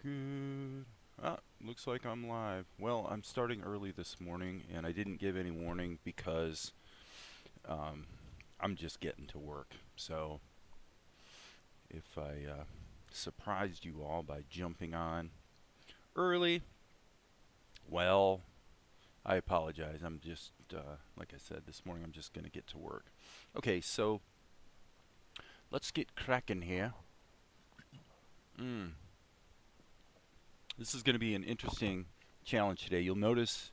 Good. Ah, looks like I'm live. Well, I'm starting early this morning, and I didn't give any warning because um, I'm just getting to work. So if I surprised you all by jumping on early, well, I apologize. I'm just, like I said this morning, I'm just going to get to work. Okay, so let's get cracking here. This is going to be an interesting challenge today. You'll notice,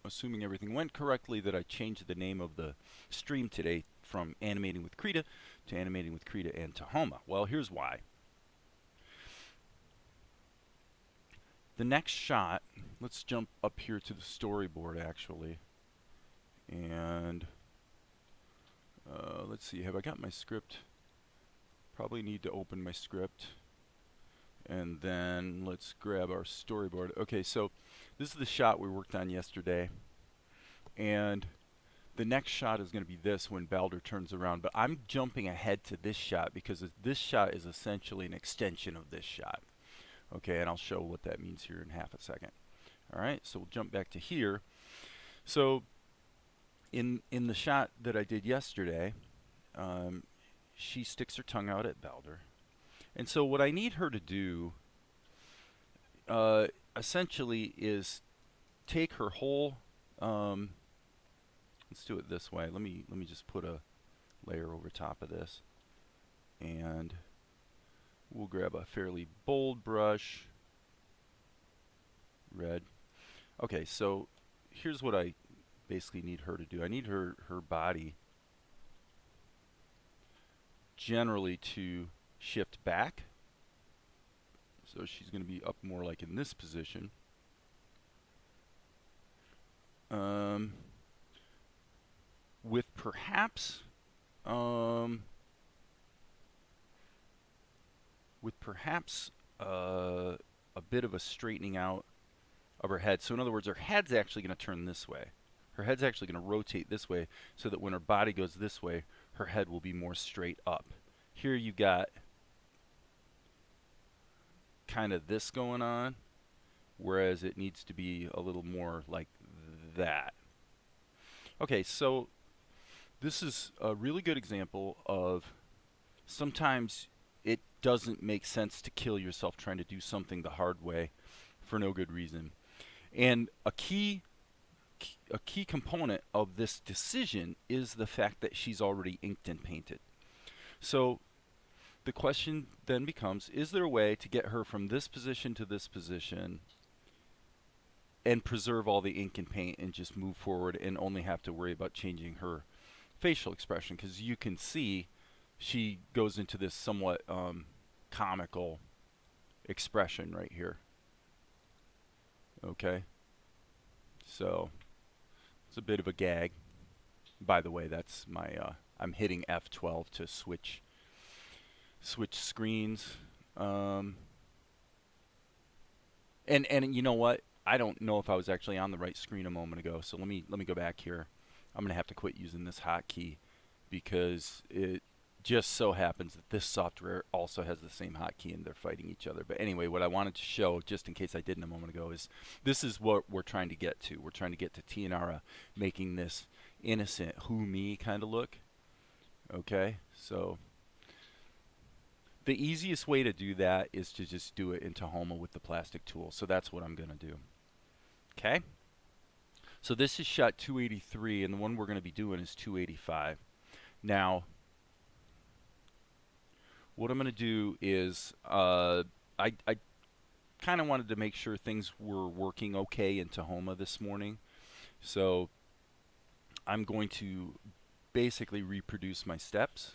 assuming everything went correctly, that I changed the name of the stream today from Animating with Krita to Animating with Krita and Tahoma. Well, here's why. The next shot, let's jump up here to the storyboard actually. And let's see, have I got my script? Probably need to open my script. And then let's grab our storyboard. Okay, so this is the shot we worked on yesterday. And the next shot is going to be this when Balder turns around. But I'm jumping ahead to this shot because this shot is essentially an extension of this shot. Okay, and I'll show what that means here in half a second. All right, so we'll jump back to here. So in the shot that I did yesterday, she sticks her tongue out at Balder. And so what I need her to do essentially is take her whole, let's do it this way. Let me just put a layer over top of this. And we'll grab a fairly bold brush, red. Okay, so here's what I basically need her to do. I need her body generally to shift back. So she's going to be up more like in this position. With perhaps a bit of a straightening out of her head. So in other words, her head's actually going to turn this way. Her head's actually going to rotate this way so that when her body goes this way, her head will be more straight up. Here you got kind of this going on, whereas it needs to be a little more like that. Okay, so this is a really good example of sometimes it doesn't make sense to kill yourself trying to do something the hard way for no good reason. And a key component of this decision is the fact that she's already inked and painted. So the question then becomes, is there a way to get her from this position to this position and preserve all the ink and paint and just move forward and only have to worry about changing her facial expression? Because you can see she goes into this somewhat comical expression right here. Okay, so it's a bit of a gag. By the way, that's my I'm hitting F12 to switch screens. And you know what? I don't know if I was actually on the right screen a moment ago. So let me go back here. I'm gonna have to quit using this hotkey because it just so happens that this software also has the same hotkey and they're fighting each other. But anyway, what I wanted to show, just in case I didn't a moment ago, is this is what we're trying to get to. We're trying to get to Tianara making this innocent who me kind of look. Okay, so the easiest way to do that is to just do it in Tahoma with the plastic tool. So that's what I'm going to do. Okay, so this is shot 283 and the one we're going to be doing is 285. Now what I'm going to do is I kind of wanted to make sure things were working okay in Tahoma this morning. So I'm going to basically reproduce my steps,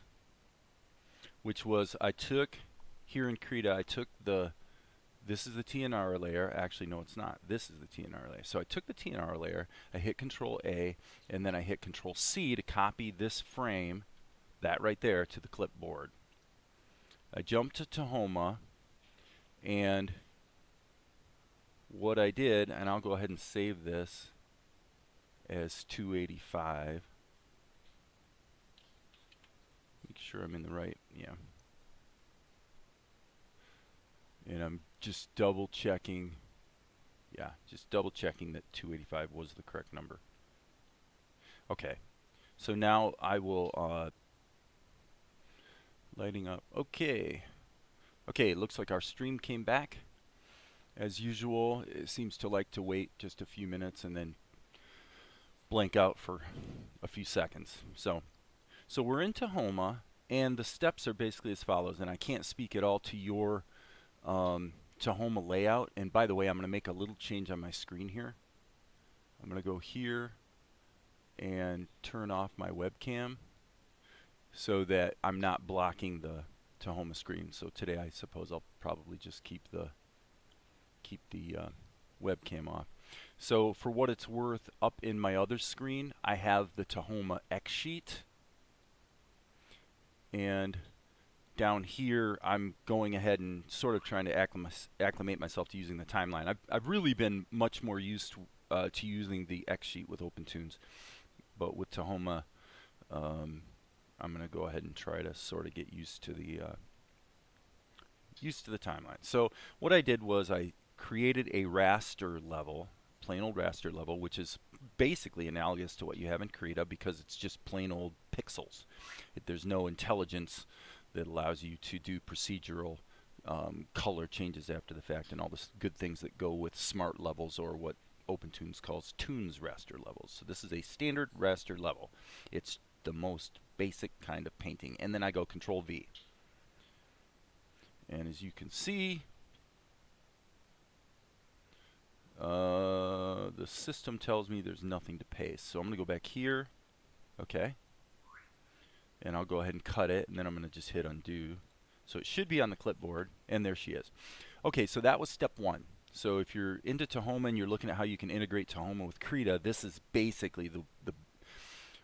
which was I took here in Krita, I took this is the TNR layer. Actually, no, it's not. This is the TNR layer. So I took the TNR layer, I hit Control A, and then I hit Control C to copy this frame, that right there, to the clipboard. I jumped to Tahoma, and what I did, and I'll go ahead and save this as 285. sure I'm in the right, yeah. And I'm just double checking, yeah, just double checking that 285 was the correct number. Okay, so now I will, lighting up, okay. Okay, it looks like our stream came back. As usual, it seems to like to wait just a few minutes and then blank out for a few seconds. So we're in Tahoma, and the steps are basically as follows, and I can't speak at all to your Tahoma layout. And by the way, I'm going to make a little change on my screen here. I'm going to go here and turn off my webcam so that I'm not blocking the Tahoma screen. So today I suppose I'll probably just keep the webcam off. So for what it's worth, up in my other screen I have the Tahoma X sheet, and down here I'm going ahead and sort of trying to acclimate myself to using the timeline. I've really been much more used to using the X sheet with OpenToonz, but with Tahoma I'm going to go ahead and try to sort of get used to the timeline. So what I did was I created a raster level, plain old raster level, which is basically analogous to what you have in Krita because it's just plain old pixels. There's no intelligence that allows you to do procedural color changes after the fact and all the good things that go with smart levels, or what OpenToonz calls Toonz raster levels. So this is a standard raster level. It's the most basic kind of painting. And then I go Control V. And as you can see, the system tells me there's nothing to paste. So I'm going to go back here. Okay. And I'll go ahead and cut it, and then I'm going to just hit undo. So it should be on the clipboard, and there she is. Okay, so that was step one. So if you're into Tahoma and you're looking at how you can integrate Tahoma with Krita, this is basically the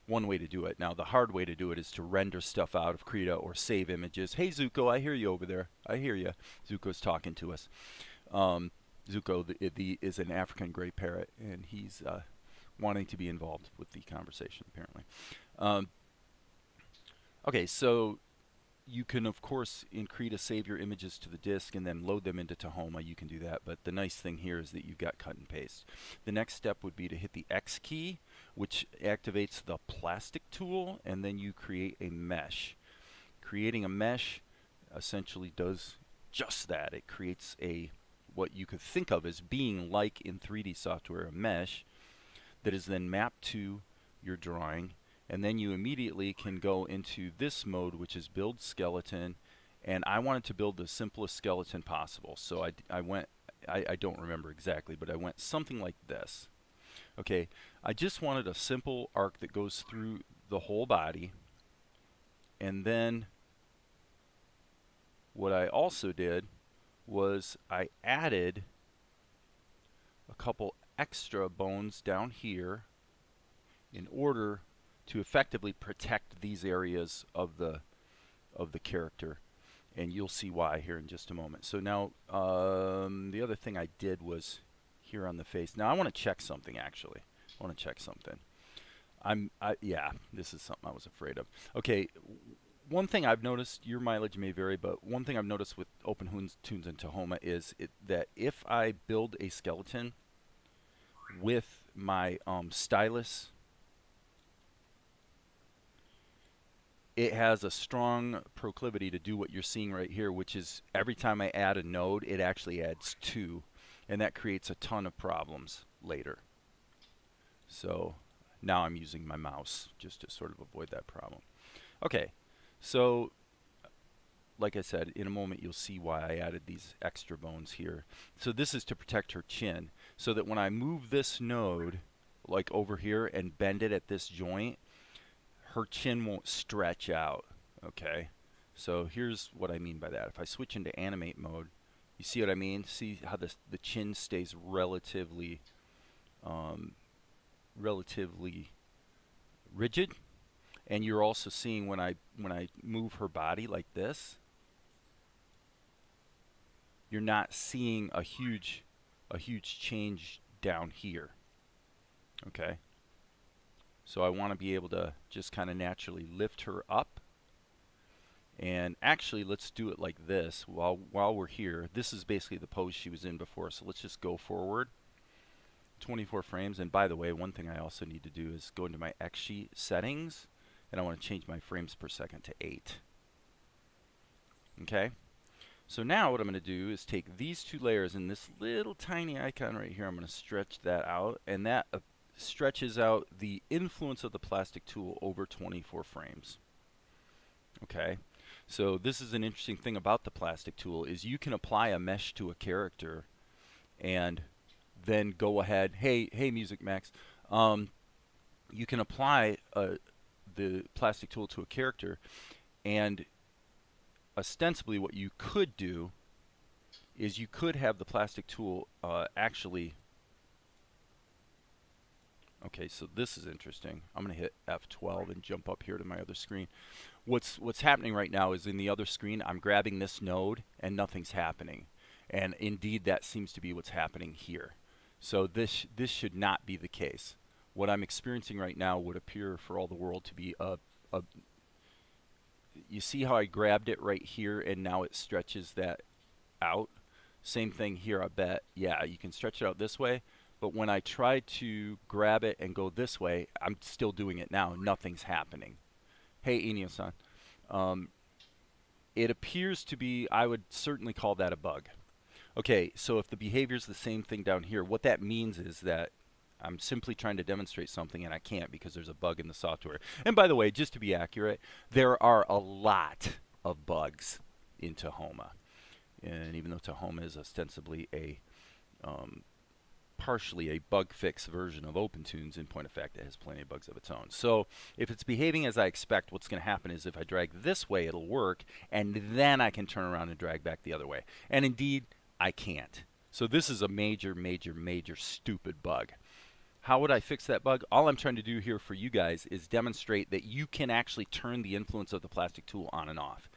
one way to do it. Now, the hard way to do it is to render stuff out of Krita or save images. Hey, Zuko, I hear you over there. I hear you. Zuko's talking to us. Zuko is an African gray parrot, and he's wanting to be involved with the conversation, apparently. Okay, so you can, of course, in Krita save your images to the disk and then load them into Tahoma. You can do that, but the nice thing here is that you've got cut and paste. The next step would be to hit the X key, which activates the plastic tool, and then you create a mesh. Creating a mesh essentially does just that. It creates what you could think of as being like in 3D software, a mesh that is then mapped to your drawing, and then you immediately can go into this mode, which is build skeleton, and I wanted to build the simplest skeleton possible. So I don't remember exactly, but I went something like this. Okay, I just wanted a simple arc that goes through the whole body, and then what I also did was I added a couple extra bones down here in order to effectively protect these areas of the character, and you'll see why here in just a moment. So now the other thing I did was here on the face. Now I want to check something, actually. I want to check something. Yeah, this is something I was afraid of. Okay, one thing I've noticed, your mileage may vary, but one thing I've noticed with OpenToonz and Tahoma is that if I build a skeleton with my stylus, it has a strong proclivity to do what you're seeing right here, which is every time I add a node, it actually adds 2, and that creates a ton of problems later. So now I'm using my mouse just to sort of avoid that problem. Okay, so like I said, in a moment you'll see why I added these extra bones here. So this is to protect her chin, so that when I move this node, like over here, and bend it at this joint, her chin won't stretch out. Okay, so here's what I mean by that. If I switch into animate mode, you see what I mean? See how the chin stays relatively rigid, and you're also seeing when I move her body like this, you're not seeing a huge change down here. Okay, so I want to be able to just kind of naturally lift her up And actually, let's do it like this while we're here. This is basically the pose she was in before, so let's just go forward 24 frames. And by the way, one thing I also need to do is go into my XSheet settings, and I want to change my frames per second to 8. Okay? So now what I'm going to do is take these two layers and this little tiny icon right here, I'm going to stretch that out, and that stretches out the influence of the plastic tool over 24 frames. Okay? So this is an interesting thing about the plastic tool is you can apply a mesh to a character and then go ahead, hey Music Max, you can apply the plastic tool to a character, and ostensibly what you could do is you could have the plastic tool actually, okay, so this is interesting. I'm going to hit F12 and jump up here to my other screen. What's happening right now is in the other screen, I'm grabbing this node and nothing's happening. And indeed, that seems to be what's happening here. So this should not be the case. What I'm experiencing right now would appear for all the world to be you see how I grabbed it right here and now it stretches that out? Same thing here, I bet. Yeah, you can stretch it out this way, but when I try to grab it and go this way, I'm still doing it now. Nothing's happening. Hey, Inio-san. It appears to be, I would certainly call that a bug. Okay, so if the behavior is the same thing down here, what that means is that I'm simply trying to demonstrate something and I can't because there's a bug in the software. And by the way, just to be accurate, there are a lot of bugs in Tahoma. And even though Tahoma is ostensibly a partially a bug fix version of OpenToonz, in point of fact, it has plenty of bugs of its own. So if it's behaving as I expect, what's going to happen is if I drag this way, it'll work, and then I can turn around and drag back the other way. And indeed, I can't. So this is a major, major, major stupid bug. How would I fix that bug? All I'm trying to do here for you guys is demonstrate that you can actually turn the influence of the plastic tool on and off.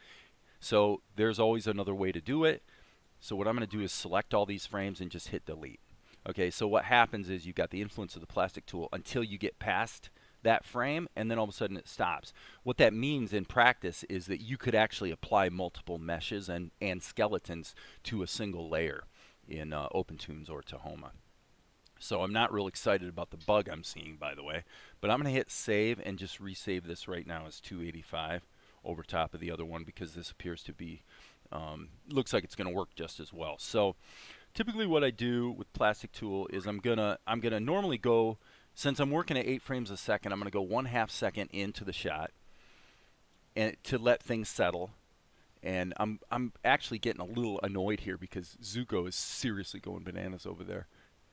So there's always another way to do it. So what I'm going to do is select all these frames and just hit delete. Okay, so what happens is you've got the influence of the plastic tool until you get past that frame, and then all of a sudden it stops. What that means in practice is that you could actually apply multiple meshes and skeletons to a single layer in OpenToonz or Tahoma. So I'm not real excited about the bug I'm seeing, by the way, but I'm going to hit save and just resave this right now as 285 over top of the other one because this appears to be, looks like it's going to work just as well. So typically what I do with plastic tool is I'm gonna normally go, since I'm working at 8 frames a second, I'm gonna go 1/2 second into the shot and to let things settle. And I'm actually getting a little annoyed here because Zuko is seriously going bananas over there.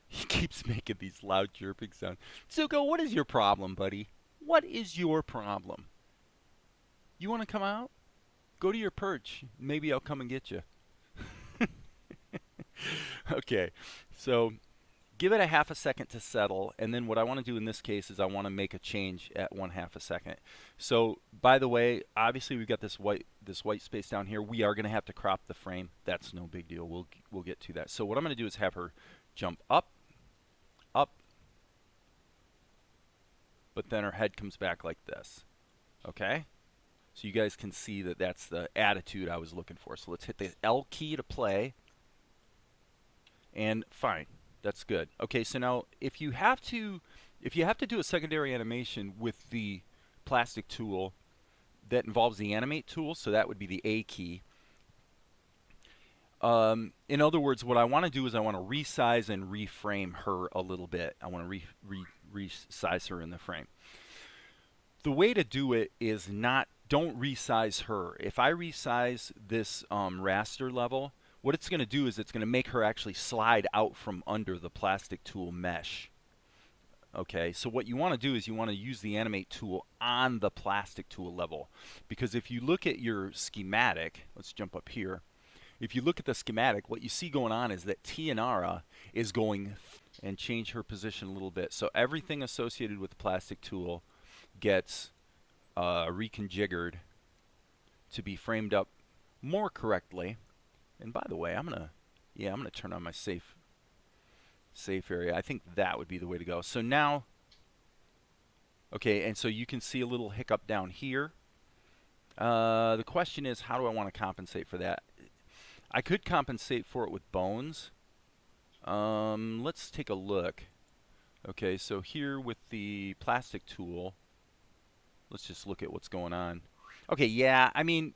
He keeps making these loud chirping sounds. Zuko, what is your problem, buddy? What is your problem? You want to come out? Go to your perch. Maybe I'll come and get you. Okay, so give it a 1/2 second to settle, and then what I want to do in this case is I want to make a change at 1/2 second. So by the way, obviously we've got this white space down here. We are going to have to crop the frame. That's no big deal. We'll get to that. So what I'm going to do is have her jump up, but then her head comes back like this. Okay? So you guys can see that that's the attitude I was looking for. So let's hit the L key to play. And fine, that's good. Okay, so now if you have to do a secondary animation with the plastic tool that involves the animate tool, so that would be the A key. In other words, what I want to do is I want to resize and reframe her a little bit. I want to resize her in the frame. The way to do it is don't resize her. If I resize this raster level, what it's going to do is it's going to make her actually slide out from under the plastic tool mesh. Okay, so what you want to do is you want to use the animate tool on the plastic tool level. Because if you look at your schematic, let's jump up here. If you look at the schematic, what you see going on is that Tianara is going and change her position a little bit. So everything associated with the plastic tool gets reconfigured to be framed up more correctly. And by the way, I'm gonna turn on my safe area. I think that would be the way to go. So now, okay, and so you can see a little hiccup down here. The question is, how do I want to compensate for that? I could compensate for it with bones. Let's take a look. Okay, so here with the plastic tool, let's just look at what's going on. Okay, yeah, I mean,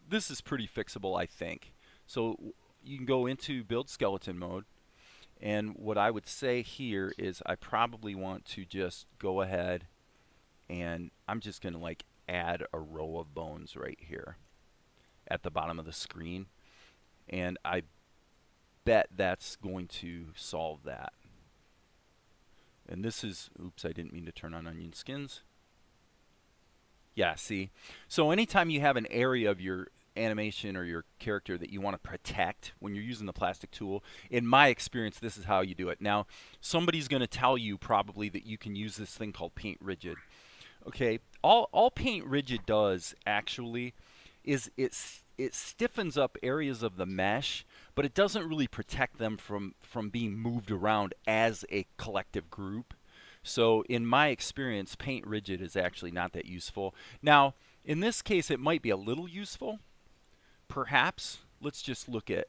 this is pretty fixable, I think. So you can go into build skeleton mode, and what I would say here is I probably want to just go ahead and I'm just going to like add a row of bones right here at the bottom of the screen, and I bet that's going to solve that. And this is, oops, I didn't mean to turn on onion skins. Yeah, see? So anytime you have an area of your animation or your character that you want to protect when you're using the plastic tool, in my experience, this is how you do it. Now, somebody's going to tell you probably that you can use this thing called Paint Rigid. Okay, all Paint Rigid does actually is it stiffens up areas of the mesh, but it doesn't really protect them from being moved around as a collective group. So in my experience, Paint Rigid is actually not that useful. Now, in this case, it might be a little useful. Perhaps, let's just look at,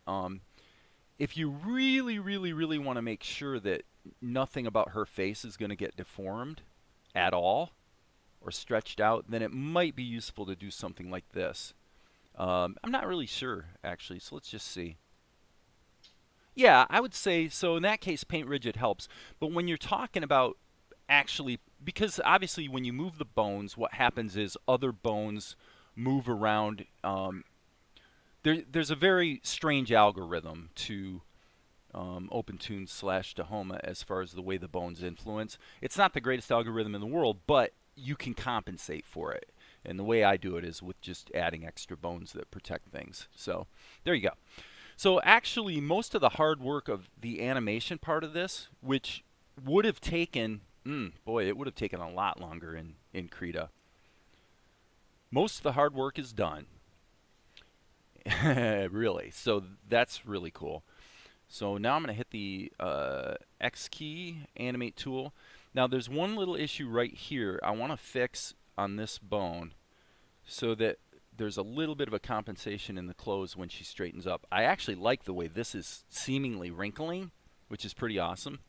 if you really, really, really want to make sure that nothing about her face is going to get deformed at all or stretched out, then it might be useful to do something like this. I'm not really sure, actually, so let's just see. Yeah, I would say, so in that case, Paint Rigid helps. But when you're talking about actually, because obviously when you move the bones, what happens is other bones move around. There's a very strange algorithm to OpenToonz/Tahoma as far as the way the bones influence. It's not the greatest algorithm in the world, but you can compensate for it. And the way I do it is with just adding extra bones that protect things. So there you go. So actually, most of the hard work of the animation part of this, which would have taken, boy, it would have taken a lot longer in Krita. Most of the hard work is done. Really. So that's really cool. So now I'm going to hit the X key, animate tool. Now there's one little issue right here I want to fix on this bone so that there's a little bit of a compensation in the close when she straightens up. I actually like the way this is seemingly wrinkling, which is pretty awesome.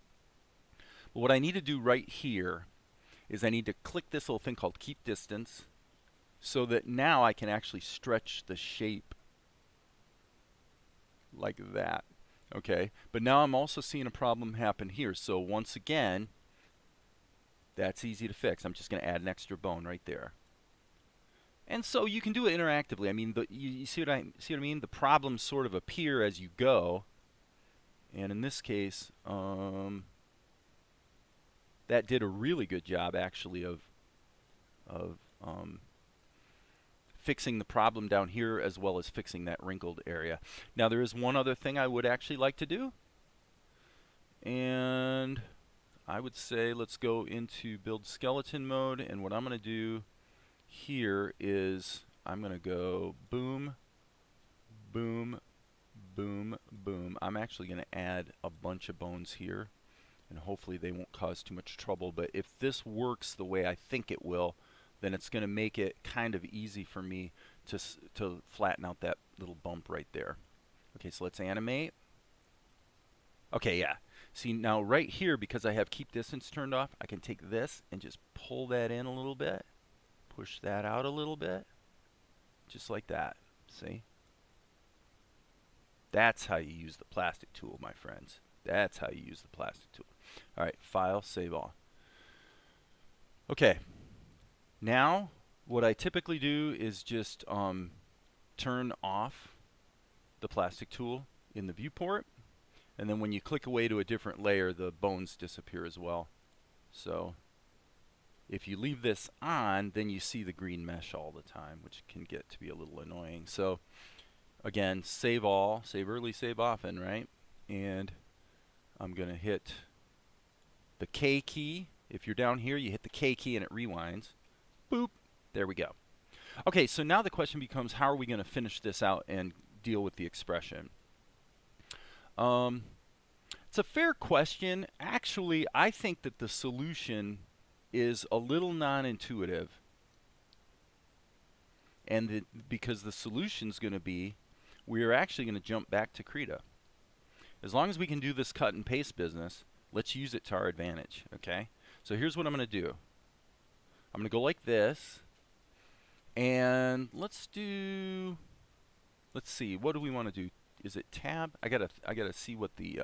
But what I need to do right here is I need to click this little thing called keep distance so that now I can actually stretch the shape like that. Okay, but now I'm also seeing a problem happen here. So once again, that's easy to fix. I'm just going to add an extra bone right there. And so you can do it interactively. I mean, you see what I mean? The problems sort of appear as you go. And in this case, that did a really good job actually of fixing the problem down here as well as fixing that wrinkled area. Now there is one other thing I would actually like to do. And I would say let's go into build skeleton mode, and what I'm going to do here is I'm going to go boom, boom, boom, boom. I'm actually going to add a bunch of bones here, and hopefully they won't cause too much trouble. But if this works the way I think it will, then it's going to make it kind of easy for me to flatten out that little bump right there. Okay, so let's animate. Okay, yeah. See, now right here, because I have keep distance turned off, I can take this and just pull that in a little bit. Push that out a little bit. Just like that. See? That's how you use the plastic tool, my friends. That's how you use the plastic tool. All right, file, save all. Okay. Now, what I typically do is just turn off the plastic tool in the viewport. And then when you click away to a different layer, the bones disappear as well. So if you leave this on, then you see the green mesh all the time, which can get to be a little annoying. So again, save all, save early, save often, right? And I'm going to hit the K key. If you're down here, you hit the K key and it rewinds. Boop. There we go. Okay, so now the question becomes, how are we going to finish this out and deal with the expression? It's a fair question. Actually, I think that the solution is a little non-intuitive. And because the solution's going to be, we're actually going to jump back to Krita. As long as we can do this cut and paste business, let's use it to our advantage, okay? So here's what I'm going to do. I'm going to go like this, and let's see, what do we want to do? Is it tab? I gotta see what the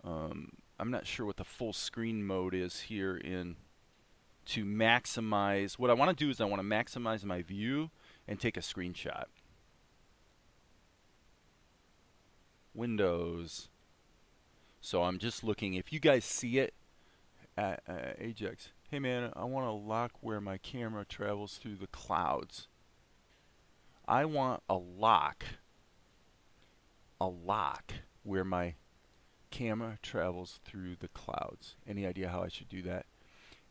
I'm not sure what the full screen mode is here in to maximize. What I want to do is I want to maximize my view and take a screenshot. Windows. So I'm just looking. If you guys see it at Ajax, hey man, I want to lock where my camera travels through the clouds. I want a lock where my camera travels through the clouds. Any idea how I should do that?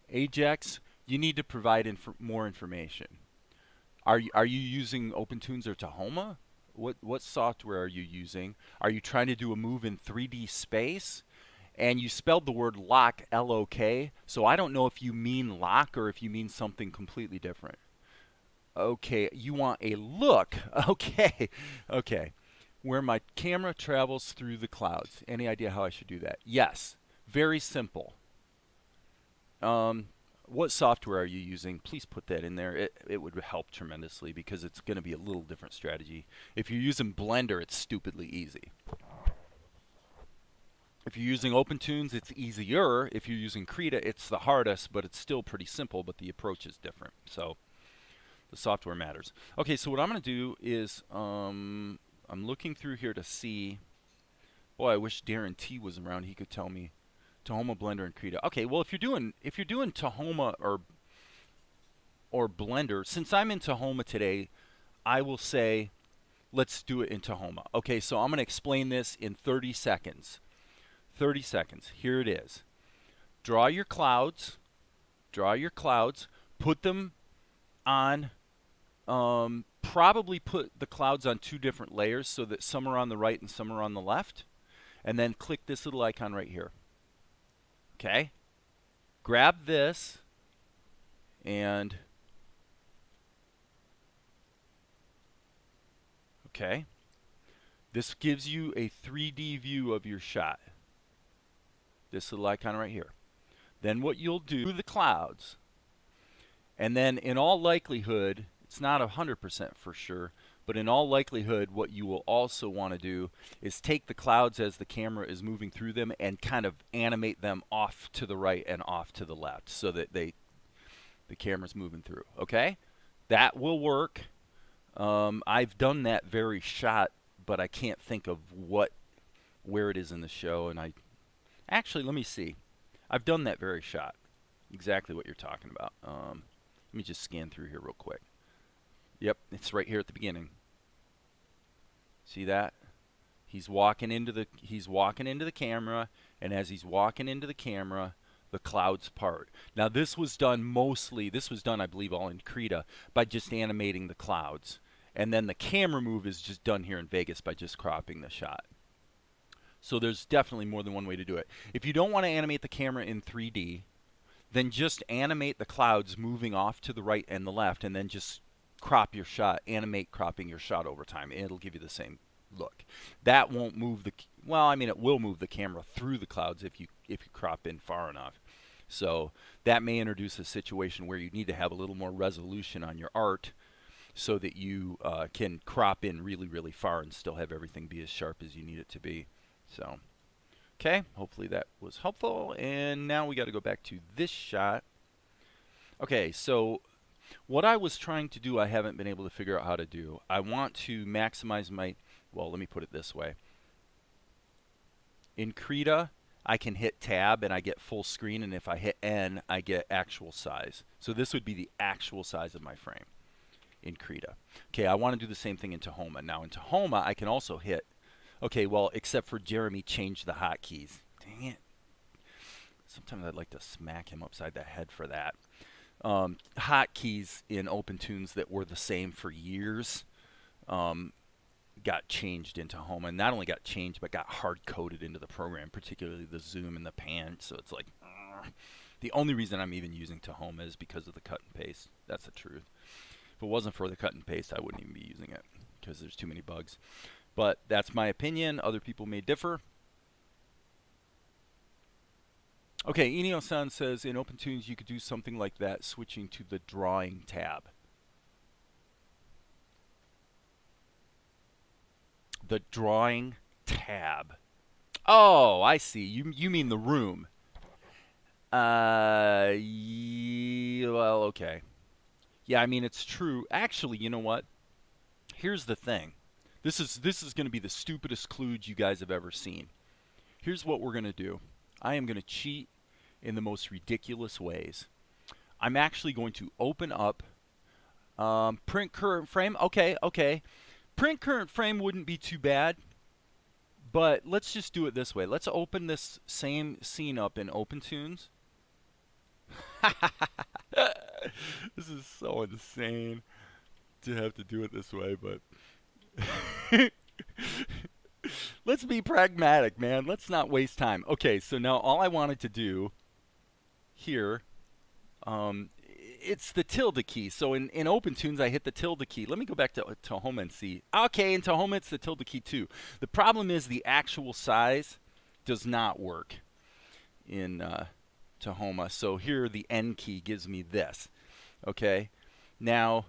Ajax, you need to provide more information. Are you using OpenToonz or Tahoma? What software are you using? Are you trying to do a move in 3D space? And you spelled the word lock, L-O-K, so I don't know if you mean lock or if you mean something completely different. Okay, you want a look. Okay, okay. Where my camera travels through the clouds. Any idea how I should do that? Yes, very simple. What software are you using? Please put that in there. It would help tremendously because it's going to be a little different strategy. If you're using Blender, it's stupidly easy. If you're using OpenToonz, it's easier. If you're using Krita, it's the hardest, but it's still pretty simple, but the approach is different. So the software matters. Okay, so what I'm going to do is I'm looking through here to see. Boy, I wish Darren T was around. He could tell me Tahoma, Blender, and Krita. Okay, well if you're doing Tahoma or Blender, since I'm in Tahoma today, I will say let's do it in Tahoma. Okay, so I'm going to explain this in 30 seconds. 30 seconds. Here it is. Draw your clouds. Draw your clouds. Put them on. Probably put the clouds on 2 different layers so that some are on the right and some are on the left. And then click this little icon right here. Okay? Grab this and okay. This gives you a 3D view of your shot. This little icon right here. Then what you'll do the clouds. And then in all likelihood, it's not 100% for sure, but in all likelihood what you will also want to do is take the clouds as the camera is moving through them and kind of animate them off to the right and off to the left so that the camera's moving through. Okay? That will work. I've done that very shot, but I can't think of where it is in the show, and actually, let me see. I've done that very shot. Exactly what you're talking about. Let me just scan through here real quick. Yep, it's right here at the beginning. See that? He's walking into the camera, and as he's walking into the camera, the clouds part. Now this was done I believe all in Krita by just animating the clouds. And then the camera move is just done here in Vegas by just cropping the shot. So there's definitely more than one way to do it. If you don't want to animate the camera in 3D, then just animate the clouds moving off to the right and the left, and then just crop your shot, animate cropping your shot over time. It'll give you the same look. That won't move it will move the camera through the clouds if you crop in far enough. So that may introduce a situation where you need to have a little more resolution on your art so that you can crop in really, really far and still have everything be as sharp as you need it to be. So, okay, hopefully that was helpful. And now we got to go back to this shot. Okay, so what I was trying to do, I haven't been able to figure out how to do. I want to maximize well, let me put it this way. In Krita, I can hit tab and I get full screen, and if I hit N, I get actual size. So this would be the actual size of my frame in Krita. Okay, I want to do the same thing in Tahoma. Now in Tahoma, I can also hit, okay, well, except for Jeremy changed the hotkeys. Dang it. Sometimes I'd like to smack him upside the head for that. Hotkeys in OpenToonz that were the same for years got changed into Tahoma, and not only got changed, but got hard-coded into the program, particularly the zoom and the pan. So it's like, the only reason I'm even using Tahoma is because of the cut and paste. That's the truth. If it wasn't for the cut and paste, I wouldn't even be using it because there's too many bugs. But that's my opinion. Other people may differ. Okay, Inio-san says in OpenToonz you could do something like that, switching to the drawing tab. The drawing tab. Oh, I see. You mean the room. Well, okay. Yeah, I mean it's true. Actually, you know what? Here's the thing. This is going to be the stupidest kludge you guys have ever seen. Here's what we're going to do. I am going to cheat in the most ridiculous ways. I'm actually going to open up print current frame. Okay. Print current frame wouldn't be too bad, but let's just do it this way. Let's open this same scene up in OpenToonz. This is so insane to have to do it this way, but let's be pragmatic, man. Let's not waste time. Okay, so now all I wanted to do here, it's the tilde key. So in OpenToonz, I hit the tilde key. Let me go back to Tahoma and see. Okay, in Tahoma, it's the tilde key too. The problem is the actual size does not work in Tahoma. So here, the N key gives me this. Okay, now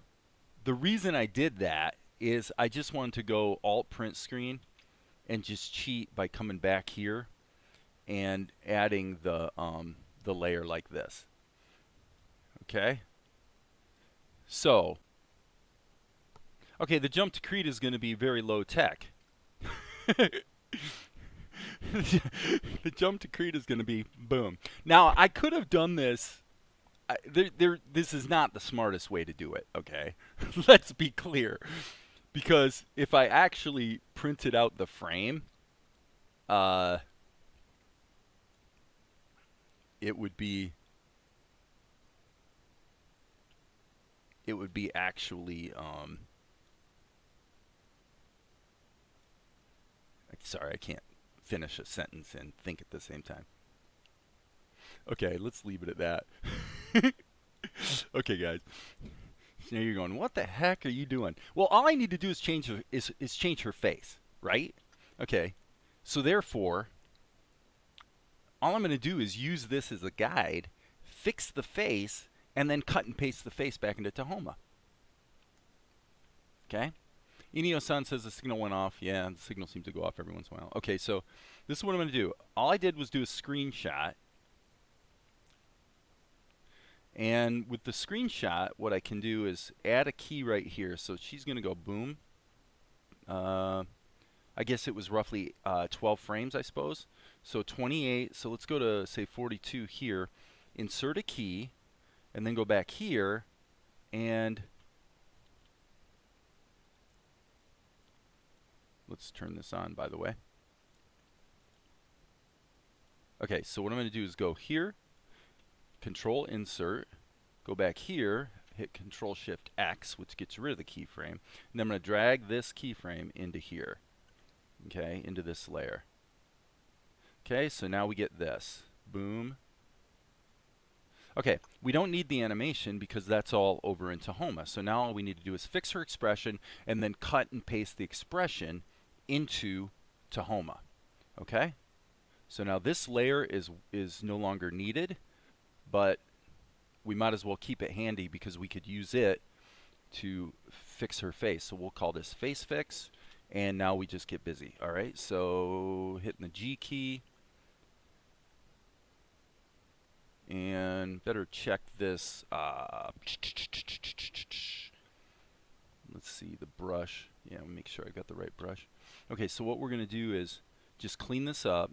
the reason I did that is I just wanted to go Alt Print Screen and just cheat by coming back here and adding the layer like this. Okay. So, okay, the jump to Krita is going to be very low tech. The jump to Krita is going to be boom. Now, I could have done this. This is not the smartest way to do it, okay? Let's be clear. Because if I actually printed out the frame, it would be actually sorry, I can't finish a sentence and think at the same time. Okay, let's leave it at that. Okay, guys. So now you're going, what the heck are you doing? Well, all I need to do is change her face, right? Okay. So therefore, all I'm going to do is use this as a guide, fix the face, and then cut and paste the face back into Tahoma. Okay? Inio-san says the signal went off. Yeah, the signal seems to go off every once in a while. Okay, so this is what I'm going to do. All I did was do a screenshot. And with the screenshot, what I can do is add a key right here. So she's going to go boom. I guess it was roughly 12 frames, I suppose. So 28. So let's go to, say, 42 here. Insert a key. And then go back here. And let's turn this on, by the way. Okay, so what I'm going to do is go here. Control Insert, go back here, hit Control Shift X, which gets rid of the keyframe, and then I'm going to drag this keyframe into here, okay, into this layer. Okay, so now we get this. Boom. Okay, we don't need the animation because that's all over in Tahoma. So now all we need to do is fix her expression and then cut and paste the expression into Tahoma. Okay? So now this layer is no longer needed. But we might as well keep it handy because we could use it to fix her face. So we'll call this face fix, and now we just get busy. All right, so hitting the G key, and better check this. Let's see, the brush. Yeah, make sure I got the right brush. Okay, so what we're going to do is just clean this up.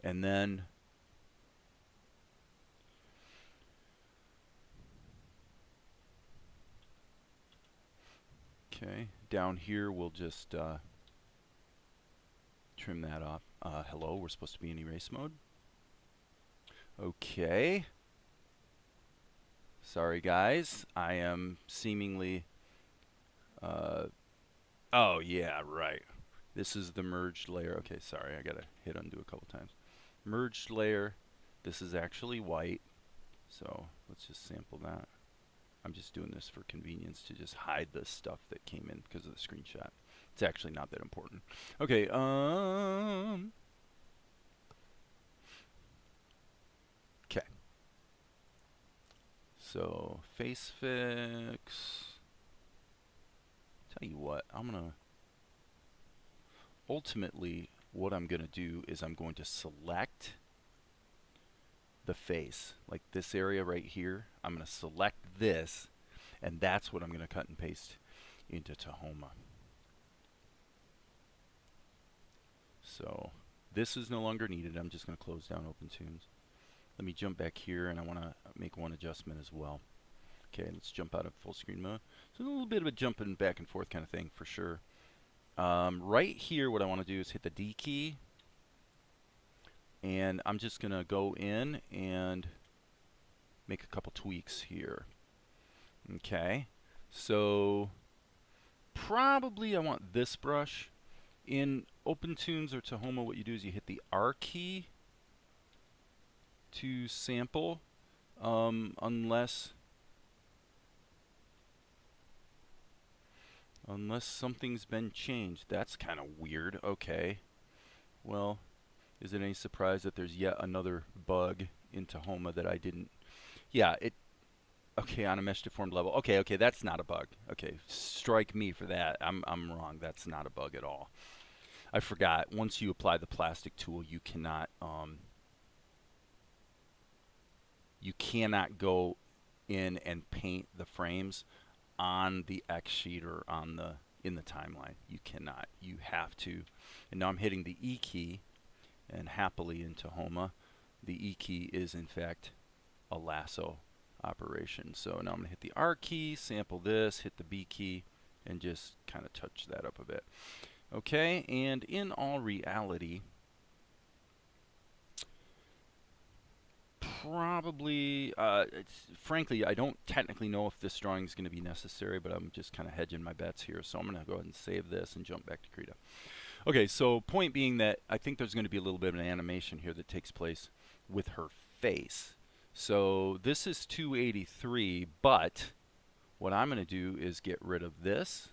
And then okay, down here we'll just trim that off. Hello, we're supposed to be in erase mode. Okay. Sorry guys, I am seemingly oh yeah, right. This is the merged layer. Okay, sorry, I gotta hit undo a couple times. Merged layer. This is actually white. So let's just sample that. I'm just doing this for convenience to just hide the stuff that came in because of the screenshot. It's actually not that important. Okay, okay. So face fix. Tell you what, ultimately what I'm gonna do is I'm going to select the face, like this area right here. I'm gonna select this, and that's what I'm gonna cut and paste into Tahoma. So this is no longer needed. I'm just gonna close down OpenToonz. Let me jump back here, and I wanna make one adjustment as well. Okay, let's jump out of full screen mode. So a little bit of a jumping back and forth kind of thing for sure. Right here, what I want to do is hit the D key, and I'm just going to go in and make a couple tweaks here. Okay, so probably I want this brush. In OpenToonz or Tahoma, what you do is you hit the R key to sample, unless something's been changed. That's kind of weird. Okay. Well, is it any surprise that there's yet another bug in Tahoma that I didn't... Yeah, okay, on a mesh deformed level. Okay, that's not a bug. Okay, strike me for that. I'm wrong. That's not a bug at all. I forgot. Once you apply the plastic tool, you cannot go in and paint the frames on the X sheet or on in the timeline. You cannot. You have to. And now I'm hitting the E key, and happily in Tahoma, the E key is in fact a lasso operation. So now I'm going to hit the R key, sample this, hit the B key, and just kind of touch that up a bit. Okay, and in all reality, probably, frankly, I don't technically know if this drawing is going to be necessary, but I'm just kind of hedging my bets here. So I'm going to go ahead and save this and jump back to Krita. Okay, so point being that I think there's going to be a little bit of an animation here that takes place with her face. So this is 283, but what I'm going to do is get rid of this.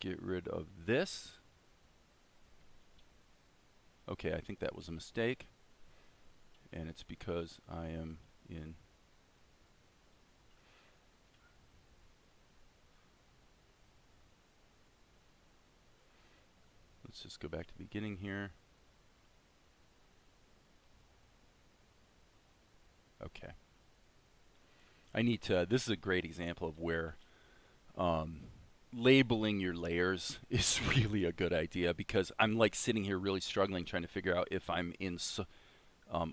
Get rid of this. Okay, I think that was a mistake, and it's because I am in... Let's just go back to the beginning here. Okay. I need to... This is a great example of where labeling your layers is really a good idea, because I'm like sitting here really struggling trying to figure out if I'm in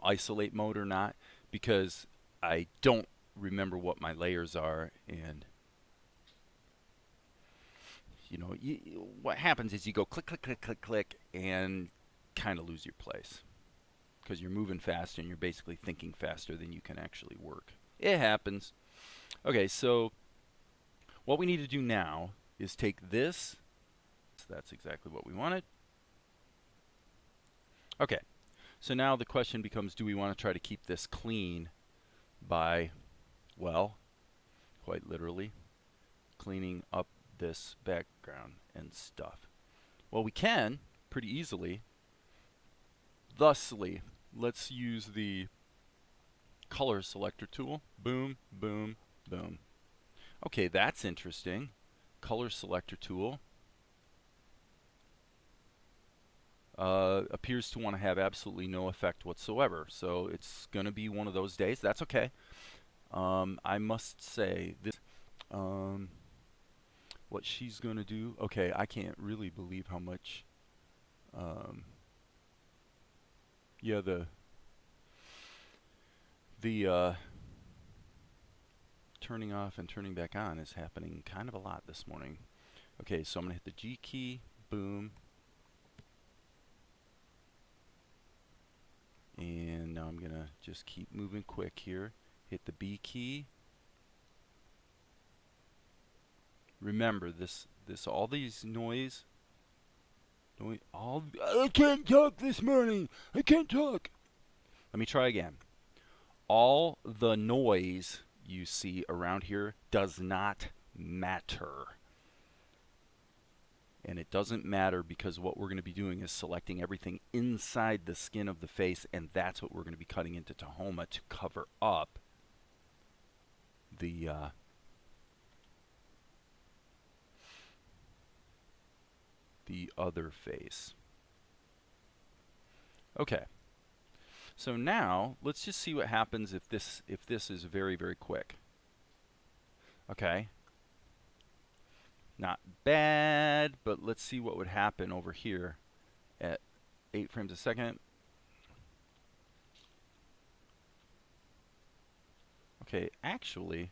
isolate mode or not, because I don't remember what my layers are. And you know, what happens is you go click, click, click, click, click, and kind of lose your place because you're moving fast and you're basically thinking faster than you can actually work. It happens. Okay, so what we need to do now is take this. So that's exactly what we wanted. Okay, so now the question becomes, do we want to try to keep this clean by, well, quite literally, cleaning up this background and stuff? Well, we can pretty easily. Thusly, let's use the color selector tool. Boom, boom, boom. Okay, that's interesting. Color selector tool appears to want to have absolutely no effect whatsoever. So it's going to be one of those days. That's okay. I must say this. What she's going to do. Okay, I can't really believe how much. Yeah, the turning off and turning back on is happening kind of a lot this morning. Okay, so I'm going to hit the G key, boom. And now I'm going to just keep moving quick here. Hit the B key. Remember, all these noise, I can't talk this morning. I can't talk. Let me try again. All the noise you see around here does not matter. And it doesn't matter because what we're going to be doing is selecting everything inside the skin of the face, and that's what we're going to be cutting into Tahoma to cover up the other face. Okay. So now let's just see what happens if this is very, very quick. Okay. Not bad, but let's see what would happen over here at 8 frames a second. Okay, actually,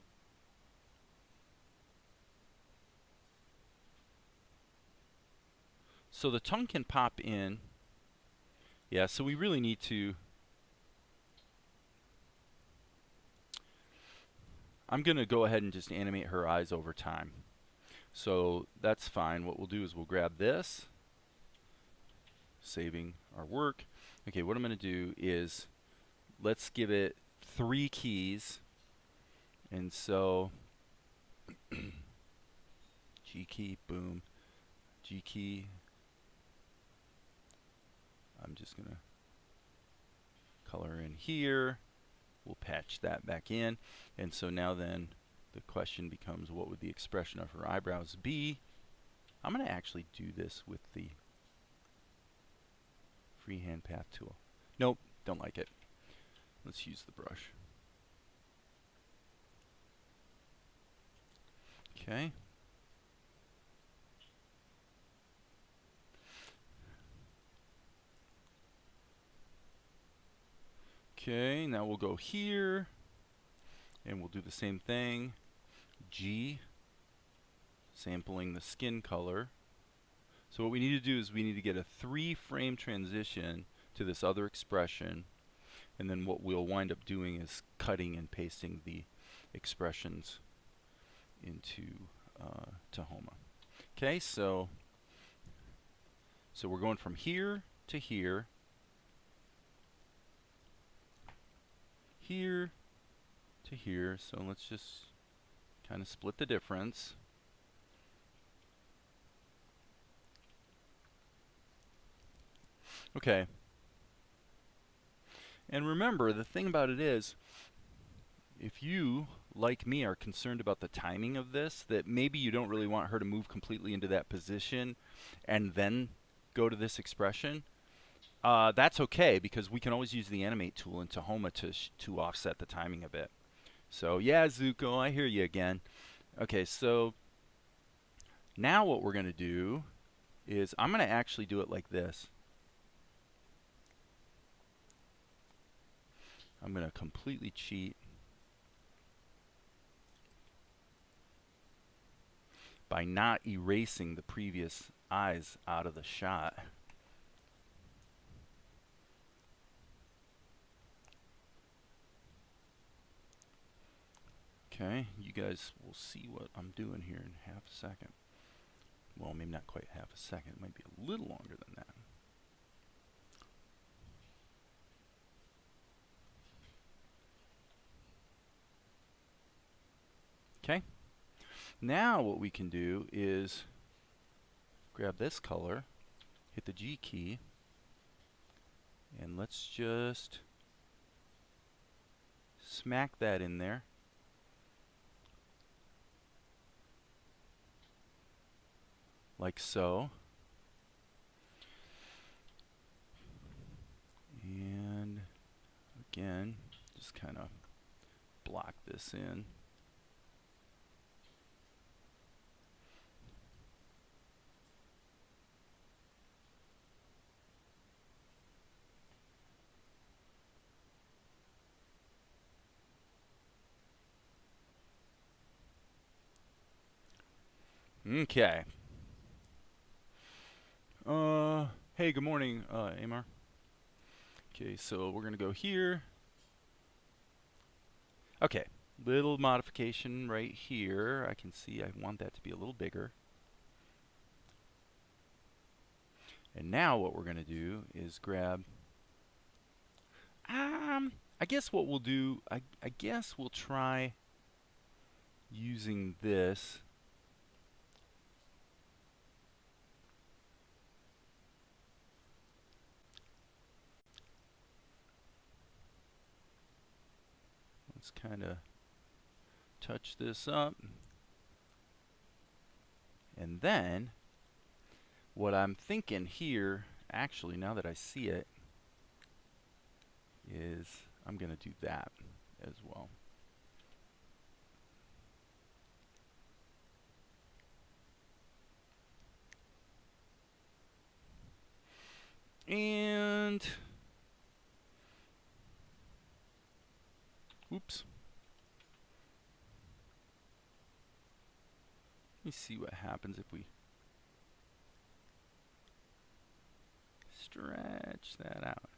so the tongue can pop in. Yeah, so we really need to, I'm going to go ahead and just animate her eyes over time. So that's fine. What we'll do is we'll grab this, saving our work. Okay, what I'm going to do is let's give it 3 keys. And so G key, boom, G key. I'm just going to color in here. We'll patch that back in. And so now then the question becomes, what would the expression of her eyebrows be? I'm going to actually do this with the freehand path tool. Nope, don't like it. Let's use the brush. Okay. Okay, now we'll go here and we'll do the same thing. G, sampling the skin color. So what we need to do is we need to get a 3-frame transition to this other expression, and then what we'll wind up doing is cutting and pasting the expressions into Tahoma. Okay, so we're going from here to here, here to here. So let's just kind of split the difference. Okay. And remember, the thing about it is, if you, like me, are concerned about the timing of this, that maybe you don't really want her to move completely into that position and then go to this expression, that's okay, because we can always use the animate tool in Tahoma to offset the timing a bit. So yeah, Zuko, I hear you again. Okay, so now what we're going to do is I'm going to actually do it like this. I'm going to completely cheat by not erasing the previous eyes out of the shot. Okay, you guys will see what I'm doing here in half a second. Well, maybe not quite half a second. It might be a little longer than that. Okay. Now what we can do is grab this color, hit the G key, and let's just smack that in there. Like so. And again, just kind of block this in. Okay. Hey, good morning, Amar. Okay, so we're gonna go here. Okay, little modification right here. I can see I want that to be a little bigger. And now what we're going to do is grab, I guess what we'll do, I guess we'll try using this. Let's kind of touch this up. And then what I'm thinking here, actually, now that I see it, is I'm going to do that as well. And oops. Let me see what happens if we stretch that out.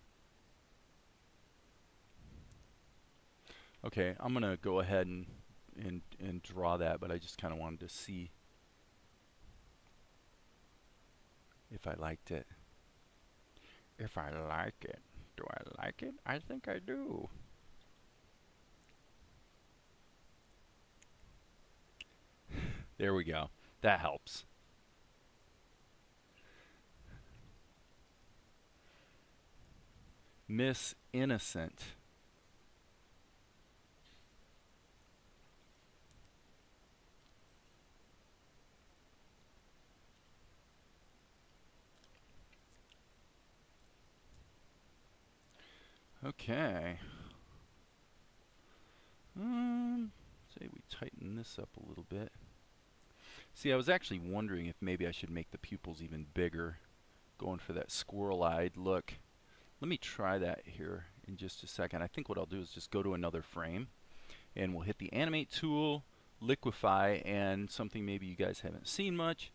Okay, I'm going to go ahead and draw that, but I just kind of wanted to see if I liked it. If I like it. Do I like it? I think I do. There we go. That helps. Miss Innocent. Okay. Say we tighten this up a little bit. See, I was actually wondering if maybe I should make the pupils even bigger, going for that squirrel-eyed look. Let me try that here in just a second. I think what I'll do is just go to another frame, and we'll hit the Animate tool, liquefy, and something maybe you guys haven't seen much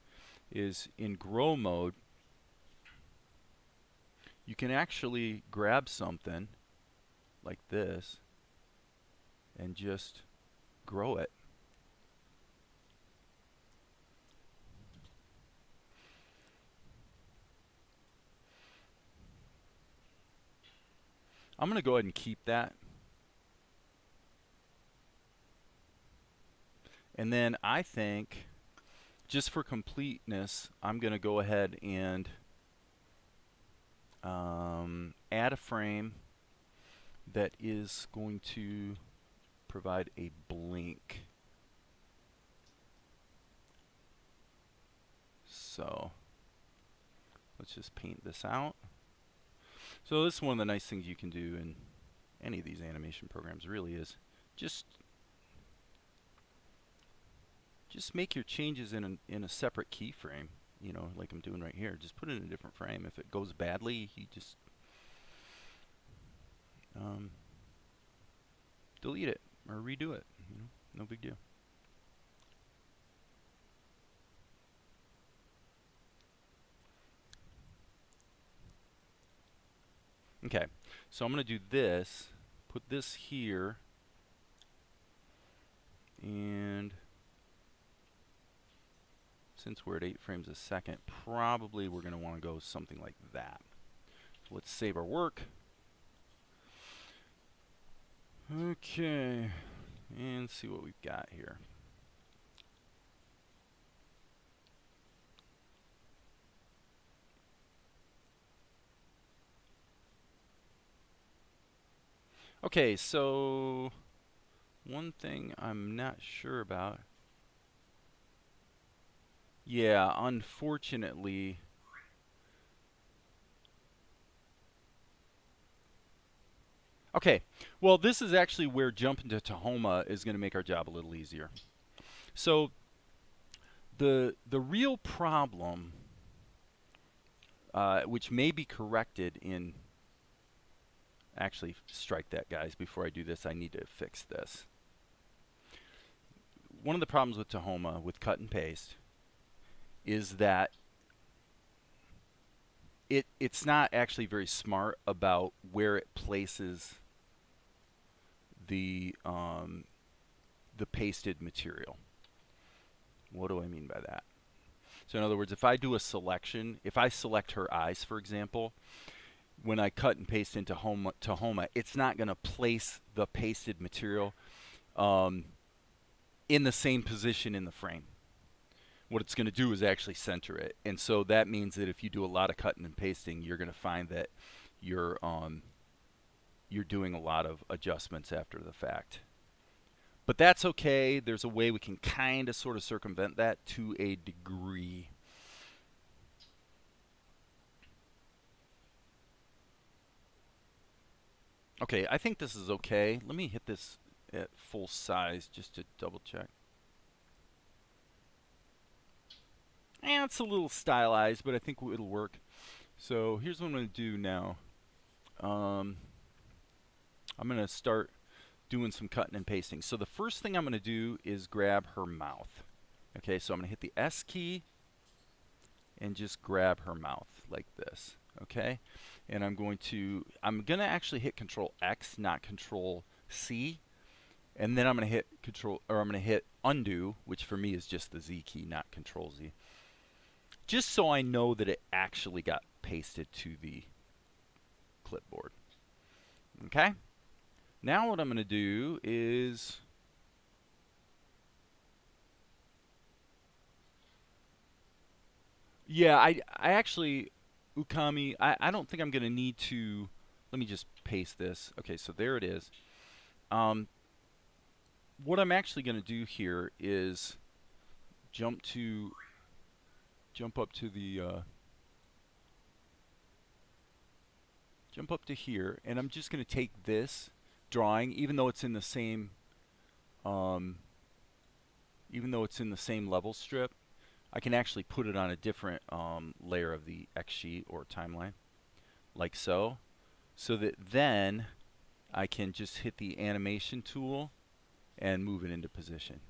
is in grow mode, you can actually grab something like this and just grow it. I'm going to go ahead and keep that. And then I think, just for completeness, I'm going to go ahead and add a frame that is going to provide a blink. So let's just paint this out. So this is one of the nice things you can do in any of these animation programs, really, is just make your changes in a separate keyframe, you know, like I'm doing right here. Just put it in a different frame. If it goes badly, you just delete it or redo it. You know, no big deal. Okay, so I'm going to do this, put this here, and since we're at 8 frames a second, probably we're going to want to go something like that. So let's save our work. Okay, and see what we've got here. Okay, so one thing I'm not sure about. Yeah, unfortunately. Okay, well, this is actually where jumping to Tahoma is going to make our job a little easier. So the real problem, which may be corrected in, actually strike that, guys. Before I do this, I need to fix this. One of the problems with Tahoma, with cut and paste, is that it's not actually very smart about where it places the pasted material. What do I mean by that? So in other words, if I do a selection, if I select her eyes, for example, when I cut and paste into Tahoma, it's not going to place the pasted material in the same position in the frame. What it's going to do is actually center it. And so that means that if you do a lot of cutting and pasting, you're going to find that you're doing a lot of adjustments after the fact. But that's okay. There's a way we can kind of sort of circumvent that to a degree. Okay, I think this is okay. Let me hit this at full size just to double check. And it's a little stylized, but I think it'll work. So here's what I'm going to do now. I'm going to start doing some cutting and pasting. So the first thing I'm going to do is grab her mouth. Okay, so I'm going to hit the S key and just grab her mouth like this. Okay, and I'm going to actually hit Control X, not Control C, and then I'm going to hit undo, which for me is just the Z key, not Control Z, just so I know that it actually got pasted to the clipboard. Okay, now what I'm going to do is I actually, Ukami, I don't think I'm going to need to, let me just paste this. Okay, so there it is. What I'm actually going to do here is jump up to here, and I'm just going to take this drawing, even though it's in the same level strip, I can actually put it on a different layer of the X sheet or timeline, like so, so that then I can just hit the animation tool and move it into position,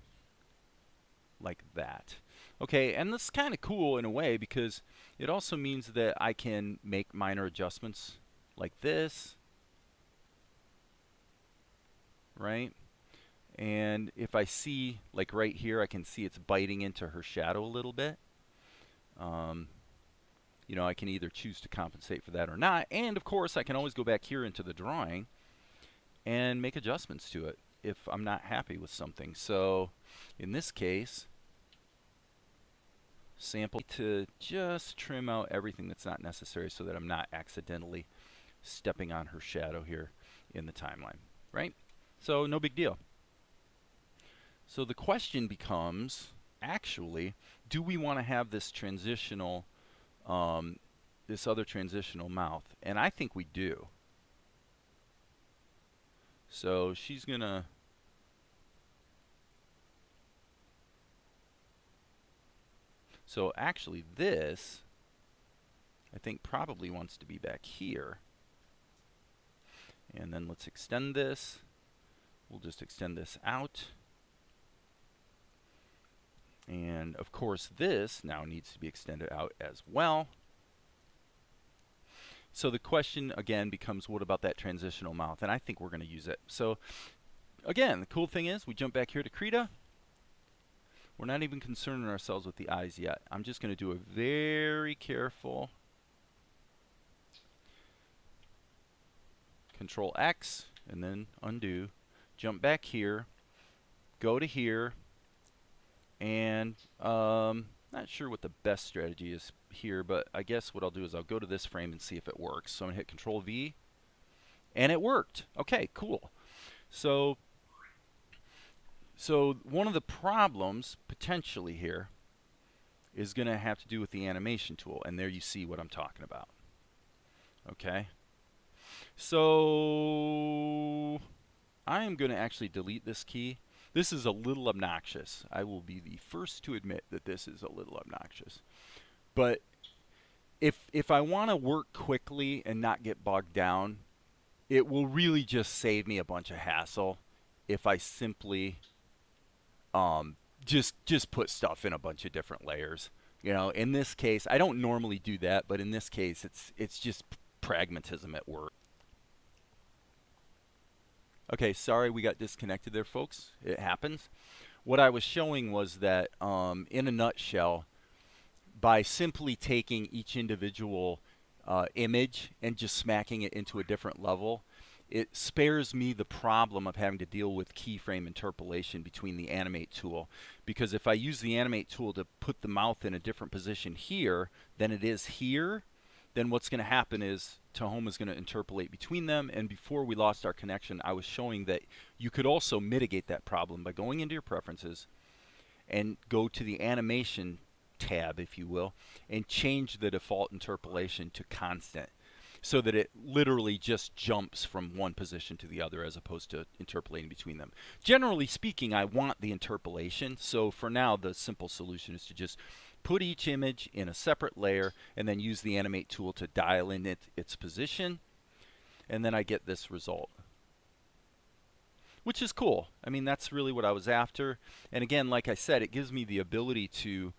like that. Okay, and this is kind of cool in a way because it also means that I can make minor adjustments like this, right? And if I see, like right here, I can see it's biting into her shadow a little bit. You know, I can either choose to compensate for that or not. And of course, I can always go back here into the drawing and make adjustments to it if I'm not happy with something. So in this case, sample to just trim out everything that's not necessary so that I'm not accidentally stepping on her shadow here in the timeline, right? So no big deal. So the question becomes, actually, do we want to have this transitional, this other transitional mouth? And I think we do. So she's gonna, so actually this, I think probably wants to be back here. And then let's extend this. We'll just extend this out. And of course this now needs to be extended out as well. So the question again becomes, what about that transitional mouth? And I think we're going to use it. So again, the cool thing is we jump back here to Krita. We're not even concerning ourselves with the eyes yet. I'm just going to do a very careful Control X and then undo. Jump back here, go to here, and not sure what the best strategy is here, but I guess what I'll do is I'll go to this frame and see if it works. So I'm gonna hit Control V, and it worked. Okay, cool. So one of the problems potentially here is gonna have to do with the animation tool, and there you see what I'm talking about. Okay. So I am gonna actually delete this key. This is a little obnoxious. I will be the first to admit that this is a little obnoxious. But if I want to work quickly and not get bogged down, it will really just save me a bunch of hassle if I simply just put stuff in a bunch of different layers. You know, in this case, I don't normally do that, but in this case, it's just pragmatism at work. Okay, sorry we got disconnected there, folks. It happens. What I was showing was that, in a nutshell, by simply taking each individual image and just smacking it into a different level, it spares me the problem of having to deal with keyframe interpolation between the Animate tool. Because if I use the Animate tool to put the mouth in a different position here than it is here, then what's going to happen is Tahoma is going to interpolate between them. And before we lost our connection, I was showing that you could also mitigate that problem by going into your preferences and go to the animation tab, if you will, and change the default interpolation to constant, so that it literally just jumps from one position to the other as opposed to interpolating between them. Generally speaking, I want the interpolation, so for now the simple solution is to just put each image in a separate layer and then use the Animate tool to dial in its position, and then I get this result, which is cool. I mean, that's really what I was after. And again, like I said, it gives me the ability to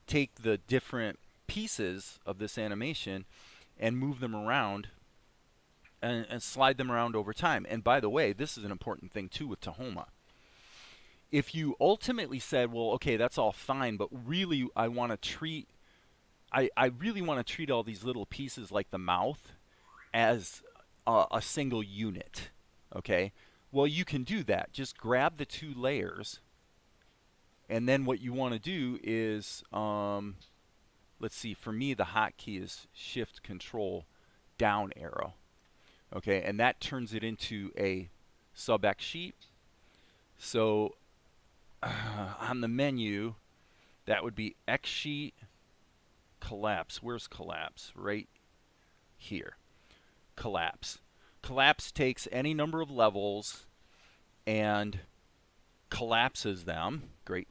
take the different pieces of this animation and move them around and slide them around over time. And by the way, this is an important thing too with Tahoma. If you ultimately said, well, okay, that's all fine, but really I want to treat, I really want to treat all these little pieces like the mouth as a single unit, okay? Well, you can do that. Just grab the two layers, and then what you want to do is, let's see, for me the hotkey is Shift Control down arrow, okay? And that turns it into a sub X sheet. So on the menu, that would be X sheet, collapse. Where's collapse? Right here. Collapse. Collapse takes any number of levels and collapses them, great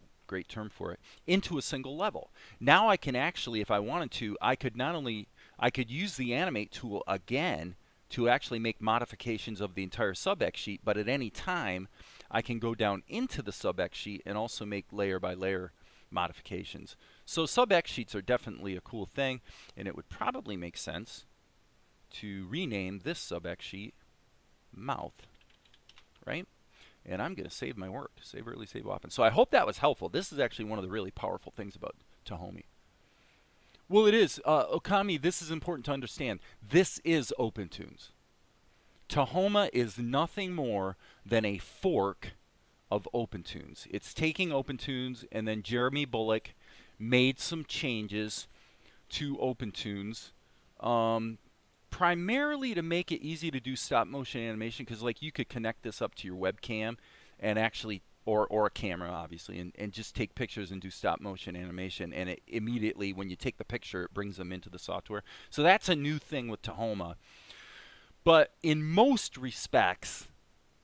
term for it, into a single level. Now I can actually, if I wanted to, I could use the Animate tool again to actually make modifications of the entire sub X sheet, but at any time I can go down into the sub X sheet and also make layer by layer modifications. So sub X sheets are definitely a cool thing, and it would probably make sense to rename this sub X sheet mouth, right? And I'm going to save my work. Save early, save often. So I hope that was helpful. This is actually one of the really powerful things about Tahoma. Well, it is. Okami, this is important to understand. This is OpenToonz. Tahoma is nothing more than a fork of OpenToonz. It's taking OpenToonz, and then Jeremy Bullock made some changes to OpenToonz, primarily to make it easy to do stop motion animation, because like you could connect this up to your webcam and actually, or a camera obviously, and just take pictures and do stop motion animation, and it immediately, when you take the picture, it brings them into the software. So that's a new thing with Tahoma. But in most respects,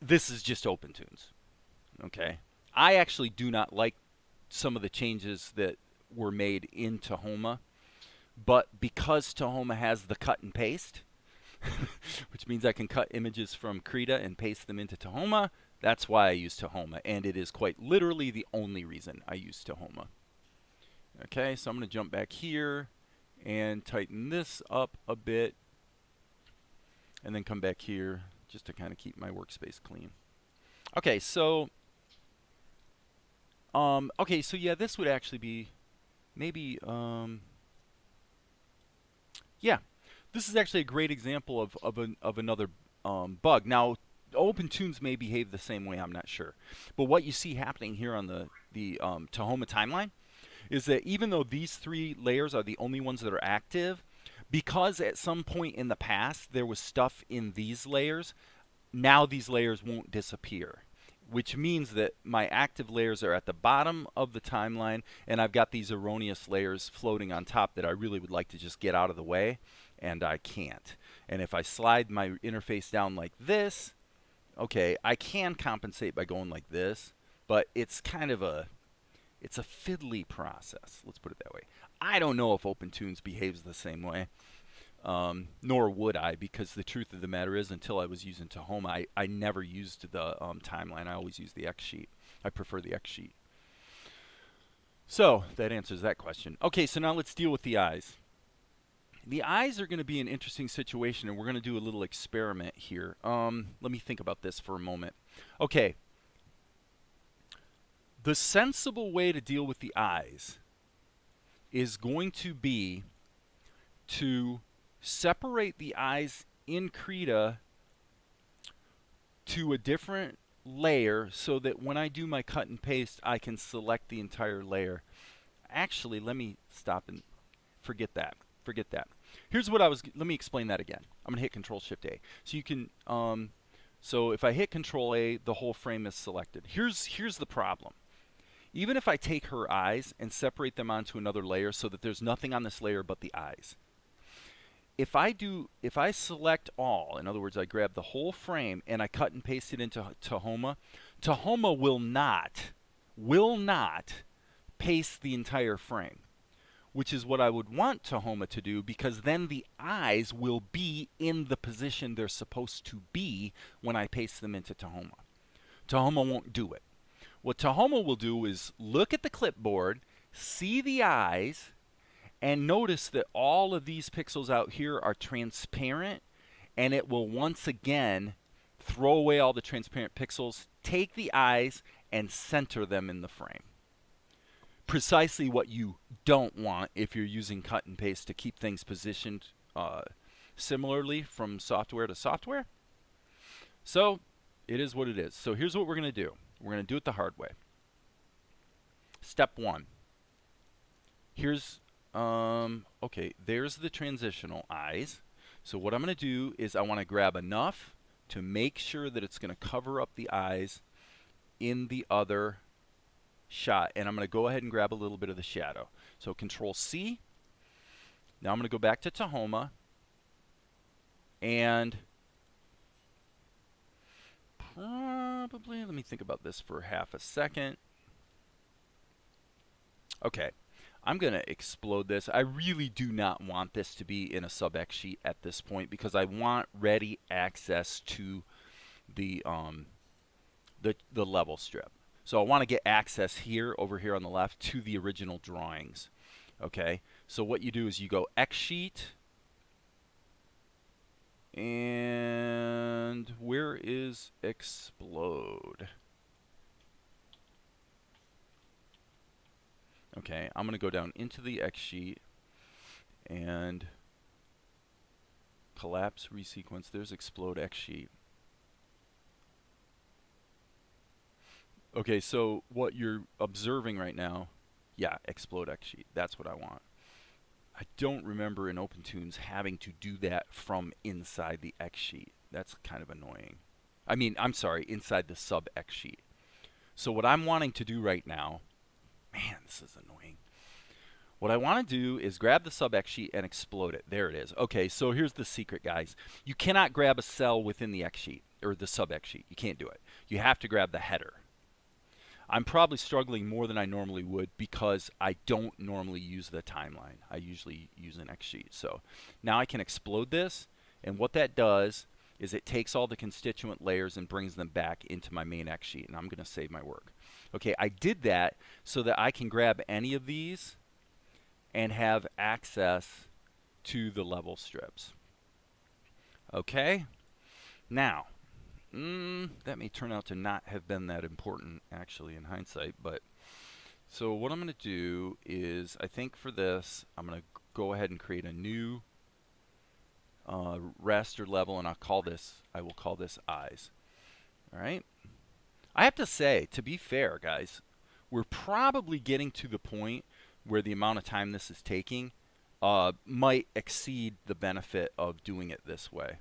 this is just OpenToonz. Okay, I actually do not like some of the changes that were made in Tahoma, but because Tahoma has the cut and paste, which means I can cut images from Krita and paste them into Tahoma, that's why I use Tahoma, and it is quite literally the only reason I use Tahoma. Okay, so I'm going to jump back here and tighten this up a bit, and then come back here just to kind of keep my workspace clean. Okay, so yeah, this would actually be maybe yeah, this is actually a great example of another bug. Now, OpenToonz may behave the same way, I'm not sure. But what you see happening here on the Tahoma timeline is that even though these three layers are the only ones that are active, because at some point in the past there was stuff in these layers, now these layers won't disappear, which means that my active layers are at the bottom of the timeline, and I've got these erroneous layers floating on top that I really would like to just get out of the way, and I can't. And if I slide my interface down like this, okay, I can compensate by going like this, but it's kind of it's a fiddly process. Let's put it that way. I don't know if OpenToonz behaves the same way, nor would I, because the truth of the matter is, until I was using Tahoma, I never used the timeline. I always used the X sheet. I prefer the X sheet. So that answers that question. Okay, so now let's deal with the eyes. The eyes are going to be an interesting situation, and we're going to do a little experiment here. Let me think about this for a moment. Okay. The sensible way to deal with the eyes is going to be to separate the eyes in Krita to a different layer so that when I do my cut and paste, I can select the entire layer. Actually, let me stop and forget that. Forget that. Here's what let me explain that again. I'm going to hit Control-Shift-A. So you can, so if I hit Control-A, the whole frame is selected. Here's the problem. Even if I take her eyes and separate them onto another layer so that there's nothing on this layer but the eyes. If I select all, in other words, I grab the whole frame and I cut and paste it into Tahoma, Tahoma will not paste the entire frame, which is what I would want Tahoma to do, because then the eyes will be in the position they're supposed to be when I paste them into Tahoma. Tahoma won't do it. What Tahoma will do is look at the clipboard, see the eyes, and notice that all of these pixels out here are transparent, and it will once again throw away all the transparent pixels, take the eyes, and center them in the frame. Precisely what you don't want if you're using cut and paste to keep things positioned similarly from software to software. So it is what it is. So here's what we're going to do. We're going to do it the hard way. Step 1. Here's, okay, there's the transitional eyes. So what I'm going to do is I want to grab enough to make sure that it's going to cover up the eyes in the other shot. And I'm going to go ahead and grab a little bit of the shadow. So Control-C. Now I'm going to go back to Tahoma. And probably, let me think about this for half a second. Okay, I'm going to explode this. I really do not want this to be in a sub-X sheet at this point because I want ready access to the level strip. So I want to get access here, over here on the left, to the original drawings. Okay, so what you do is you go X sheet. And where is explode? Okay, I'm going to go down into the X sheet and collapse resequence. There's explode X sheet. Okay, so what you're observing right now, yeah, explode X sheet. That's what I want. I don't remember in OpenToonz having to do that from inside the X sheet. That's kind of annoying. I mean, I'm sorry, inside the sub X sheet. So what I'm wanting to do right now, man, this is annoying. What I want to do is grab the sub X sheet and explode it. There it is. Okay, so here's the secret, guys. You cannot grab a cell within the X sheet, or the sub X sheet. You can't do it. You have to grab the header. I'm probably struggling more than I normally would because I don't normally use the timeline. I usually use an X sheet. So now I can explode this, and what that does is it takes all the constituent layers and brings them back into my main X sheet, and I'm going to save my work. Okay, I did that so that I can grab any of these and have access to the level strips. Okay, now that may turn out to not have been that important actually in hindsight, but so what I'm going to do is, I think for this I'm going to go ahead and create a new raster level, and I will call this eyes. All right, I have to say, to be fair, guys, we're probably getting to the point where the amount of time this is taking might exceed the benefit of doing it this way.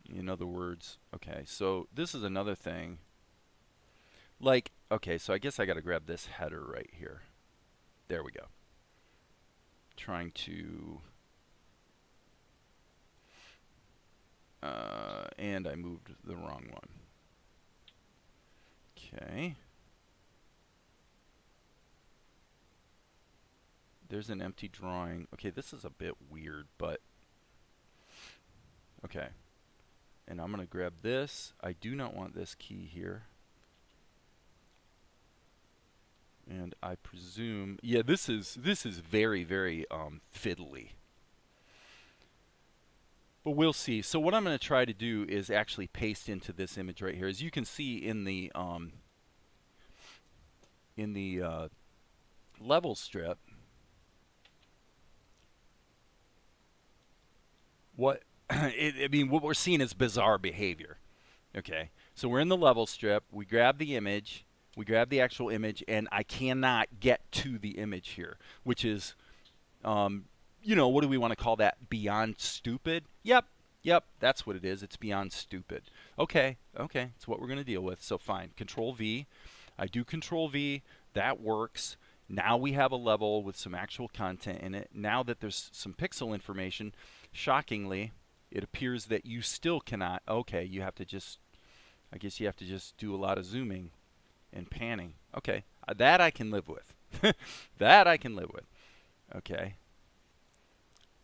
In other words, okay, so this is another thing. Like, okay, so I guess I got to grab this header right here. There we go. Trying to, and I moved the wrong one. Okay. There's an empty drawing. Okay, this is a bit weird, but okay. And I'm going to grab this. I do not want this key here. And I presume, yeah, this is very, very fiddly. But we'll see. So what I'm going to try to do is actually paste into this image right here. As you can see in the level strip, what I mean, what we're seeing is bizarre behavior. Okay, so we're in the level strip. We grab the image. We grab the actual image, and I cannot get to the image here, which is, you know, what do we want to call that? Beyond stupid? Yep, yep, that's what it is. It's beyond stupid. Okay, okay, it's what we're going to deal with. So fine, Control V. I do Control V. That works. Now we have a level with some actual content in it. Now that there's some pixel information, shockingly, it appears that you still cannot. Okay, you have to just, I guess you have to just do a lot of zooming and panning. Okay, that I can live with. That I can live with. Okay.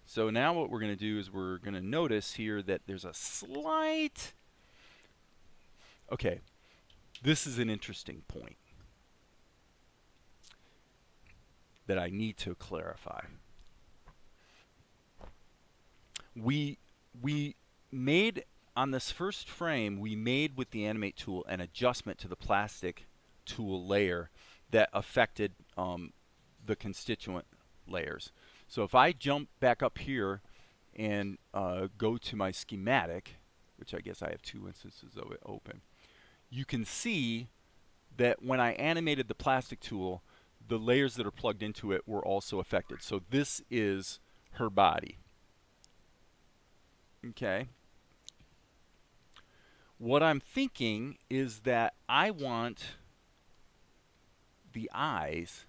So now what we're going to do is we're going to notice here that there's a slight... Okay, this is an interesting point that I need to clarify. We made, on this first frame, we made with the Animate tool an adjustment to the plastic tool layer that affected the constituent layers. So if I jump back up here and go to my schematic, which I guess I have 2 instances of it open, you can see that when I animated the plastic tool, the layers that are plugged into it were also affected. So this is her body. Okay. What I'm thinking is that I want the eyes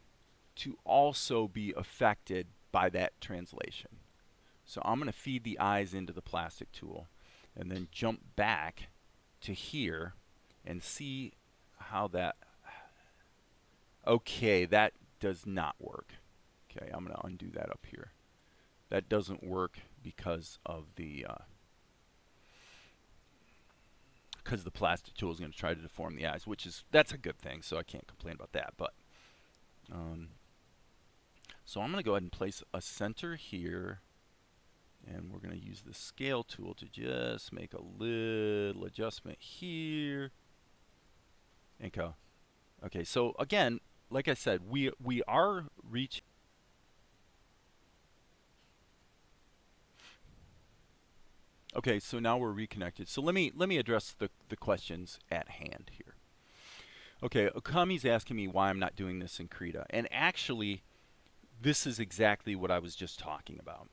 to also be affected by that translation. So I'm going to feed the eyes into the plastic tool and then jump back to here and see how that... Okay, that does not work. Okay, I'm going to undo that up here. That doesn't work because of the plastic tool is going to try to deform the eyes, which is, that's a good thing, so I can't complain about that. But so I'm going to go ahead and place a center here, and we're going to use the scale tool to just make a little adjustment here and go. Okay, so again, like I said, we are reaching... Okay, so now we're reconnected. So let me address the questions at hand here. Okay, Okami's asking me why I'm not doing this in Krita, and actually, this is exactly what I was just talking about.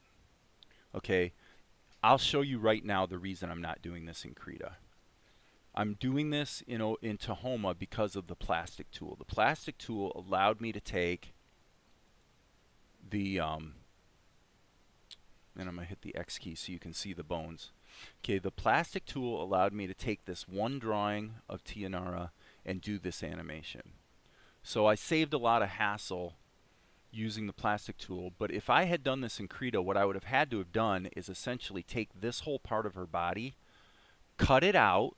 Okay, I'll show you right now the reason I'm not doing this in Krita. I'm doing this in Tahoma because of the plastic tool. The plastic tool allowed me to take the and I'm going to hit the X key so you can see the bones. Okay, the plastic tool allowed me to take this one drawing of Tianara and do this animation. So I saved a lot of hassle using the plastic tool, but if I had done this in Krita, what I would have had to have done is essentially take this whole part of her body, cut it out,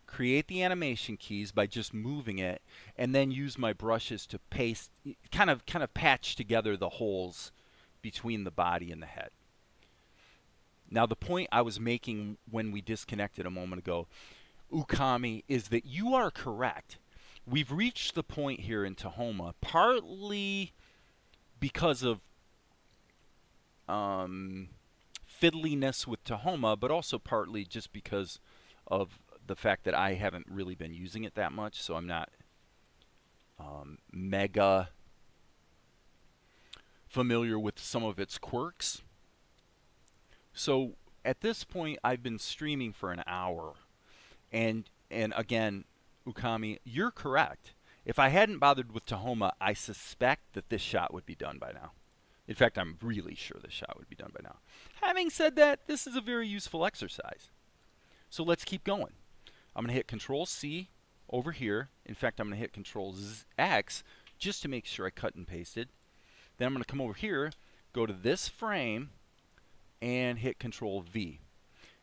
create the animation keys by just moving it, and then use my brushes to paste, kind of patch together the holes between the body and the head. Now the point I was making when we disconnected a moment ago, Ukami, is that you are correct. We've reached the point here in Tahoma, partly because of fiddliness with Tahoma, but also partly just because of the fact that I haven't really been using it that much, so I'm not mega familiar with some of its quirks. So at this point, I've been streaming for an hour, and again, Ukami, you're correct. If I hadn't bothered with Tahoma, I suspect that this shot would be done by now. In fact, I'm really sure this shot would be done by now. Having said that, this is a very useful exercise. So let's keep going. I'm going to hit Control C over here. In fact, I'm going to hit Control X just to make sure I cut and pasted. Then I'm going to come over here, go to this frame, and hit Control V.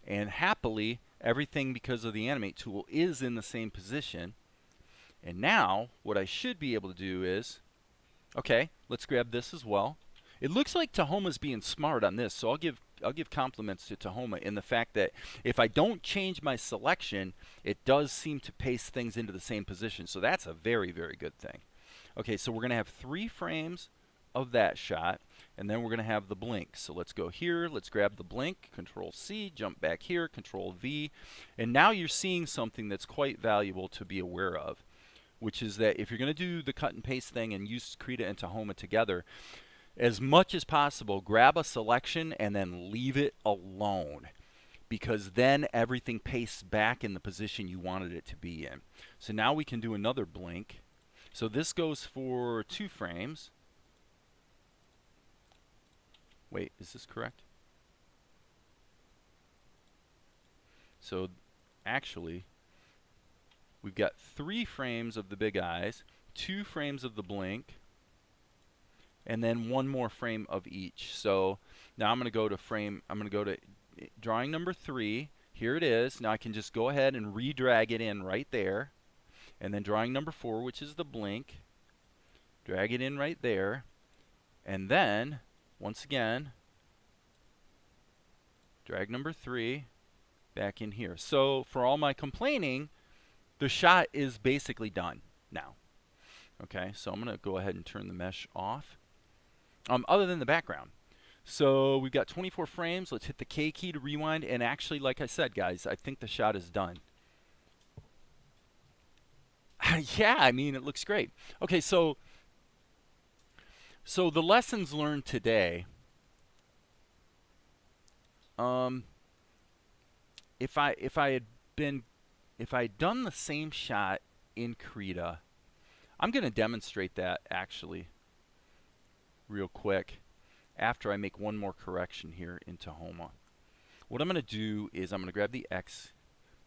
And happily, everything, because of the Animate tool, is in the same position. And now, what I should be able to do is, okay, let's grab this as well. It looks like Tahoma's being smart on this, so I'll give compliments to Tahoma in the fact that if I don't change my selection, it does seem to paste things into the same position. So that's a very, very good thing. Okay, so we're going to have 3 frames of that shot, and then we're going to have the blink. So let's go here, let's grab the blink, Control C, jump back here, Control V, and now you're seeing something that's quite valuable to be aware of, which is that if you're going to do the cut and paste thing and use Krita and Tahoma together, as much as possible, grab a selection and then leave it alone, because then everything pastes back in the position you wanted it to be in. So now we can do another blink. So this goes for 2 frames. Wait, is this correct? So actually, we've got 3 frames of the big eyes, 2 frames of the blink, and then 1 more frame of each. So now I'm going to go to drawing number 3. Here it is. Now I can just go ahead and redrag it in right there. And then drawing number 4, which is the blink, drag it in right there. And then, once again, drag number 3 back in here. So for all my complaining, the shot is basically done now. Okay, so I'm going to go ahead and turn the mesh off. Other than the background. So we've got 24 frames. Let's hit the K key to rewind. And actually, like I said, guys, I think the shot is done. Yeah, I mean, it looks great. Okay, so the lessons learned today. If I had done the same shot in Krita, I'm going to demonstrate that actually real quick after I make one more correction here in Tahoma. What I'm going to do is I'm going to grab the X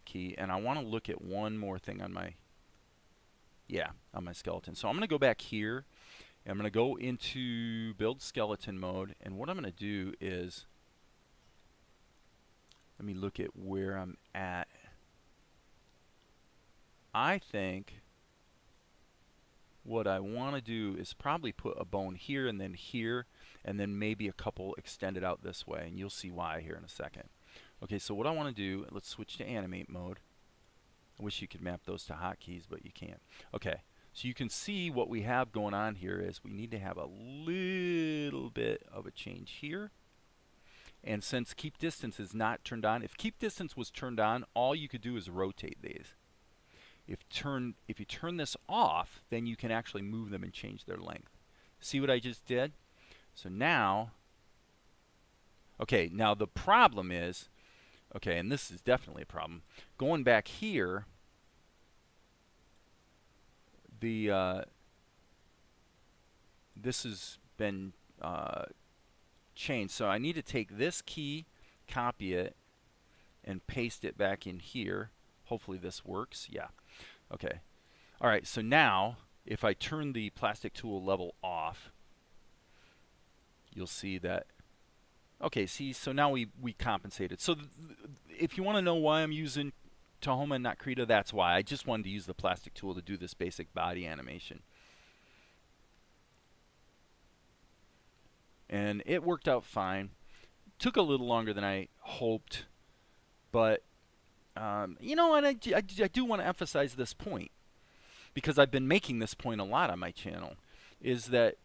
key, and I want to look at one more thing on my skeleton. So I'm going to go back here, and I'm going to go into build skeleton mode, and what I'm going to do is, let me look at where I'm at. I think what I want to do is probably put a bone here, and then maybe a couple extended out this way, and you'll see why here in a second. Okay, so what I want to do, let's switch to animate mode. I wish you could map those to hotkeys, but you can't. Okay, so you can see what we have going on here is we need to have a little bit of a change here. And since keep distance is not turned on, if keep distance was turned on, all you could do is rotate these. If you turn this off, then you can actually move them and change their length. See what I just did? So now, okay, now the problem is, okay, and this is definitely a problem. Going back here, this has been changed. So I need to take this key, copy it, and paste it back in here. Hopefully this works. Yeah. Okay. All right, so now if I turn the plastic tool level off, you'll see that, okay, see, so now we compensated. So if you want to know why I'm using Tahoma and not Krita, that's why. I just wanted to use the plastic tool to do this basic body animation. And it worked out fine. Took a little longer than I hoped, but you know, and I do want to emphasize this point, because I've been making this point a lot on my channel, is that,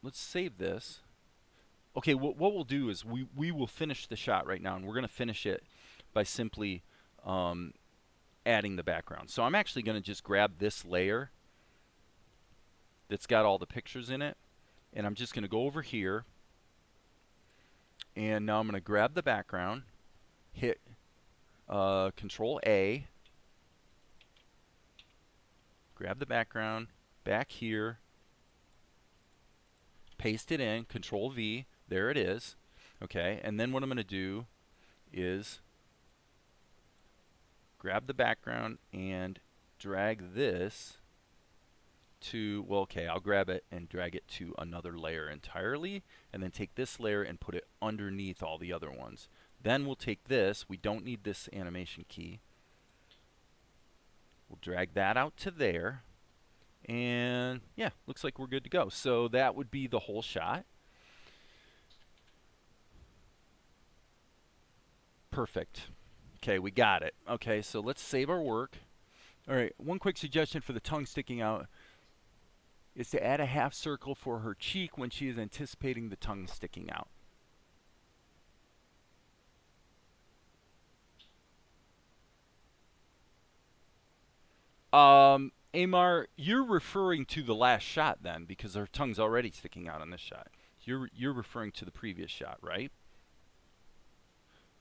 let's save this. Okay, what we'll do is we will finish the shot right now, and we're going to finish it by simply adding the background. So I'm actually going to just grab this layer that's got all the pictures in it, and I'm just going to go over here, and now I'm going to grab the background, hit Control A, grab the background, back here, paste it in, Control V, there it is. Okay, and then what I'm going to do is grab the background and drag this to, well, okay, I'll grab it and drag it to another layer entirely, and then take this layer and put it underneath all the other ones. Then we'll take this, we don't need this animation key, we'll drag that out to there, and yeah, looks like we're good to go. So that would be the whole shot. Perfect. Okay, we got it. Okay, so let's save our work. All right, one quick suggestion for the tongue sticking out is to add a half circle for her cheek when she is anticipating the tongue sticking out. Amar, you're referring to the last shot then, because her tongue's already sticking out on this shot. You're referring to the previous shot, right?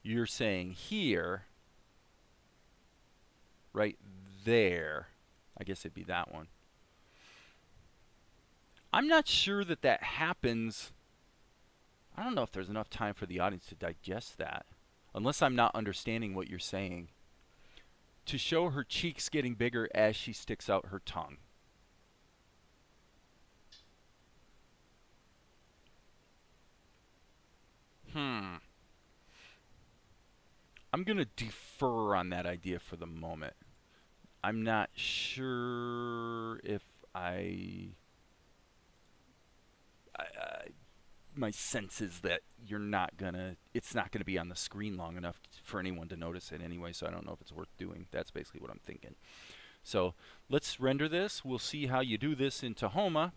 You're saying here, right there. I guess it'd be that one. I'm not sure that that happens. I don't know if there's enough time for the audience to digest that, unless I'm not understanding what you're saying. To show her cheeks getting bigger as she sticks out her tongue. I'm going to defer on that idea for the moment. I'm not sure if my sense is that it's not gonna be on the screen long enough for anyone to notice it anyway, so I don't know if it's worth doing. That's basically what I'm thinking. So let's render this. We'll see how you do this in Tahoma.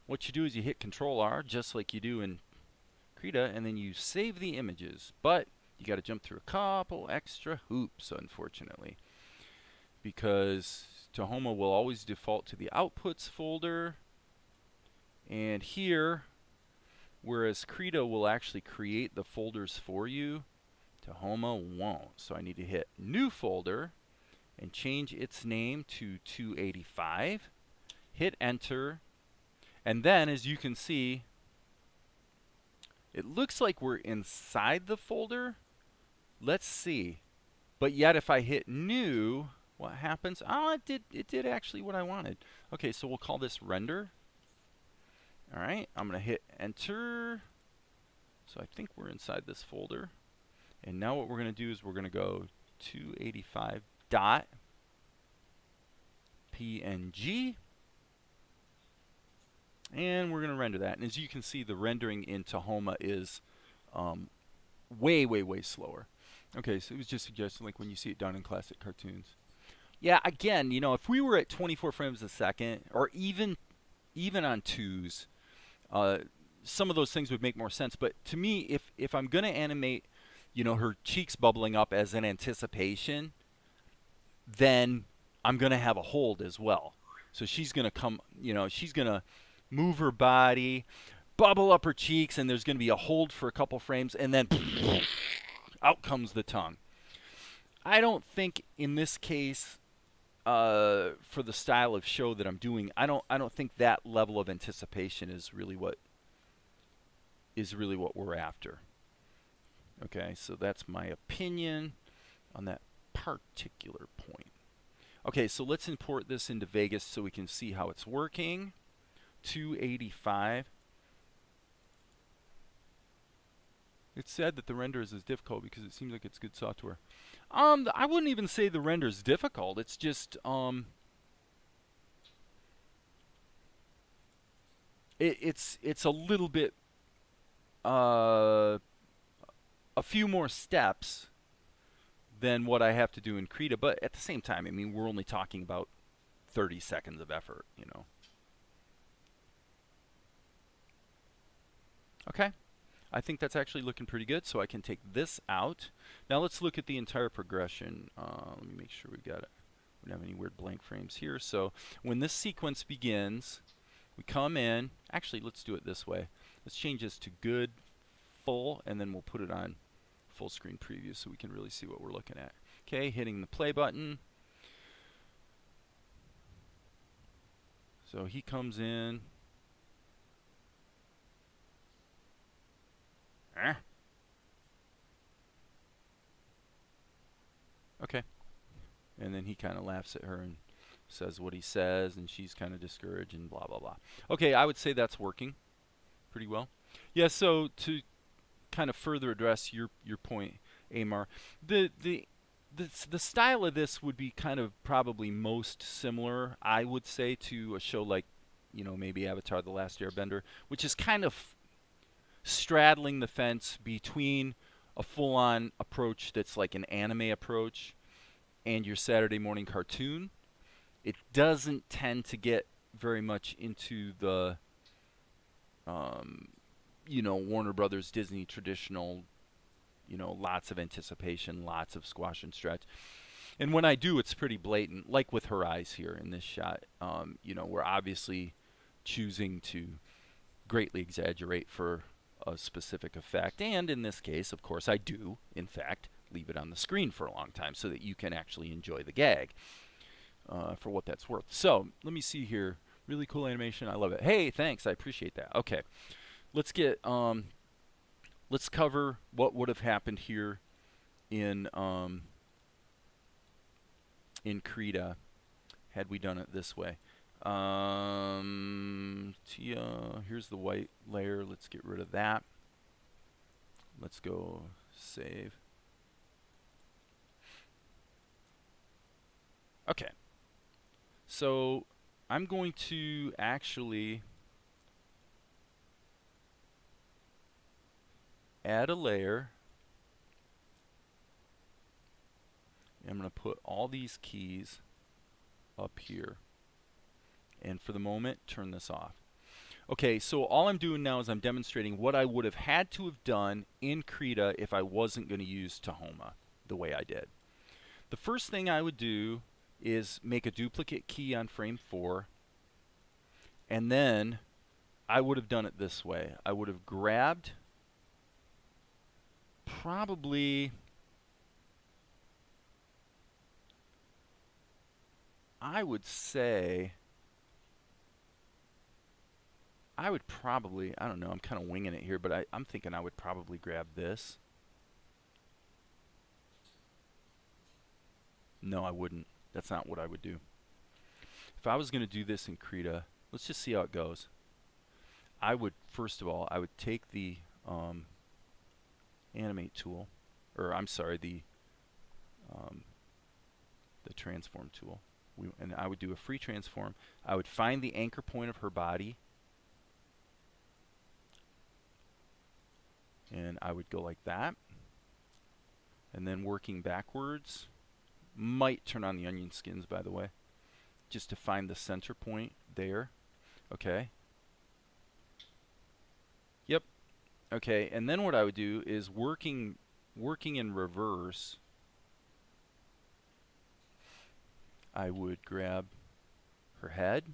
What you do is you hit Control R, just like you do in Krita, and then you save the images. But you got to jump through a couple extra hoops, unfortunately, because Tahoma will always default to the outputs folder. And here, whereas Krita will actually create the folders for you, Tahoma won't. So I need to hit New Folder and change its name to 285. Hit Enter. And then, as you can see, it looks like we're inside the folder. Let's see. But yet if I hit New, what happens? Oh, it did actually what I wanted. Okay, so we'll call this Render. All right, I'm going to hit Enter. So I think we're inside this folder. And now what we're going to do is we're going to go 285.png. And we're going to render that. And as you can see, the rendering in Tahoma is way, way, way slower. Okay, so it was just suggesting like when you see it done in classic cartoons. Yeah, again, you know, if we were at 24 frames a second, or even on twos, some of those things would make more sense. But to me, if I'm going to animate, you know, her cheeks bubbling up as an anticipation, then I'm going to have a hold as well. So she's going to come, you know, she's going to move her body, bubble up her cheeks, and there's going to be a hold for a couple frames, and then out comes the tongue. I don't think in this case, for the style of show that I'm doing, I don't think that level of anticipation is really what we're after. Okay, so that's my opinion on that particular point. Okay, so let's import this into Vegas so we can see how it's working. 285. It's said that the render is as difficult because it seems like it's good software. I wouldn't even say the render is difficult. It's just it's a little bit a few more steps than what I have to do in Krita, but at the same time, I mean, we're only talking about 30 seconds of effort, you know. Okay, I think that's actually looking pretty good, so I can take this out. Now let's look at the entire progression. Let me make sure we got it. We don't have any weird blank frames here. So when this sequence begins, we come in. Actually, let's do it this way. Let's change this to good, full, and then we'll put it on full screen preview so we can really see what we're looking at. Okay, hitting the play button. So he comes in. Okay. And then he kind of laughs at her and says what he says, and she's kind of discouraged and blah, blah, blah. Okay, I would say that's working pretty well. Yeah, so to kind of further address your point, Amar, the style of this would be kind of probably most similar, I would say, to a show like, you know, maybe Avatar: The Last Airbender, which is kind of straddling the fence between a full-on approach that's like an anime approach and your Saturday morning cartoon. It doesn't tend to get very much into the, Warner Brothers, Disney traditional, lots of anticipation, lots of squash and stretch. And when I do, it's pretty blatant, like with her eyes here in this shot. We're obviously choosing to greatly exaggerate for a specific effect. And in this case, of course, I do, in fact, leave it on the screen for a long time so that you can actually enjoy the gag for what that's worth. So let me see here. Really cool animation. I love it. Hey, thanks. I appreciate that. Okay. Let's get, let's cover what would have happened here in Krita had we done it this way. Here's the white layer. Let's get rid of that. Let's go save. Okay. So I'm going to actually add a layer. I'm going to put all these keys up here. And for the moment, turn this off. Okay, so all I'm doing now is I'm demonstrating what I would have had to have done in Krita if I wasn't going to use Tahoma the way I did. The first thing I would do is make a duplicate key on frame 4, and then I would have done it this way. I would have grabbed probably, I would say, I would probably, I don't know, I'm kind of winging it here, but I'm thinking I would probably grab this. No, I wouldn't. That's not what I would do. If I was going to do this in Krita, let's just see how it goes. I would, first of all, I would take the animate tool, or I'm sorry, the transform tool. And I would do a free transform. I would find the anchor point of her body, and I would go like that. And then working backwards, might turn on the onion skins, by the way, just to find the center point there. Okay. Yep. Okay, and then what I would do is working in reverse, I would grab her head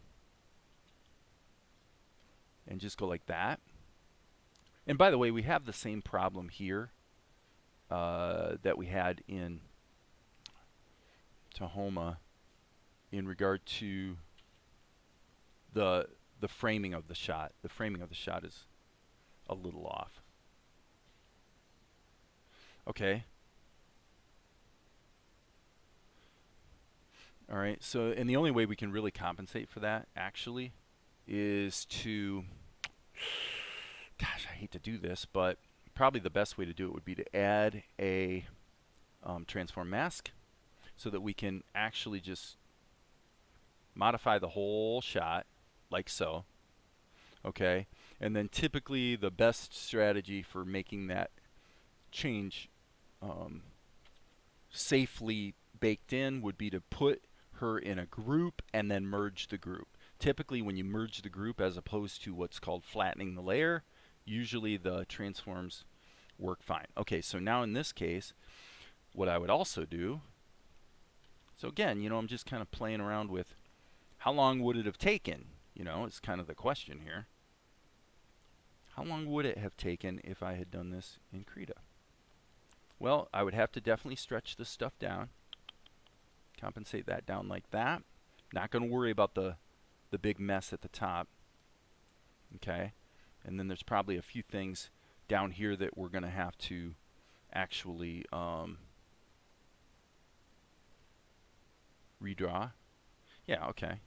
and just go like that. And by the way, we have the same problem here that we had in Tahoma in regard to the framing of the shot. The framing of the shot is a little off. Okay. All right. So, and the only way we can really compensate for that actually is to, gosh, I hate to do this, but probably the best way to do it would be to add a transform mask so that we can actually just modify the whole shot like so. Okay. And then typically the best strategy for making that change safely baked in would be to put her in a group and then merge the group. Typically when you merge the group as opposed to what's called flattening the layer, usually the transforms work fine. Okay, so now in this case, what I would also do, so again, I'm just kind of playing around with how long would it have taken, it's kind of the question here. How long would it have taken if I had done this in Krita? Well, I would have to definitely stretch this stuff down, compensate that down like that. Not going to worry about the big mess at the top. Okay, and then there's probably a few things down here that we're going to have to actually redraw. Yeah, okay.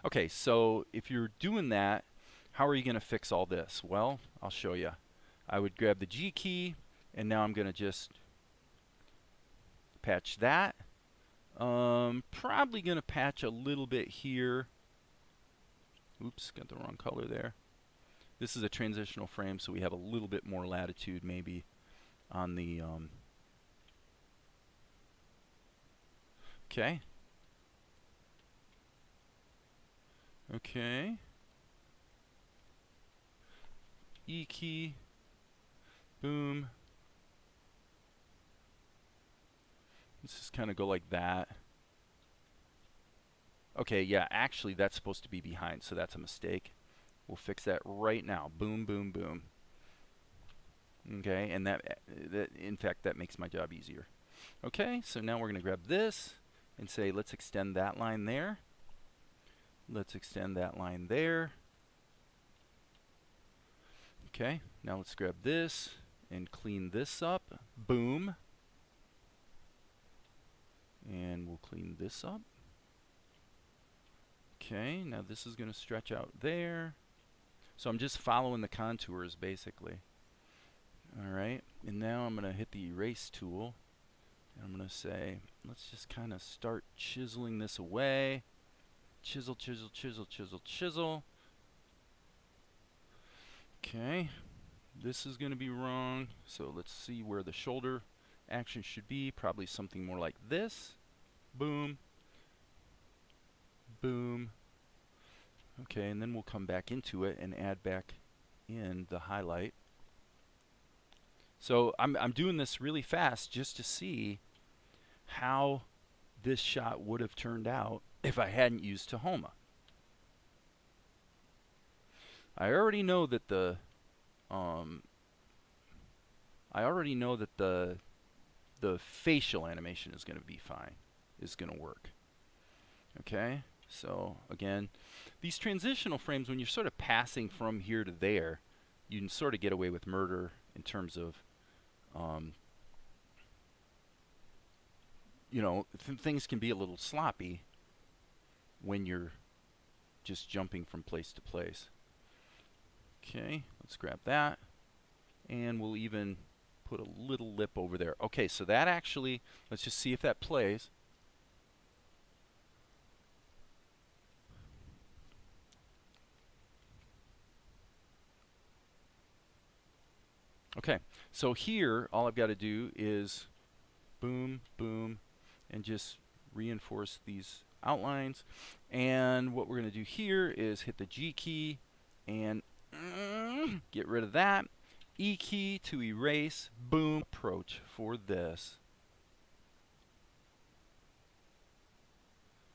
Okay, so if you're doing that, how are you going to fix all this? Well, I'll show you. I would grab the G key, and now I'm going to just patch that. Probably going to patch a little bit here. Oops, got the wrong color there. This is a transitional frame, so we have a little bit more latitude maybe on the Okay. Okay. E key. Boom. Let's just kind of go like that. Okay, yeah, actually that's supposed to be behind, so that's a mistake. We'll fix that right now. Boom, boom, boom. Okay, and that in fact, that makes my job easier. Okay, so now we're going to grab this and say, let's extend that line there. Let's extend that line there. Okay, now let's grab this and clean this up. Boom. And we'll clean this up. Okay, now this is going to stretch out there. So I'm just following the contours basically. Alright, and now I'm going to hit the erase tool. And I'm going to say, let's just kind of start chiseling this away. Chisel, chisel, chisel, chisel, chisel. Okay, this is going to be wrong. So let's see where the shoulder action should be. Probably something more like this. Boom. Boom. Okay, and then we'll come back into it and add back in the highlight. So I'm doing this really fast just to see how this shot would have turned out if I hadn't used Tahoma. I already know that the facial animation is going to be fine, is going to work. Okay, so again, these transitional frames, when you're sort of passing from here to there, you can sort of get away with murder in terms of, you know, things can be a little sloppy when you're just jumping from place to place. Okay, let's grab that, and we'll even put a little lip over there. Okay, so that actually, let's just see if that plays. Okay, so here all I've got to do is boom, boom, and just reinforce these outlines. And what we're going to do here is hit the G key and get rid of that. E key to erase. Boom. Approach for this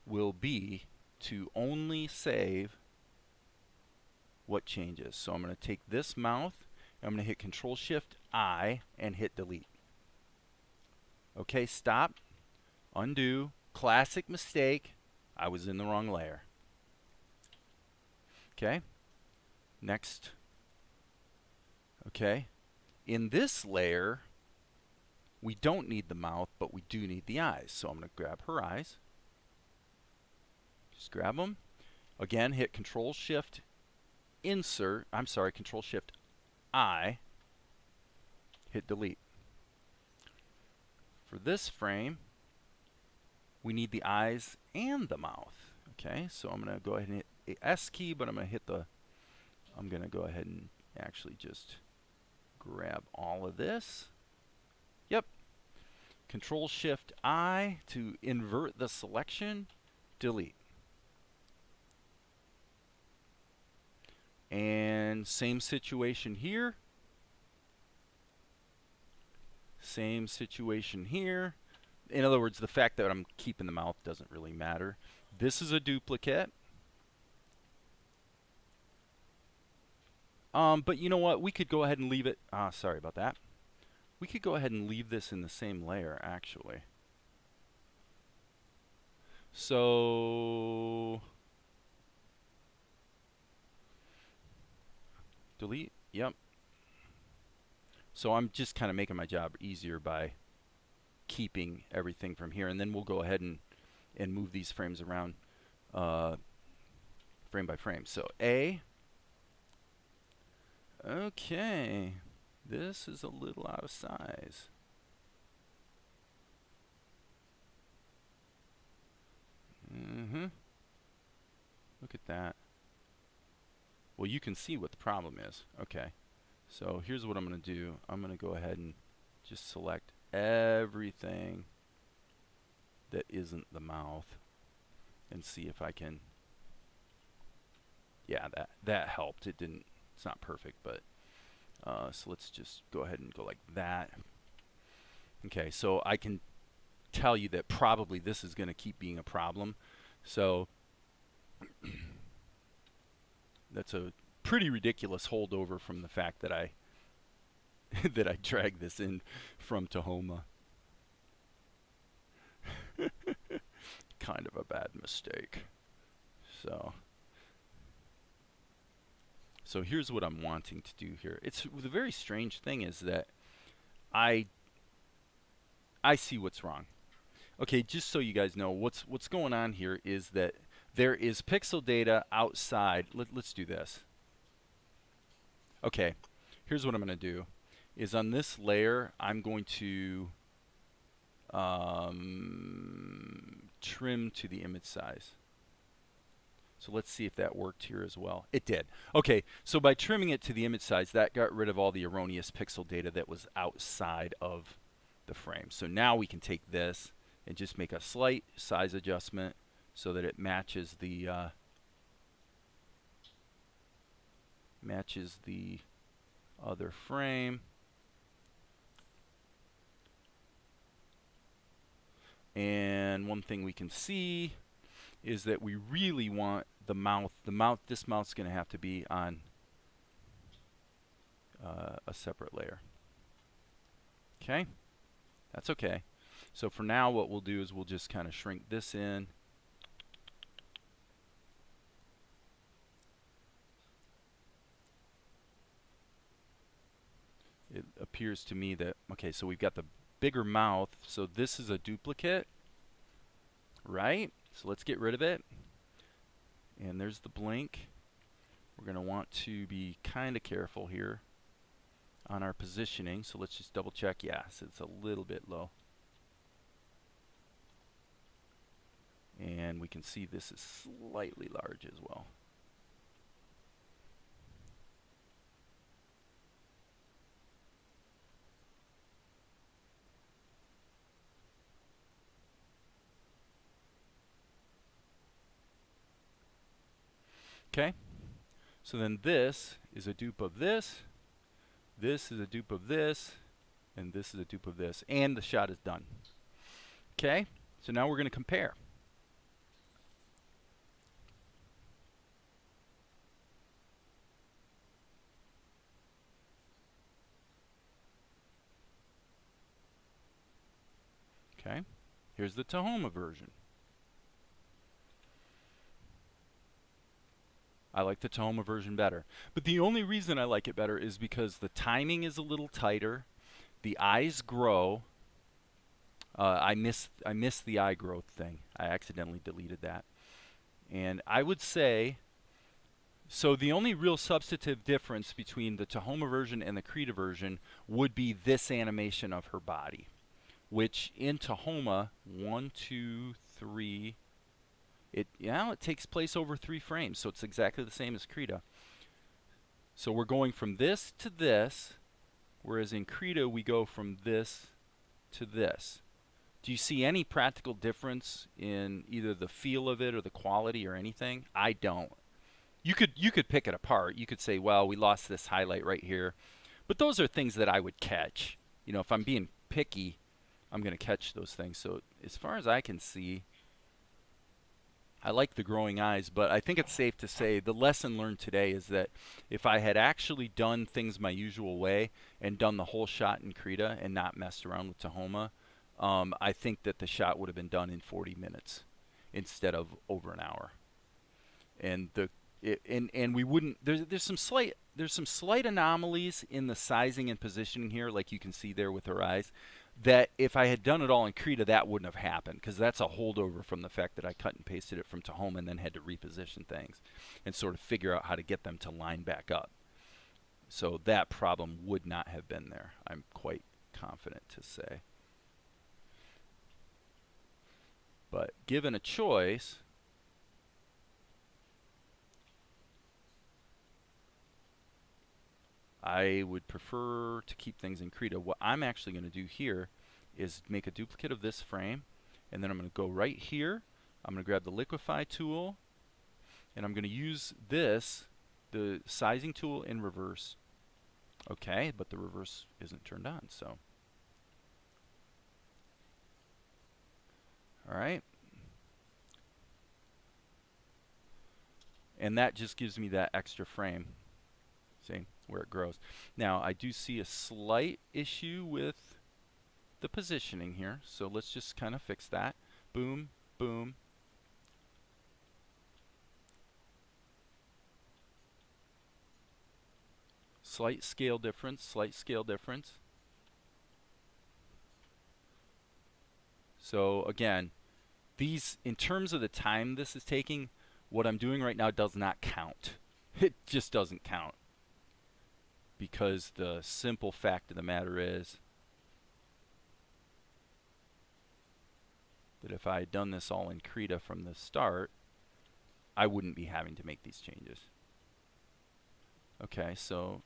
will be to only save what changes. So I'm going to take this mouth, I'm going to hit Control-Shift-I and hit delete. Okay, stop, undo, classic mistake, I was in the wrong layer. Okay, next. Okay, in this layer, we don't need the mouth, but we do need the eyes. So I'm going to grab her eyes. Just grab them. Again, hit Control-Shift-I, hit delete. For this frame, we need the eyes and the mouth. Okay, so I'm going to go ahead and hit the S key, but I'm going to go ahead and actually just grab all of this. Yep. Control-Shift-I to invert the selection, delete. And same situation here. Same situation here. In other words, the fact that I'm keeping the mouth doesn't really matter. This is a duplicate. But you know what? We could go ahead and leave it. Sorry about that. We could go ahead and leave this in the same layer, actually. So delete. Yep. So I'm just kind of making my job easier by keeping everything from here, and then we'll go ahead and move these frames around frame by frame. So A. Okay, this is a little out of size. Look at that. Well, you can see what the problem is. Okay, so here's what I'm going to do. I'm going to go ahead and just select everything that isn't the mouth and see if I can, yeah, that helped. It didn't, it's not perfect, but so let's just go ahead and go like that. Okay, so I can tell you that probably this is going to keep being a problem. So that's a pretty ridiculous holdover from the fact that I that I dragged this in from Tahoma. Kind of a bad mistake. So here's what I'm wanting to do here. It's the very strange thing is that I see what's wrong. Okay, just so you guys know, what's going on here is that there is pixel data outside. Let's do this. Okay, here's what I'm going to do. Is on this layer, I'm going to trim to the image size. So let's see if that worked here as well. It did. Okay, so by trimming it to the image size, that got rid of all the erroneous pixel data that was outside of the frame. So now we can take this and just make a slight size adjustment so that it matches the other frame. And one thing we can see is that we really want the mouth. This mouth's going to have to be on a separate layer. Okay, that's okay. So for now, what we'll do is we'll just kind of shrink this in. It appears to me that, okay, so we've got the bigger mouth, so this is a duplicate, right? So let's get rid of it. And there's the blink. We're going to want to be kind of careful here on our positioning. So let's just double check. Yes, it's a little bit low. And we can see this is slightly large as well. Okay, so then this is a dupe of this, this is a dupe of this, and this is a dupe of this, and the shot is done. Okay, so now we're going to compare. Okay, here's the Tahoma version. I like the Tahoma version better. But the only reason I like it better is because the timing is a little tighter, the eyes grow. I missed the eye growth thing. I accidentally deleted that. And I would say, so the only real substantive difference between the Tahoma version and the Krita version would be this animation of her body, which in Tahoma, 1, 2, 3, it takes place over 3 frames, so it's exactly the same as Krita. So we're going from this to this, whereas in Krita we go from this to this. Do you see any practical difference in either the feel of it or the quality or anything? I don't. You could pick it apart. You could say, well, we lost this highlight right here. But those are things that I would catch. You know, if I'm being picky, I'm going to catch those things. So as far as I can see, I like the growing eyes, but I think it's safe to say the lesson learned today is that if I had actually done things my usual way and done the whole shot in Krita and not messed around with Tahoma, I think that the shot would have been done in 40 minutes instead of over an hour. And we wouldn't. There's some slight anomalies in the sizing and positioning here, like you can see there with her eyes, that if I had done it all in Krita, that wouldn't have happened, because that's a holdover from the fact that I cut and pasted it from Tahoma and then had to reposition things and sort of figure out how to get them to line back up. So that problem would not have been there, I'm quite confident to say. But given a choice, I would prefer to keep things in Krita. What I'm actually going to do here is make a duplicate of this frame, And then I'm going to go right here. I'm going to grab the liquify tool, and I'm going to use this, the sizing tool, in reverse. Okay, but the reverse isn't turned on, so. All right. And that just gives me that extra frame, see, where it grows. Now, I do see a slight issue with the positioning here, so let's just kind of fix that. Boom, boom. Slight scale difference, slight scale difference. So again, these, in terms of the time this is taking, what I'm doing right now does not count. It just doesn't count. Because the simple fact of the matter is that if I had done this all in Krita from the start, I wouldn't be having to make these changes. Okay, so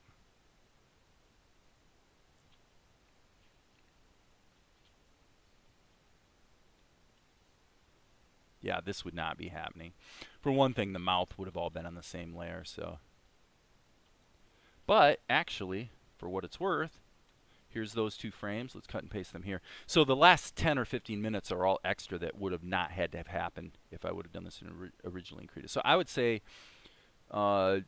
yeah, this would not be happening. For one thing, the mouth would have all been on the same layer, so. But actually, for what it's worth, here's those two frames. Let's cut and paste them here. So the last 10 or 15 minutes are all extra that would have not had to have happened if I would have done this originally in Krita. So I would say, all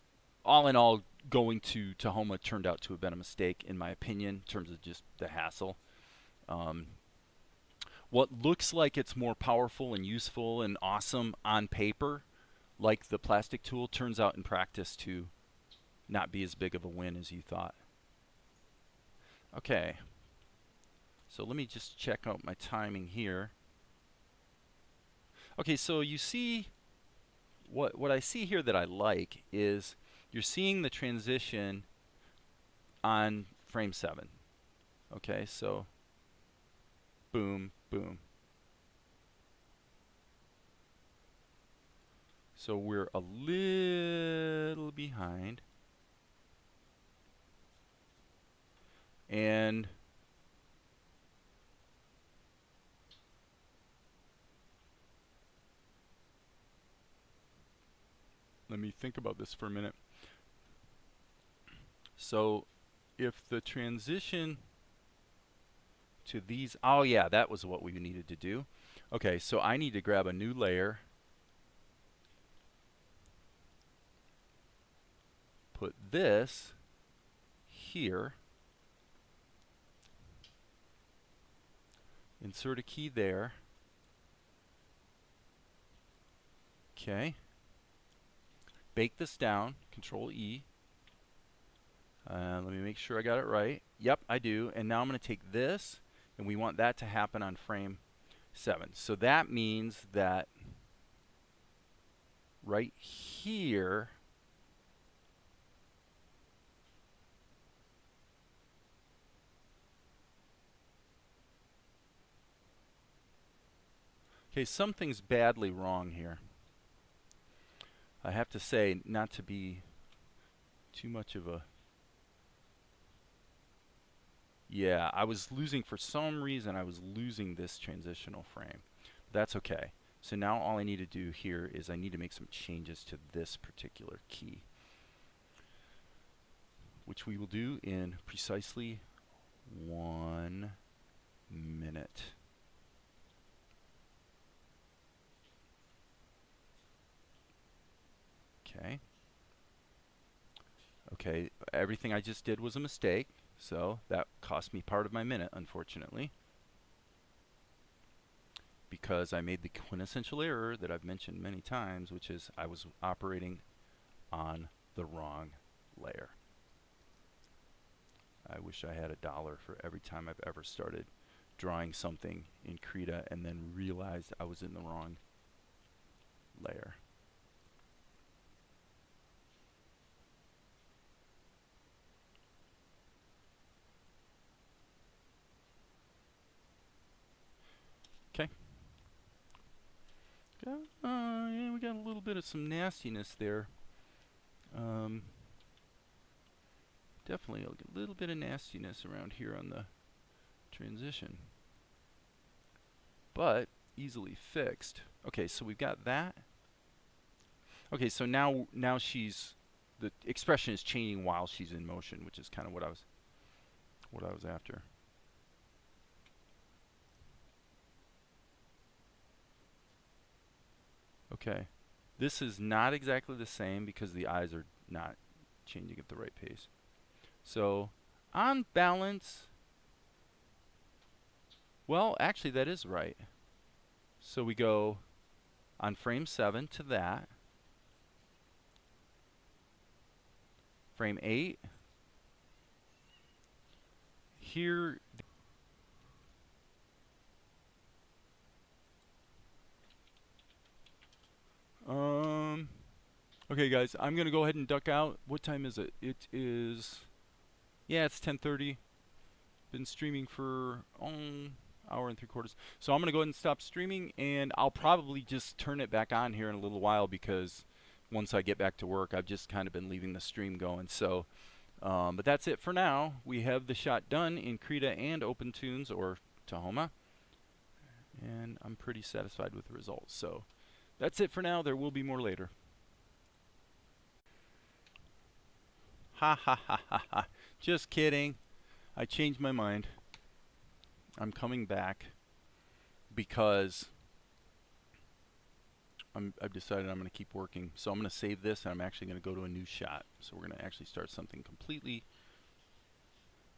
in all, going to Tahoma turned out to have been a mistake, in my opinion, in terms of just the hassle. What looks like it's more powerful and useful and awesome on paper, like the plastic tool, turns out in practice to not be as big of a win as you thought. Okay, so let me just check out my timing here. Okay, so you see, what I see here that I like is you're seeing the transition on frame 7. Okay, so boom, boom. So we're a little behind. And let me think about this for a minute. So if the transition to these, oh yeah, that was what we needed to do. Okay, so I need to grab a new layer, put this here, insert a key there. Okay. Bake this down, Control E. Let me make sure I got it right. Yep, I do. And now I'm going to take this, and we want that to happen on frame 7. So that means that right here, okay, something's badly wrong here. I have to say, not to be too much of a... Yeah, I was losing, for some reason, I was losing this transitional frame. That's okay. So now all I need to do here is I need to make some changes to this particular key, which we will do in precisely 1 minute. Okay. Okay, everything I just did was a mistake, so that cost me part of my minute, unfortunately, because I made the quintessential error that I've mentioned many times, which is I was operating on the wrong layer. I wish I had $1 for every time I've ever started drawing something in Krita and then realized I was in the wrong layer. Okay. Yeah, we got a little bit of some nastiness there. Definitely a little bit of nastiness around here on the transition. But easily fixed. Okay, so we've got that. Okay, so now the expression is changing while she's in motion, which is kind of what I was after. Okay, this is not exactly the same because the eyes are not changing at the right pace. So on balance, well, actually that is right. So we go on frame 7 to that. Frame 8. Here, okay guys, I'm gonna go ahead and duck out. What time is it? It is, yeah, it's 10:30. Been streaming for hour and 3/4. So I'm gonna go ahead and stop streaming, and I'll probably just turn it back on here in a little while because once I get back to work, I've just kind of been leaving the stream going. So, but that's it for now. We have the shot done in Krita and OpenToonz or Tahoma, and I'm pretty satisfied with the results. So that's it for now. There will be more later. Ha ha ha ha ha. Just kidding. I changed my mind. I'm coming back because I've decided I'm going to keep working. So I'm going to save this, and I'm actually going to go to a new shot. So we're going to actually start something completely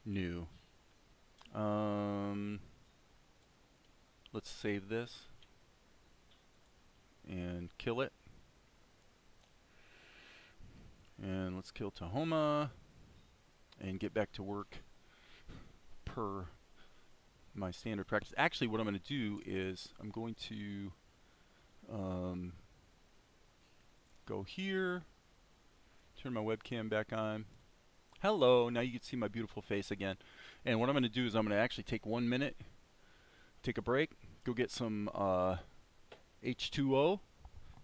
new. Let's save this and kill it. And let's kill Tahoma and get back to work per my standard practice. Actually, what I'm going to do is I'm going to go here, turn my webcam back on. Hello, now you can see my beautiful face again. And what I'm going to do is I'm going to actually take 1 minute, take a break, go get some H2O,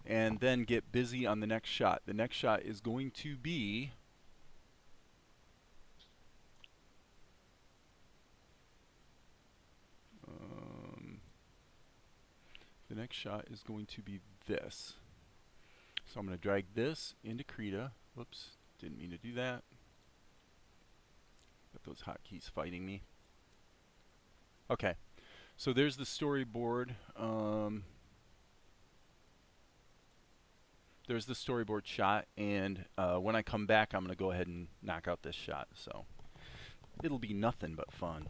and then get busy on the next shot. The next shot is going to be this. So I'm going to drag this into Krita. Whoops, didn't mean to do that. Got those hotkeys fighting me. Okay, so there's the storyboard. There's the storyboard shot, and when I come back, I'm going to go ahead and knock out this shot. So it'll be nothing but fun.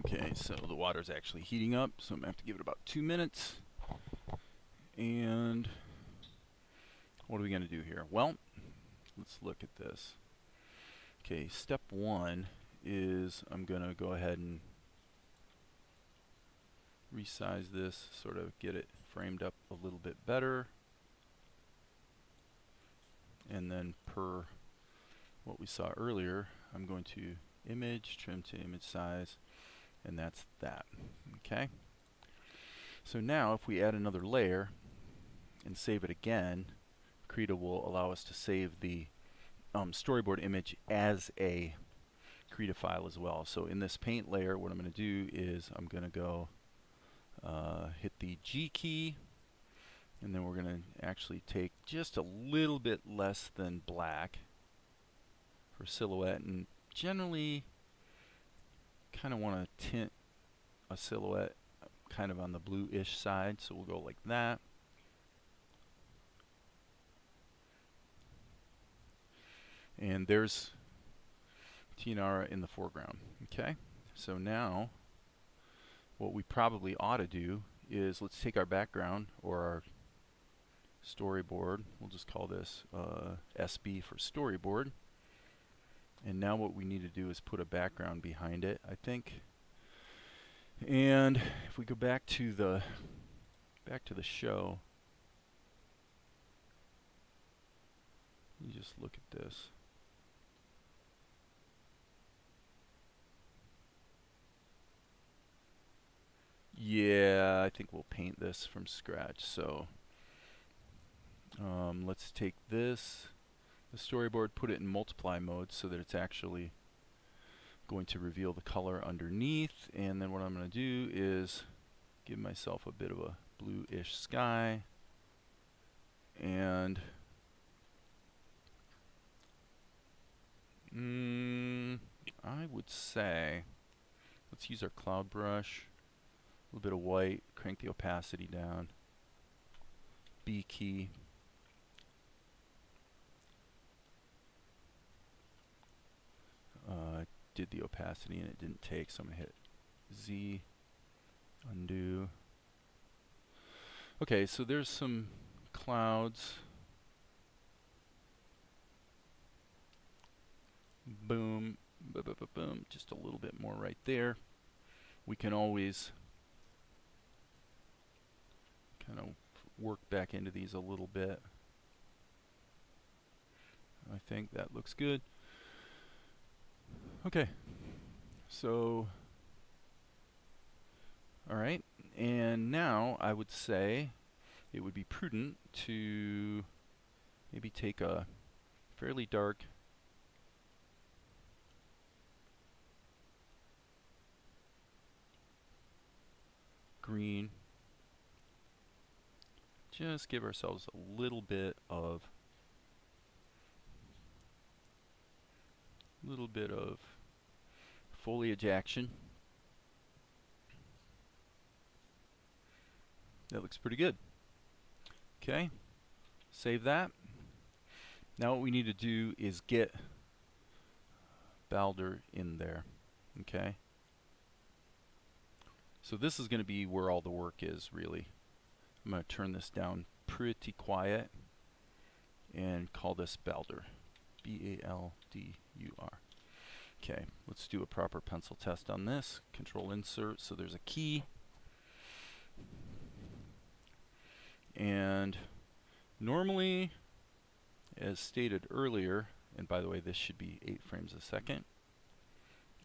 Okay, so the water's actually heating up, so I'm going to have to give it about 2 minutes. And what are we going to do here? Well, let's look at this. Okay, step 1 is I'm going to go ahead and resize this, sort of get it framed up a little bit better. And then per what we saw earlier, I'm going to image, trim to image size, and that's that. Okay. So now if we add another layer and save it again, Krita will allow us to save the storyboard image as a Krita file as well. So in this paint layer, what I'm going to do is I'm going to go hit the G key, and then we're going to actually take just a little bit less than black for silhouette, and generally kind of want to tint a silhouette kind of on the blue-ish side, so we'll go like that. And there's Tianara in the foreground. Okay, so now what we probably ought to do is let's take our background or our storyboard. We'll just call this SB for storyboard. And now what we need to do is put a background behind it, I think. And if we go back to the show, you just look at this. Yeah, I think we'll paint this from scratch. So let's take this, the storyboard, put it in multiply mode so that it's actually going to reveal the color underneath. And then what I'm going to do is give myself a bit of a bluish sky. And I would say let's use our cloud brush. A little bit of white, crank the opacity down, B key. Did the opacity and it didn't take, so I'm going to hit Z, undo. Okay, so there's some clouds. Boom, boom, just a little bit more right there. We can always kind of work back into these a little bit. I think that looks good. Okay, so all right, and now I would say it would be prudent to maybe take a fairly dark green. Just give ourselves a little bit of foliage action. That looks pretty good. Okay, save that. Now what we need to do is get Balder in there. Okay, so this is going to be where all the work is, really. I'm going to turn this down pretty quiet and call this Balder. B-A-L-D-U-R. Okay, let's do a proper pencil test on this. Control insert, so there's a key. And normally, as stated earlier, and by the way, this should be 8 frames a second.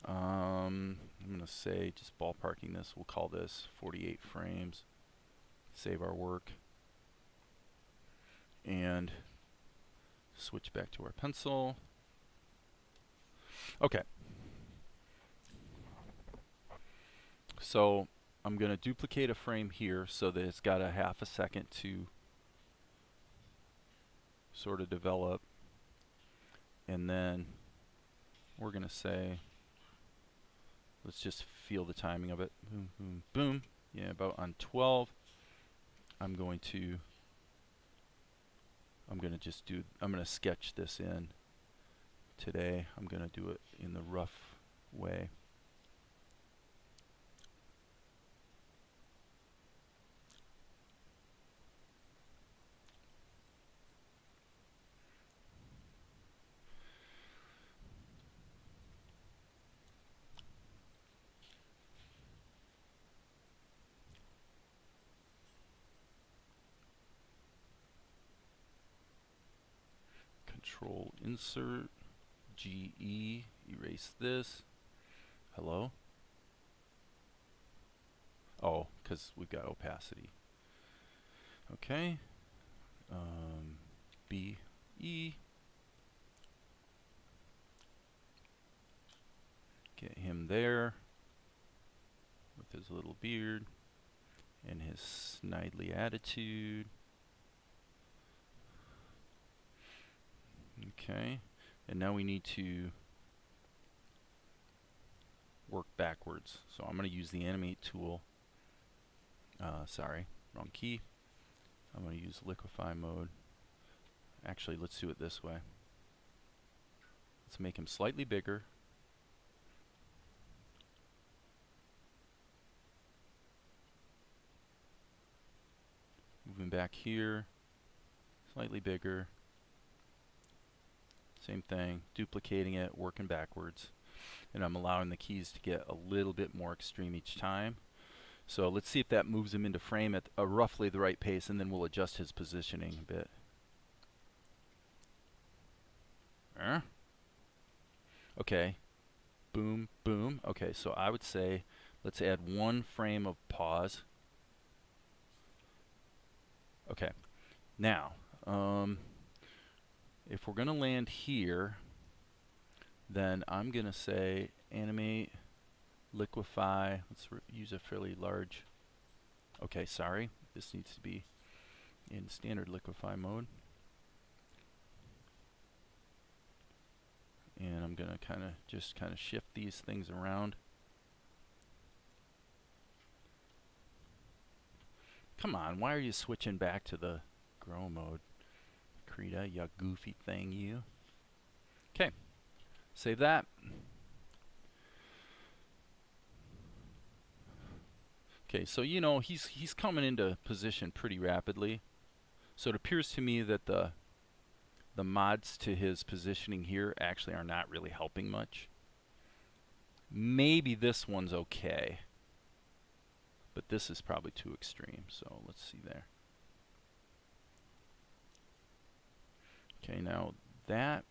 I'm going to say, just ballparking this, we'll call this 48 frames. Save our work. And switch back to our pencil. Okay. So I'm going to duplicate a frame here so that it's got a half a second to sort of develop. And then we're going to say, let's just feel the timing of it. Boom, boom, boom. Yeah, about on 12. I'm going to sketch this in today. I'm going to do it in the rough way. Control insert, GE, erase this. Hello? Oh, because we've got opacity. Okay. BE. Get him there with his little beard and his snidely attitude. Okay, and now we need to work backwards. So I'm going to use the animate tool. Sorry, wrong key. I'm going to use liquify mode. Actually, let's do it this way. Let's make him slightly bigger. back here, slightly bigger. Same thing, duplicating it, working backwards. And I'm allowing the keys to get a little bit more extreme each time. So let's see if that moves him into frame at roughly the right pace, and then we'll adjust his positioning a bit. Okay, boom, boom. Okay, so I would say let's add 1 frame of pause. Okay, now if we're gonna land here, then I'm gonna say animate, liquefy. Let's use a fairly large. Okay, sorry, this needs to be in standard liquefy mode. And I'm gonna just kind of shift these things around. Come on, why are you switching back to the grow mode? Krita, you goofy thing, you. Okay, save that. Okay, so you know he's coming into position pretty rapidly. So it appears to me that the mods to his positioning here actually are not really helping much. Maybe this one's okay, but this is probably too extreme. So let's see there. Okay, now that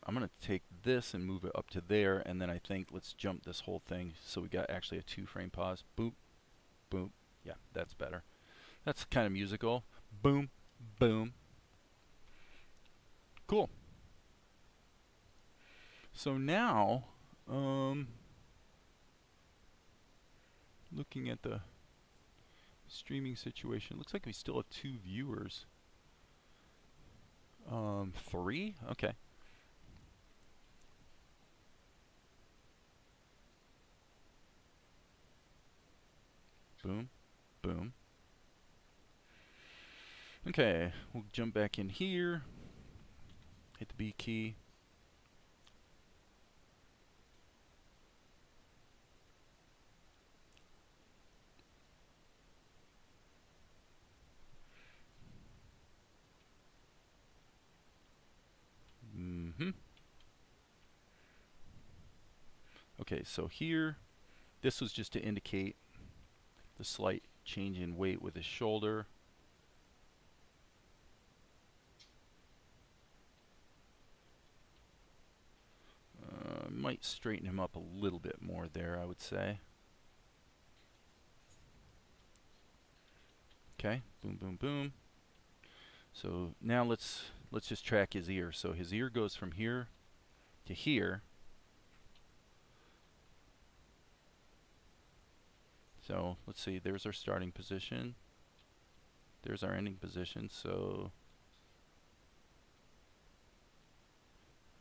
I'm going to take this and move it up to there, and then I think let's jump this whole thing so we got actually a 2-frame pause. Boop, boop. Yeah, that's better. That's kind of musical. Boom, boom. Cool. So now, looking at the streaming situation, looks like we still have 2 viewers. 3? Okay. Boom, boom. Okay, we'll jump back in here, hit the B key. Okay, so here, this was just to indicate the slight change in weight with his shoulder. Might straighten him up a little bit more there, I would say. Okay, boom, boom, boom. So now let's just track his ear. So his ear goes from here to here. So let's see, there's our starting position. There's our ending position. So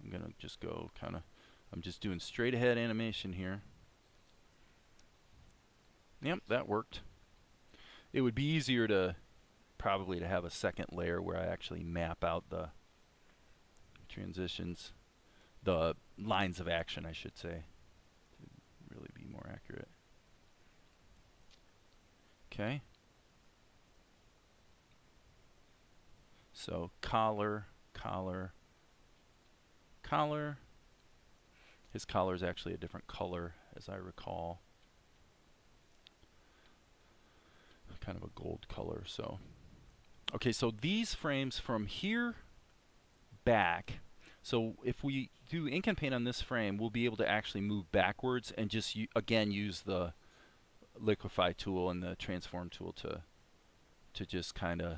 I'm gonna just go I'm just doing straight ahead animation here. Yep, that worked. It would be easier to probably to have a second layer where I actually map out the transitions, the lines of action, I should say, to really be more accurate. Okay. So collar, collar, collar. His collar is actually a different color, as I recall. Kind of a gold color. So, okay, so these frames from here back. So if we do ink and paint on this frame, we'll be able to actually move backwards and just again use the liquefy tool and the transform tool to just kind of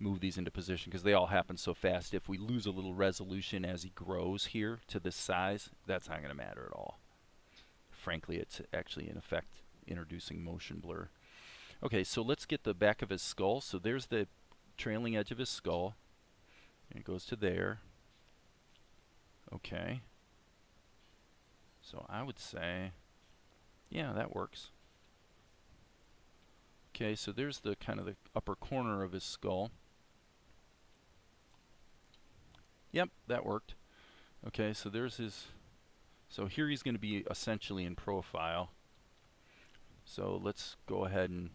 move these into position, because they all happen so fast. If we lose a little resolution as he grows here to this size, that's not going to matter at all. Frankly, it's actually in effect introducing motion blur. Okay, so let's get the back of his skull. So there's the trailing edge of his skull, and it goes to there. Okay, so I would say, yeah, that works. Okay, so there's the kind of the upper corner of his skull. Yep, that worked. Okay, so there's his, so here he's going to be essentially in profile. So let's go ahead and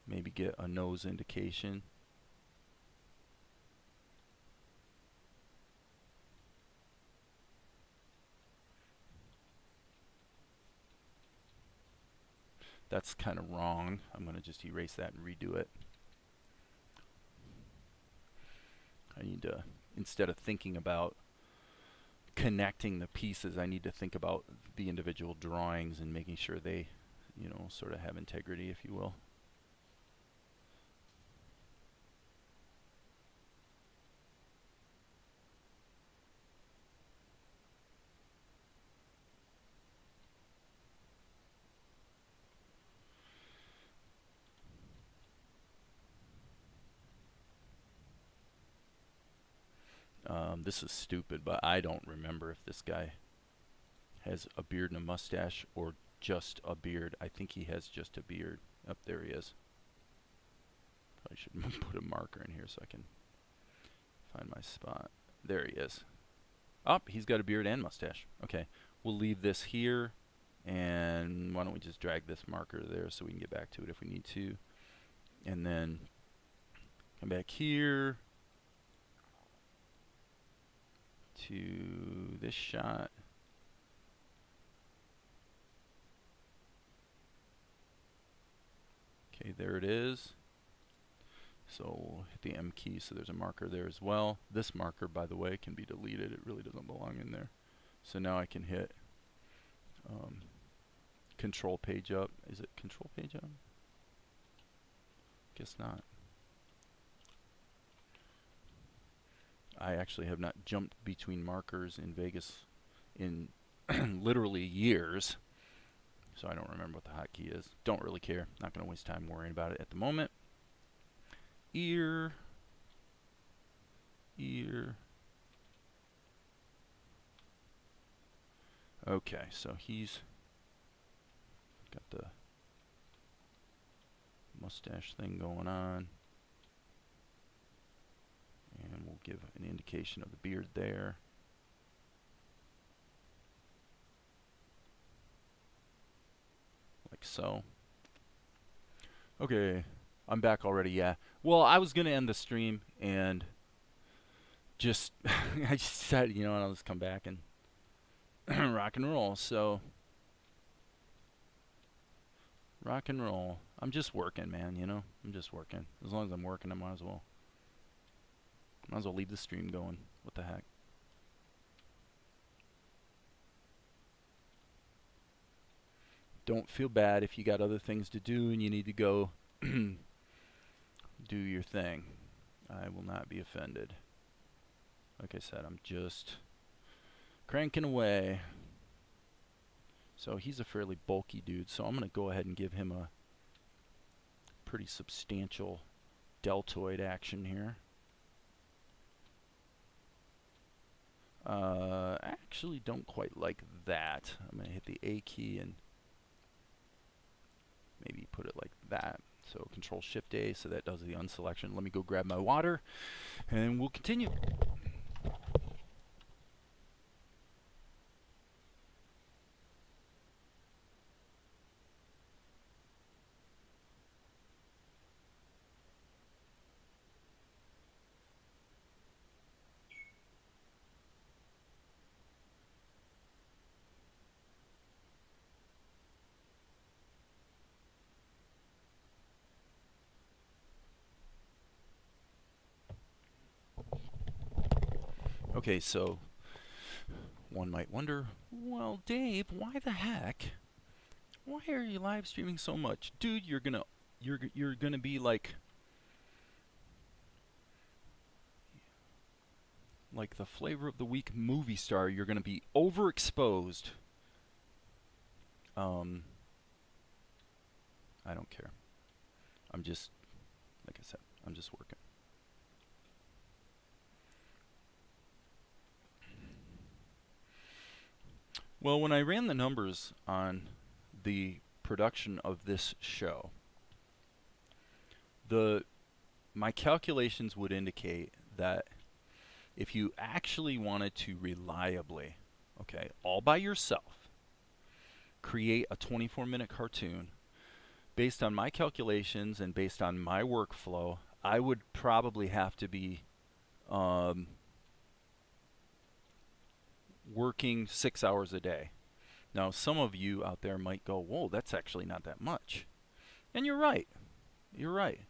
maybe get a nose indication. That's kind of wrong. I'm going to just erase that and redo it. I need to, instead of thinking about connecting the pieces, I need to think about the individual drawings and making sure they, you know, sort of have integrity, if you will. This is stupid, but I don't remember if this guy has a beard and a mustache or just a beard. I think he has just a beard. Up there he is. Probably should put a marker in here so I can find my spot. There he is. Oh, he's got a beard and mustache. Okay, we'll leave this here, and why don't we just drag this marker there so we can get back to it if we need to. And then come back here to this shot. Okay, there it is. So we'll hit the M key, so there's a marker there as well. This marker, by the way, can be deleted. It really doesn't belong in there. So now I can hit control page up. Is it control page up? Guess not. I actually have not jumped between markers in Vegas in literally years. So I don't remember what the hotkey is. Don't really care. Not going to waste time worrying about it at the moment. Ear. Okay, so he's got the mustache thing going on. And we'll give an indication of the beard there. Like so. Okay, I'm back already, yeah. Well, I was going to end the stream and just, I just decided, you know what, I'll just come back and rock and roll. So, rock and roll. I'm just working, man, you know? I'm just working. As long as I'm working, I might as well leave the stream going. What the heck? Don't feel bad if you got other things to do and you need to go do your thing. I will not be offended. Like I said, I'm just cranking away. So he's a fairly bulky dude, so I'm going to go ahead and give him a pretty substantial deltoid action here. I actually don't quite like that. I'm going to hit the A key and maybe put it like that. So Control Shift A, so that does the unselection. Let me go grab my water and we'll continue. Okay, so one might wonder, well, Dave, why the heck? Why are you live streaming so much? Dude, you're gonna be like the flavor of the week movie star. You're gonna be overexposed. I don't care. I'm just, like I said, I'm just working. Well, when I ran the numbers on the production of this show, my calculations would indicate that if you actually wanted to reliably, okay, all by yourself, create a 24-minute cartoon, based on my calculations and based on my workflow, I would probably have to be working 6 hours a day. Now, some of you out there might go, whoa, that's actually not that much. And you're right. You're right.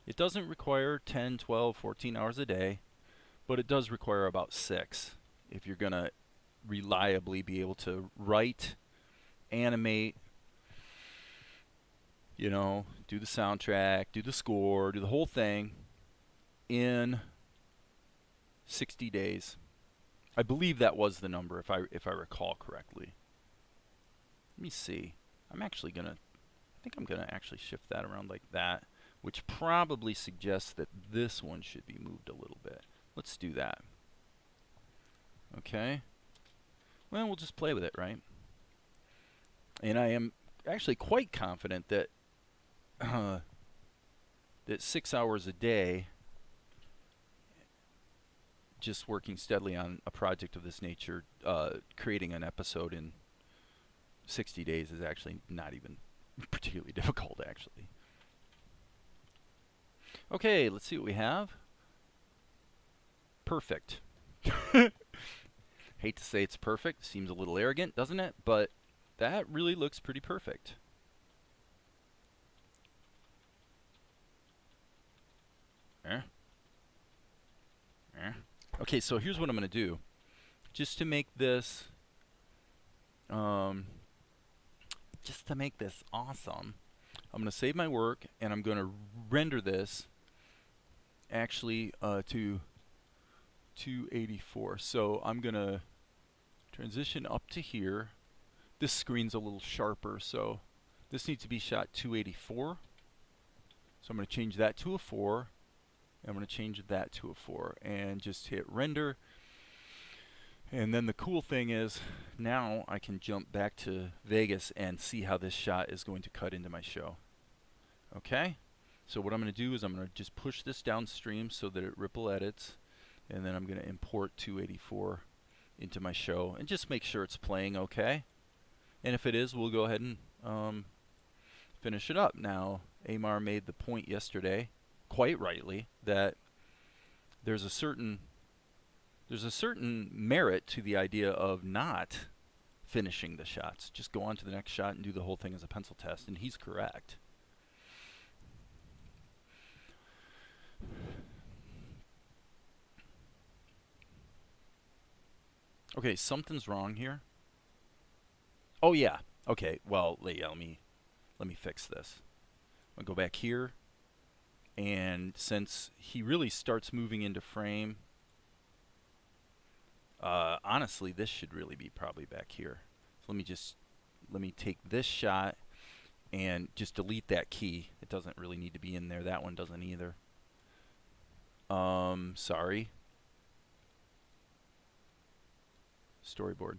It doesn't require 10, 12, 14 hours a day, but it does require about 6 if you're going to reliably be able to write, animate, you know, do the soundtrack, do the score, do the whole thing in 60 days. I believe that was the number, if I recall correctly. Let me see. I think I'm gonna actually shift that around like that, which probably suggests that this one should be moved a little bit. Let's do that. Okay. Well, we'll just play with it, right? And I am actually quite confident that that 6 hours a day, just working steadily on a project of this nature, creating an episode in 60 days is actually not even particularly difficult, actually. Okay, let's see what we have. Perfect. Hate to say it's perfect. Seems a little arrogant, doesn't it? But that really looks pretty perfect. Okay, so here's what I'm going to do. Just to make this awesome, I'm going to save my work and I'm going to render this actually to 284. So I'm going to transition up to here. This screen's a little sharper, so this needs to be shot 284. So I'm going to change that to a 4. I'm going to change that to a 4 and just hit render. And then the cool thing is now I can jump back to Vegas and see how this shot is going to cut into my show. Okay? So what I'm going to do is I'm going to just push this downstream so that it ripple edits, and then I'm going to import 284 into my show and just make sure it's playing okay. And if it is, we'll go ahead and finish it up. Now, Amar made the point yesterday, quite rightly, that there's a certain merit to the idea of not finishing the shots. Just go on to the next shot and do the whole thing as a pencil test, and he's correct. Okay, something's wrong here. Oh yeah. Okay. Well, yeah, let me fix this. I'll go back here, and since he really starts moving into frame, honestly, this should really be probably back here. So let me take this shot and just delete that key. It doesn't really need to be in there. That one doesn't either. Sorry. Storyboard.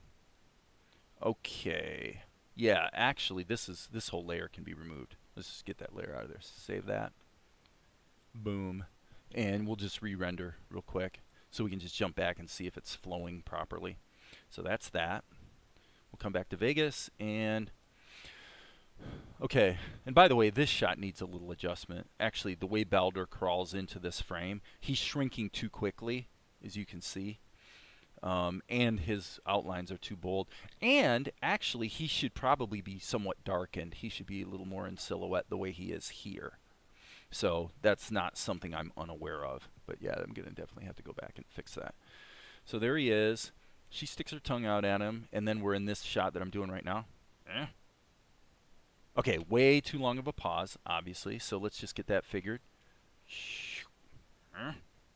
Okay. Yeah, actually, this whole layer can be removed. Let's just get that layer out of there. Save that. Boom. And we'll just re-render real quick so we can just jump back and see if it's flowing properly. So that's that. We'll come back to Vegas and okay. And by the way, this shot needs a little adjustment. Actually, the way Balder crawls into this frame, he's shrinking too quickly, as you can see. And his outlines are too bold. And actually, he should probably be somewhat darkened. He should be a little more in silhouette the way he is here. So that's not something I'm unaware of. But yeah, I'm going to definitely have to go back and fix that. So there he is. She sticks her tongue out at him. And then we're in this shot that I'm doing right now. Okay, way too long of a pause, obviously. So let's just get that figured.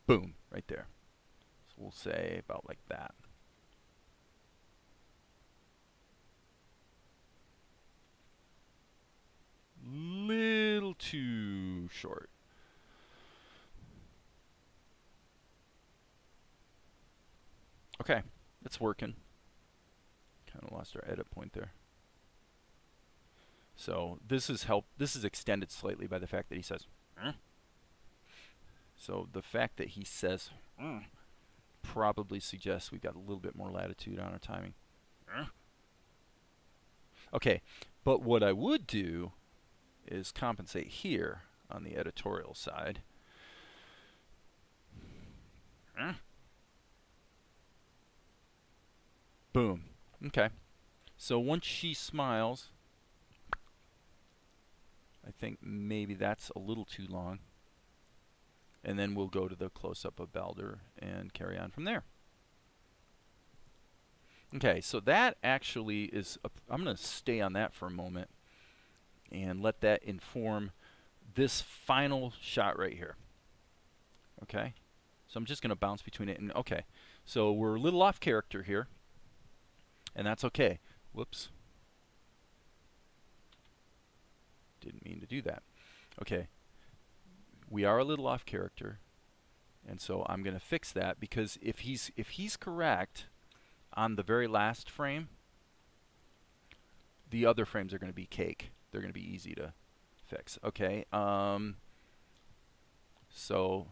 Boom, right there. We'll say about like that. Little too short. Okay, it's working. Kind of lost our edit point there. So this is extended slightly by the fact that he says. So the fact that he says probably suggests we've got a little bit more latitude on our timing. Okay, but what I would do is compensate here on the editorial side. Boom. Okay. So once she smiles, I think maybe that's a little too long. And then we'll go to the close-up of Balder and carry on from there. Okay, so that actually is, I'm going to stay on that for a moment and let that inform this final shot right here. Okay, so I'm just going to bounce between it and, okay, so we're a little off character here, and that's okay. Whoops. Didn't mean to do that. Okay, we are a little off character, and so I'm going to fix that, because if he's correct on the very last frame, the other frames are going to be cake. They're going to be easy to fix. Okay, so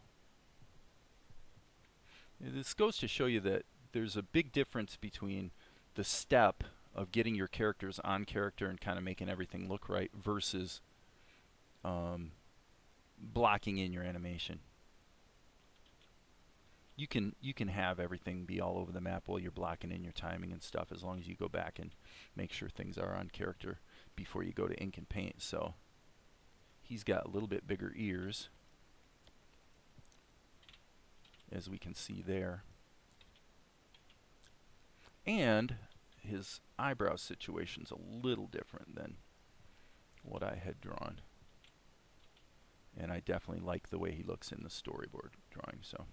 this goes to show you that there's a big difference between the step of getting your characters on character and kind of making everything look right versus blocking in your animation. You can have everything be all over the map while you're blocking in your timing and stuff, as long as you go back and make sure things are on character before you go to ink and paint. So he's got a little bit bigger ears, as we can see there, and his eyebrow situation's a little different than what I had drawn, and I definitely like the way he looks in the storyboard drawing. So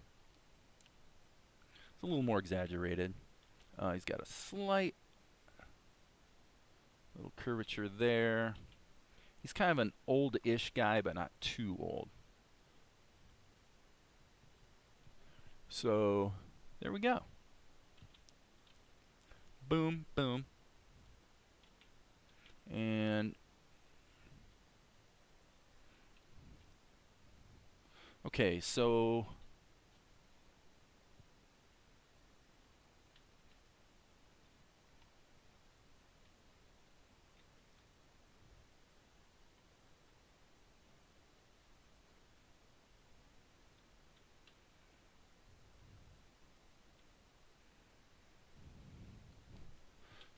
it's a little more exaggerated. He's got a slight little curvature there. He's kind of an old-ish guy, but not too old. So there we go. Boom, boom. And okay, so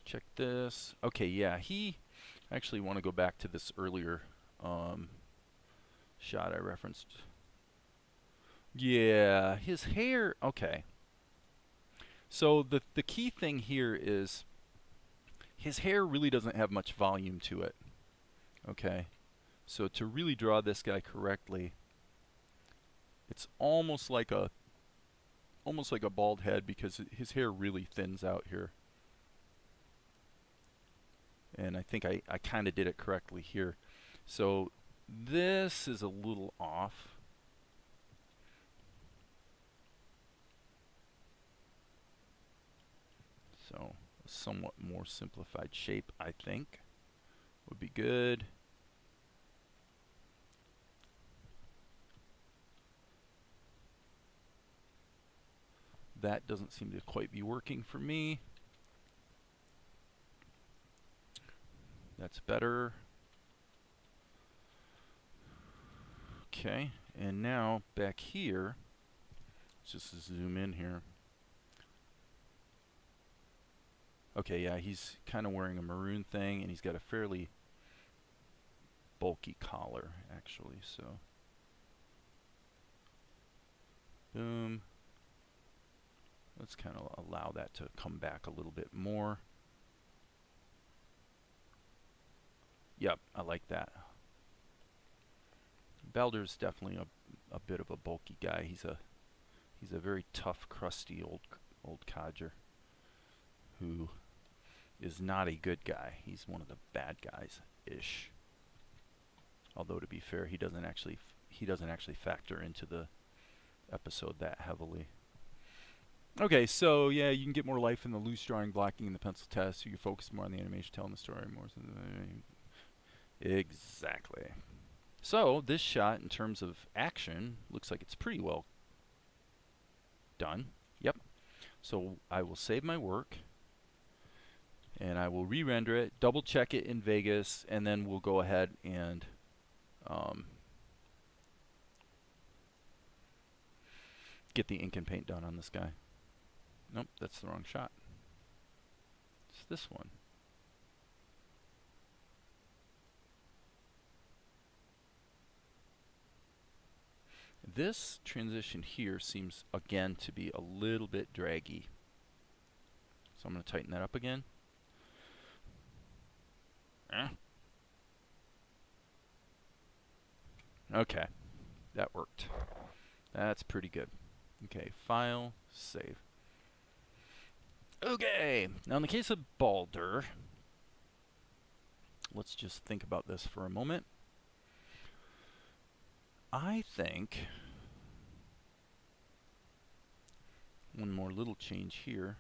check this. Okay, yeah, he actually want to go back to this earlier shot I referenced. Yeah, his hair, okay. So the key thing here is his hair really doesn't have much volume to it. Okay. So to really draw this guy correctly, it's almost like a bald head, because his hair really thins out here. And I think I kind of did it correctly here. So this is a little off. So a somewhat more simplified shape, I think, would be good. That doesn't seem to quite be working for me. That's better. Okay, and now back here, let's just zoom in here. Okay, yeah, he's kind of wearing a maroon thing, and he's got a fairly bulky collar, actually, so. Boom. Let's kind of allow that to come back a little bit more. Yep, I like that. Balder's definitely a bit of a bulky guy. He's a very tough, crusty old codger who is not a good guy. He's one of the bad guys-ish. Although, to be fair, he doesn't actually factor into the episode that heavily. Okay, so yeah, you can get more life in the loose drawing, blocking, and the pencil test. So you can focus more on the animation, telling the story more. Exactly. So this shot, in terms of action, looks like it's pretty well done. Yep. So I will save my work, And I will re-render it, double check it in Vegas, and then we'll go ahead and get the ink and paint done on this guy. Nope, that's the wrong shot. It's this one. This transition here seems again to be a little bit draggy. So I'm going to tighten that up again. Okay, that worked. That's pretty good. Okay, file, save. Okay, now in the case of Balder, let's just think about this for a moment. I think one more little change here.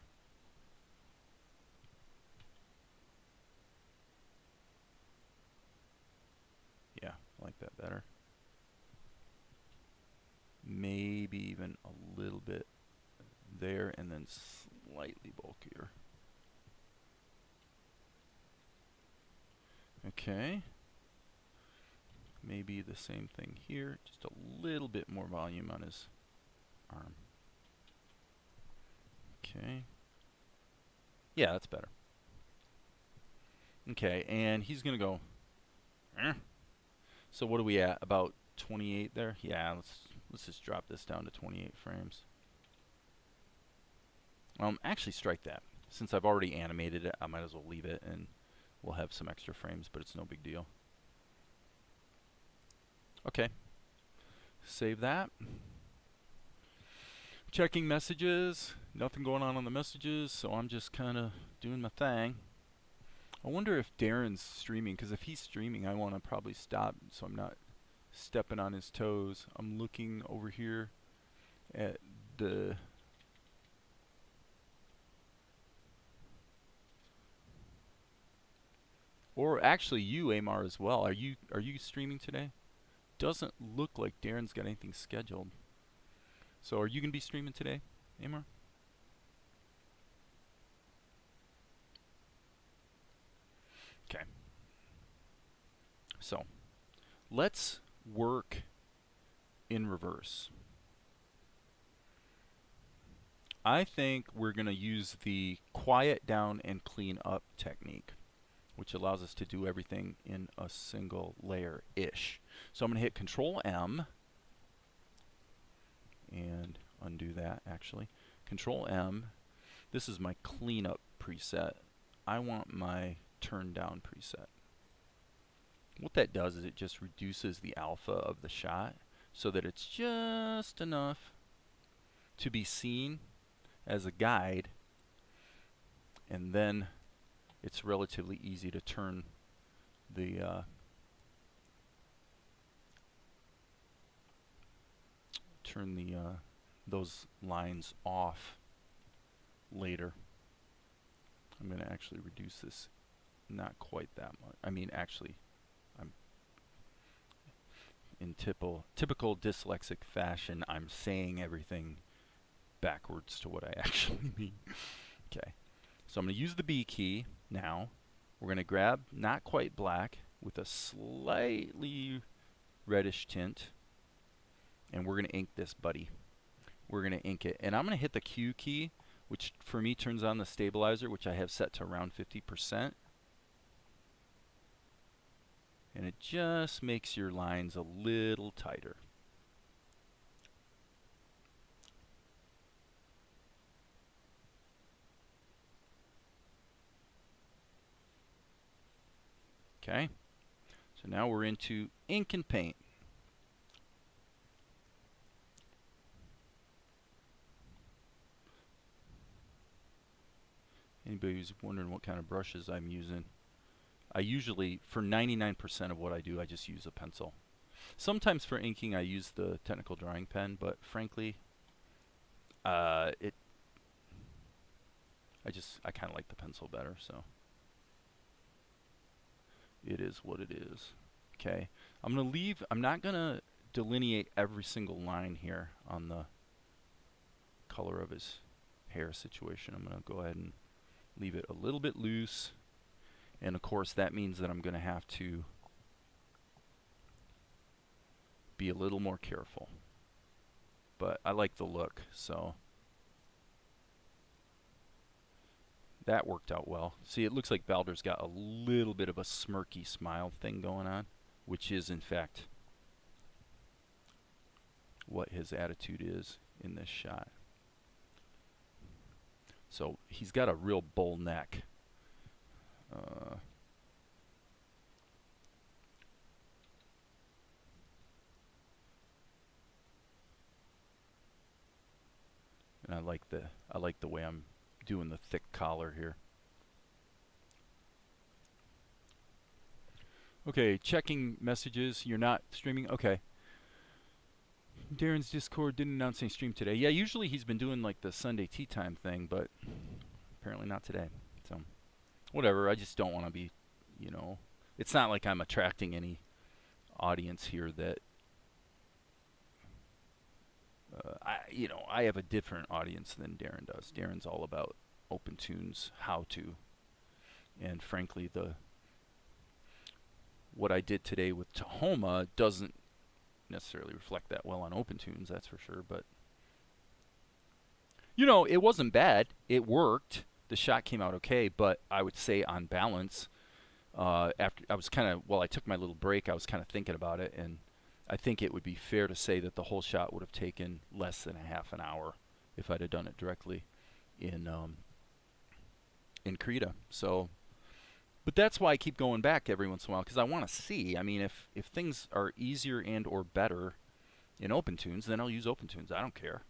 Yeah, I like that better. Maybe even a little bit there and then slightly bulkier. Okay. Maybe the same thing here, just a little bit more volume on his arm. Okay. Yeah, that's better. Okay, and he's gonna go. So what are we at? About 28 there? Yeah, let's just drop this down to 28 frames. Actually strike that. Since I've already animated it, I might as well leave it and we'll have some extra frames, but it's no big deal. Okay. Save that. Checking messages. Nothing going on the messages, so I'm just kind of doing my thing. I wonder if Darren's streaming, because if he's streaming, I want to probably stop so I'm not stepping on his toes. I'm looking over here at the or actually you, Amar, as well. Are you streaming today? Doesn't look like Darren's got anything scheduled. So are you going to be streaming today, Amar? Okay. So let's work in reverse. I think we're going to use the quiet down and clean up technique, which allows us to do everything in a single layer-ish. So I'm going to hit Control M and undo that actually. Control M. This is my cleanup preset. I want my turn down preset. What that does is it just reduces the alpha of the shot so that it's just enough to be seen as a guide, and then it's relatively easy to turn the those lines off later. I'm going to actually reduce this not quite that much. I mean, actually, I'm in typical dyslexic fashion, I'm saying everything backwards to what I actually mean. Okay, so I'm going to use the B key now. We're going to grab not quite black with a slightly reddish tint, and we're going to ink this buddy. We're going to ink it, and I'm going to hit the Q key, which for me turns on the stabilizer, which I have set to around 50%. And it just makes your lines a little tighter. Okay, so now we're into ink and paint. Anybody who's wondering what kind of brushes I'm using, I usually, for 99% of what I do, I just use a pencil. Sometimes for inking I use the technical drawing pen, but frankly, I kind of like the pencil better, so it is what it is. Okay, I'm not gonna delineate every single line here on the color of his hair situation. I'm gonna go ahead and leave it a little bit loose, and of course that means that I'm going to have to be a little more careful. But I like the look, so that worked out well. See, it looks like Balder's got a little bit of a smirky smile thing going on, which is in fact what his attitude is in this shot. So he's got a real bull neck. And I like the way I'm doing the thick collar here. Okay, checking messages. You're not streaming? Okay. Darren's Discord didn't announce any stream today. Yeah, usually he's been doing like the Sunday tea time thing, but apparently not today. So, whatever. I just don't want to be, you know, it's not like I'm attracting any audience here that, I have a different audience than Darren does. Darren's all about OpenToonz, how to, and frankly, what I did today with Tahoma doesn't necessarily reflect that well on OpenToonz, that's for sure. But it wasn't bad. It worked. The shot came out okay, but I would say on balance, after I was I took my little break. I was kind of thinking about it, and I think it would be fair to say that the whole shot would have taken less than a half an hour if I'd have done it directly in Krita. So, but that's why I keep going back every once in a while, because I want to see. I mean, if things are easier and or better in OpenToonz, then I'll use OpenToonz. I don't care.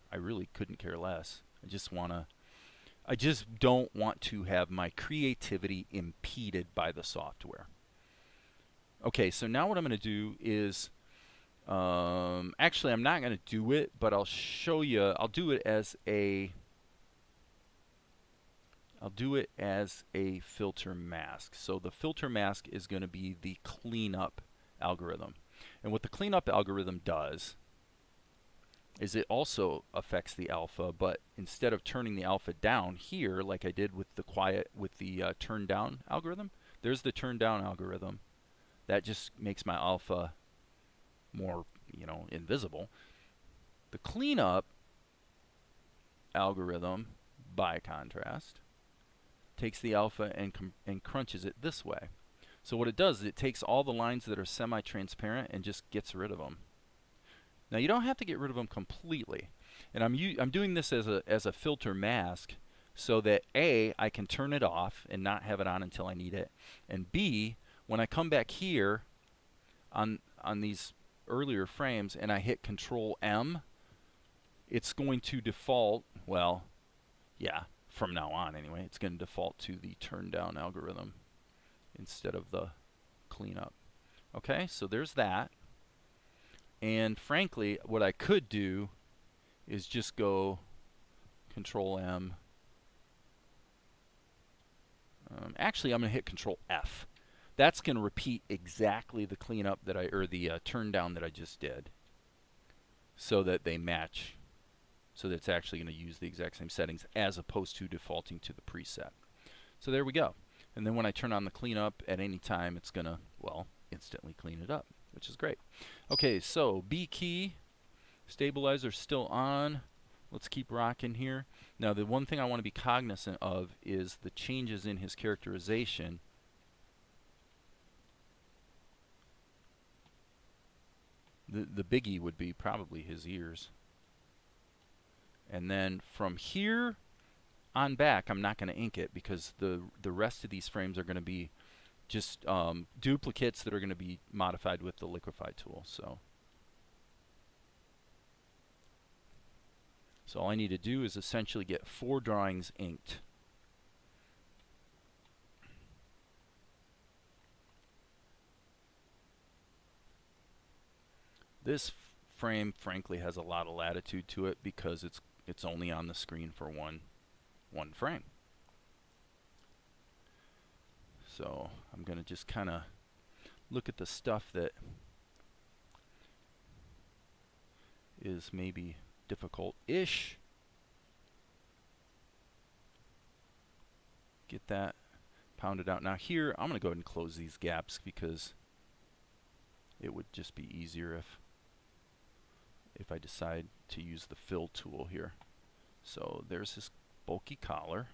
I really couldn't care less. I just don't want to have my creativity impeded by the software. Okay, so now what I'm going to do is, actually I'm not going to do it, but I'll show you. I'll do it as a filter mask. So the filter mask is going to be the cleanup algorithm. And what the cleanup algorithm does is it also affects the alpha, but instead of turning the alpha down here like I did with the turn down algorithm, there's the turn down algorithm. That just makes my alpha more, invisible. The cleanup algorithm, by contrast, takes the alpha and crunches it this way. So what it does is it takes all the lines that are semi-transparent and just gets rid of them. Now you don't have to get rid of them completely, and I'm doing this as a filter mask so that A, I can turn it off and not have it on until I need it, and B, when I come back here on these earlier frames and I hit Control M, it's going to default, well, yeah, from now on anyway, it's going to default to the turn down algorithm instead of the cleanup. Okay, so there's that. And frankly, what I could do is just go Control M. Actually, I'm going to hit Control F. That's going to repeat exactly the cleanup the turn down that I just did, so that they match. So that it's actually going to use the exact same settings as opposed to defaulting to the preset. So there we go. And then when I turn on the cleanup at any time, it's going to, well, instantly clean it up, which is great. Okay, so B key, stabilizer still on. Let's keep rocking here. Now the one thing I want to be cognizant of is the changes in his characterization. The biggie would be probably his ears. And then from here on back, I'm not going to ink it because the rest of these frames are going to be just duplicates that are going to be modified with the liquify tool. So all I need to do is essentially get 4 drawings inked. This frame, frankly, has a lot of latitude to it because it's only on the screen for one frame. So I'm going to just kind of look at the stuff that is maybe difficult-ish. get that pounded out. Now here, I'm going to go ahead and close these gaps because it would just be easier if I decide to use the fill tool here. So there's his bulky collar.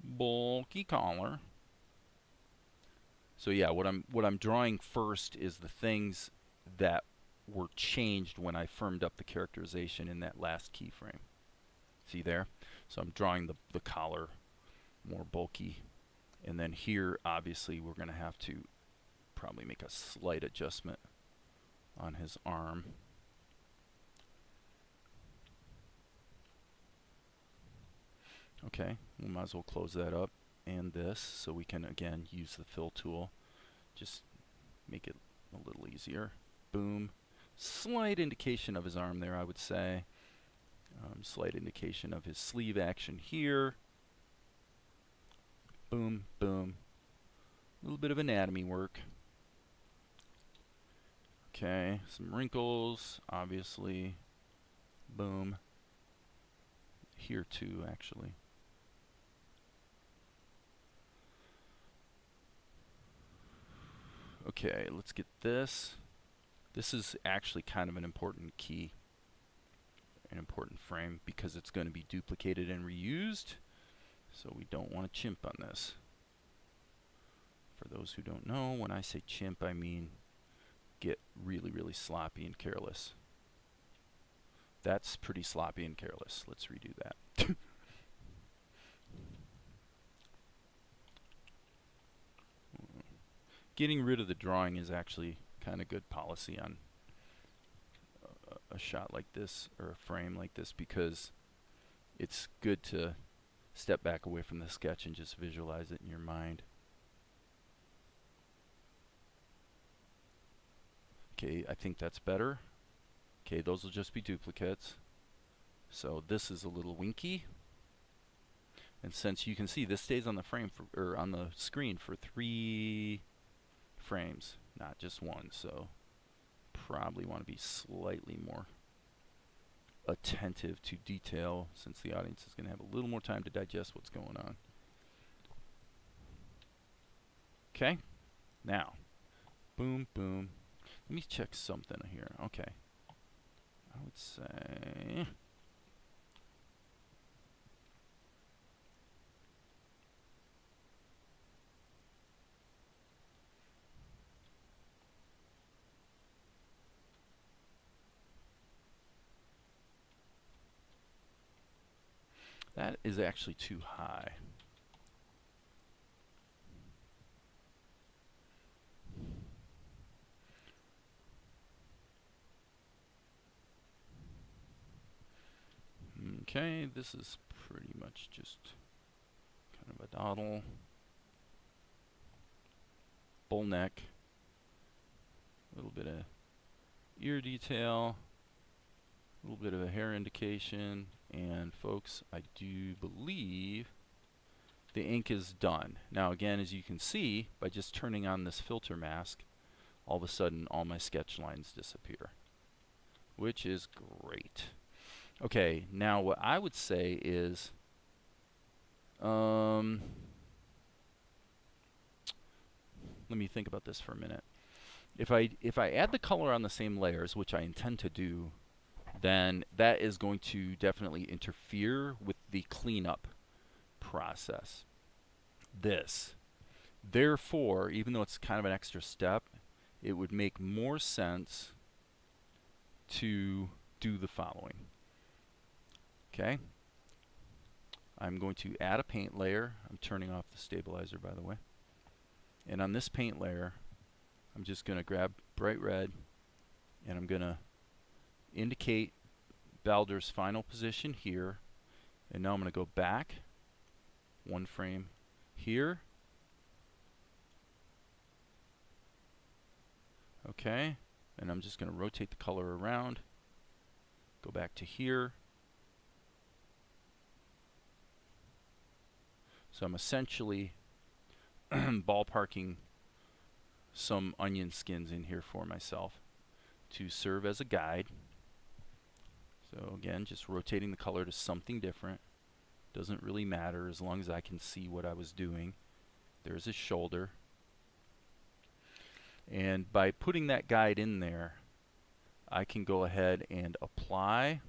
Bulky collar. So yeah, what I'm drawing first is the things that were changed when I firmed up the characterization in that last keyframe. See there? So I'm drawing the collar more bulky. And then here, obviously, we're going to have to probably make a slight adjustment on his arm. Okay, we might as well close that up and this so we can, again, use the fill tool. Just make it a little easier. Boom. Slight indication of his arm there, I would say. Slight indication of his sleeve action here. Boom, boom. A little bit of anatomy work. Okay, some wrinkles, obviously. Boom. Here too, actually. Okay, let's get this. This is actually kind of an important key, an important frame, because it's going to be duplicated and reused. So we don't want to chimp on this. For those who don't know, when I say chimp, I mean get really, really sloppy and careless. That's pretty sloppy and careless. Let's redo that. Getting rid of the drawing is actually kind of good policy on a shot like this or a frame like this, because it's good to step back away from the sketch and just visualize it in your mind. Okay, I think that's better. Okay, those will just be duplicates. So this is a little winky. And since you can see this stays on the frame or on the screen for 3 frames, not just 1. So probably want to be slightly more attentive to detail, since the audience is going to have a little more time to digest what's going on. Okay, now, boom, boom. Let me check something here. Okay, I would say that is actually too high. Okay, this is pretty much just kind of a dawdle. Bull neck. A little bit of ear detail. A little bit of a hair indication. And folks, I do believe the ink is done. Now again, as you can see, by just turning on this filter mask, all of a sudden all my sketch lines disappear, which is great. Okay, now what I would say is, let me think about this for a minute. If I add the color on the same layers, which I intend to do, then that is going to definitely interfere with the cleanup process. Therefore, even though it's kind of an extra step, it would make more sense to do the following. Okay, I'm going to add a paint layer. I'm turning off the stabilizer, by the way. And on this paint layer, I'm just going to grab bright red, and I'm going to indicate Baldur's final position here. And now I'm going to go back 1 frame here. Okay, and I'm just going to rotate the color around, go back to here. So I'm essentially ballparking some onion skins in here for myself to serve as a guide. So again, just rotating the color to something different. Doesn't really matter as long as I can see what I was doing. There's his shoulder. And by putting that guide in there, I can go ahead and apply.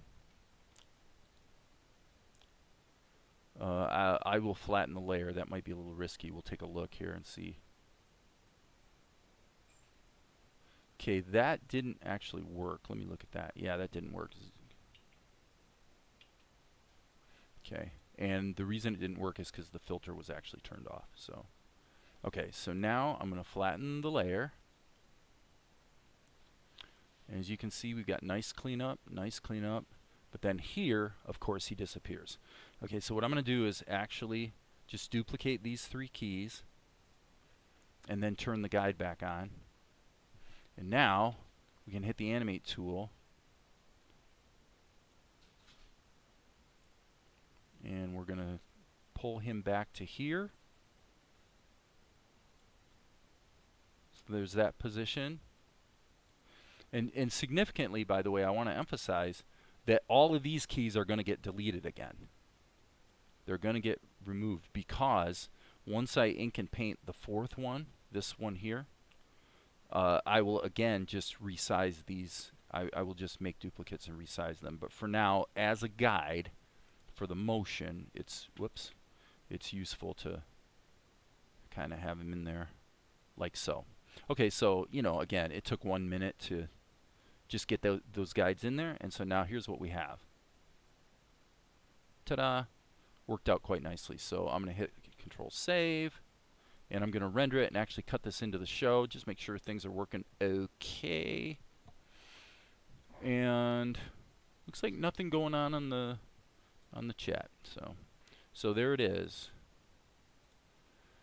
I will flatten the layer. That might be a little risky. We'll take a look here and see. Okay, that didn't actually work. Let me look at that. Yeah, that didn't work. Okay, and the reason it didn't work is because the filter was actually turned off. So, okay, so now I'm going to flatten the layer. And as you can see, we've got nice cleanup. But then here, of course, he disappears. Okay, so what I'm going to do is actually just duplicate these 3 keys and then turn the guide back on. And now we can hit the animate tool and we're going to pull him back to here. So there's that position. And significantly, by the way, I want to emphasize that all of these keys are going to get deleted again. They're going to get removed because once I ink and paint the 4th one, this one here, I will again just resize these. I will just make duplicates and resize them. But for now, as a guide for the motion, it's useful to kind of have them in there like so. Okay, so again, it took 1 minute to just get those guides in there, and so now here's what we have. Ta-da! Worked out quite nicely. So I'm going to hit Control Save, and I'm going to render it and actually cut this into the show. Just make sure things are working okay. And looks like nothing going on the chat. So there it is.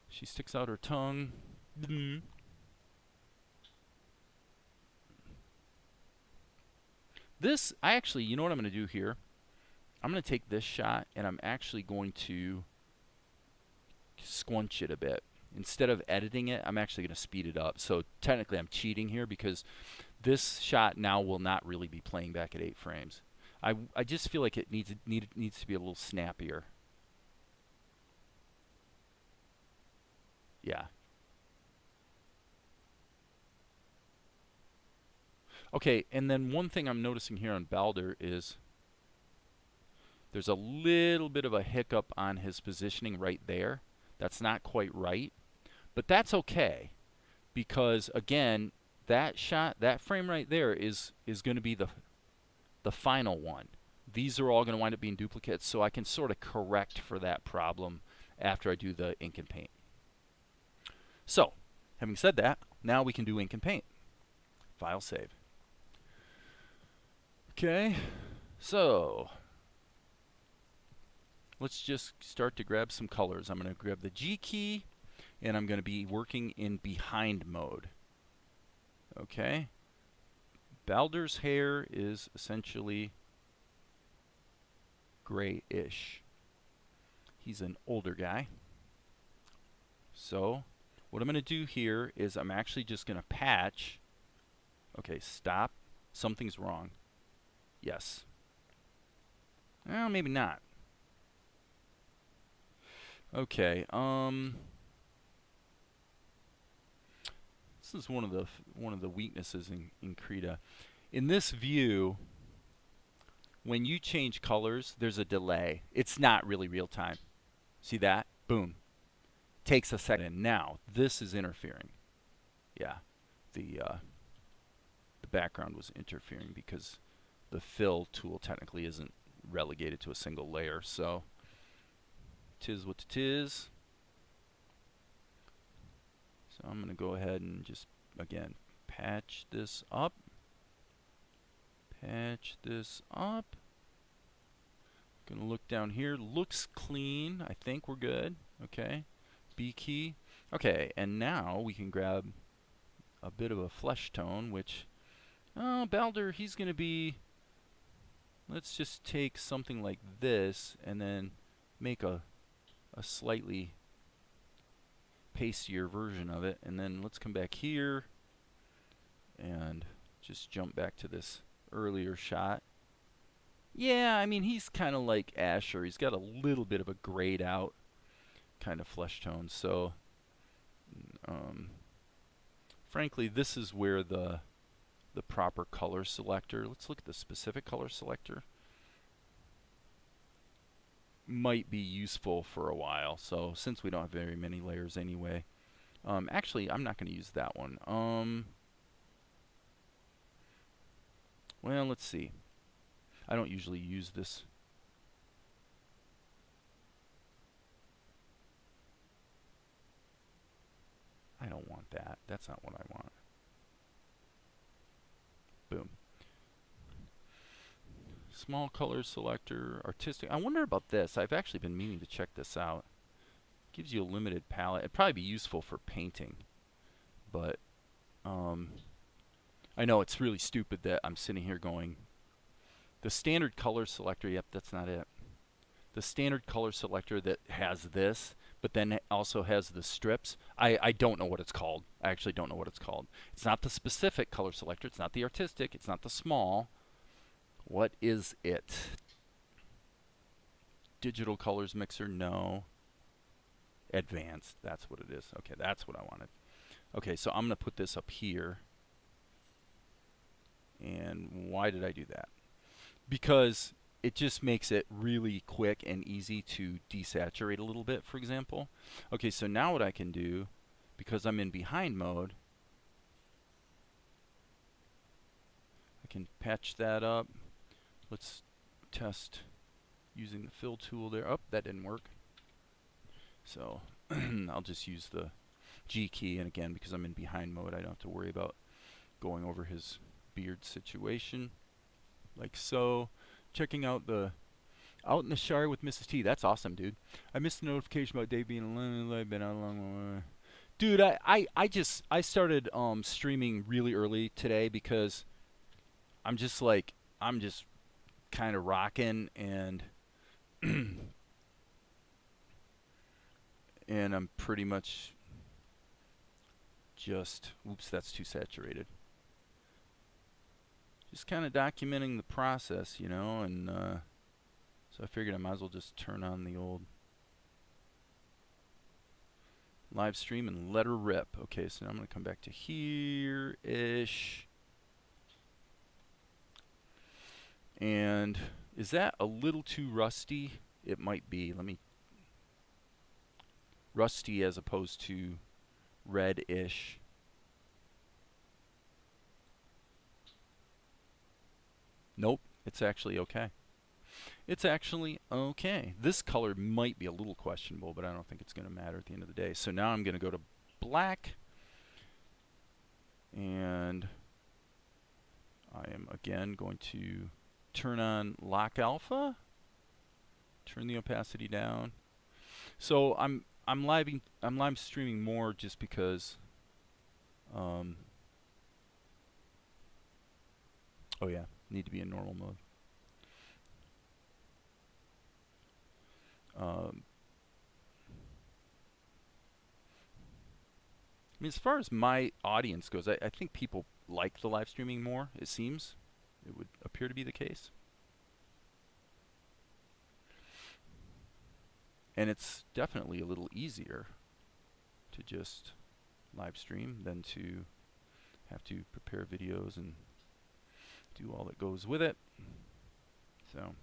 She sticks out her tongue. This, you know what I'm going to do here? I'm going to take this shot and I'm actually going to squunch it a bit. Instead of editing it, I'm actually going to speed it up. So technically I'm cheating here because this shot now will not really be playing back at 8 frames. I just feel like it needs to be a little snappier. Yeah. Okay, and then one thing I'm noticing here on Balder is there's a little bit of a hiccup on his positioning right there. That's not quite right, but that's okay because again, that shot, that frame right there is going to be the final one. These are all going to wind up being duplicates, so I can sort of correct for that problem after I do the ink and paint. So, having said that, now we can do ink and paint. File save. Okay, so let's just start to grab some colors. I'm going to grab the G key, and I'm going to be working in behind mode. Okay, Balder's hair is essentially grayish. He's an older guy. So what I'm going to do here is I'm actually just going to patch. Okay, stop. Something's wrong. Yes. Well, maybe not. Okay. This is one of the weaknesses in Krita. In this view, when you change colors, there's a delay. It's not really real time. See that? Boom. Takes a second. Now this is interfering. Yeah, the background was interfering because the fill tool technically isn't relegated to a single layer. So, tis what it is. So I'm going to go ahead and just, again, patch this up. Patch this up. Going to look down here. Looks clean. I think we're good. Okay. B key. Okay, and now we can grab a bit of a flesh tone, which, Balder, he's going to be, let's just take something like this and then make a slightly pastier version of it. And then let's come back here and just jump back to this earlier shot. Yeah, I mean, he's kind of like Asher. He's got a little bit of a grayed out kind of flesh tone. So, um, frankly, this is where the proper color selector, let's look at the specific color selector, might be useful for a while. So since we don't have very many layers anyway, actually I'm not going to use that one. Well, let's see. I don't usually use this. I don't want that. That's not what I want. Boom. Small color selector, artistic. I wonder about this. I've actually been meaning to check this out. Gives you a limited palette. It'd probably be useful for painting, but I know it's really stupid that I'm sitting here going, the standard color selector, yep, that's not it. The standard color selector that has this, but then it also has the strips. I don't know what it's called. I actually don't know what it's called. It's not the specific color selector. It's not the artistic. It's not the small. What is it? Digital colors mixer? No. Advanced. That's what it is. Okay, that's what I wanted. Okay, so I'm going to put this up here. And why did I do that? Because it just makes it really quick and easy to desaturate a little bit, for example. Okay, so now what I can do, because I'm in behind mode, I can patch that up. Let's test using the fill tool there. Oh, that didn't work. So I'll just use the G key, and again, because I'm in behind mode, I don't have to worry about going over his beard situation. Like so. Checking out the Out in the Shire with Mrs. T. That's awesome, dude. I missed the notification about Dave being alone. I've been out a long way. Dude, I started streaming really early today because I'm just kind of rocking and and I'm pretty much just, oops, that's too saturated. Just kind of documenting the process, you know, and so I figured I might as well just turn on the old live stream and let her rip. Okay, so now I'm going to come back to here-ish. And is that a little too rusty? It might be. Let me, rusty as opposed to red-ish. Nope, it's actually okay. It's actually okay. This color might be a little questionable, but I don't think it's going to matter at the end of the day. So now I'm going to go to black, and I am again going to turn on lock alpha, turn the opacity down. So I'm live streaming more just because oh yeah, need to be in normal mode. I mean, as far as my audience goes, I think people like the live streaming more, it seems. It would appear to be the case. And it's definitely a little easier to just live stream than to have to prepare videos and do all that goes with it. So,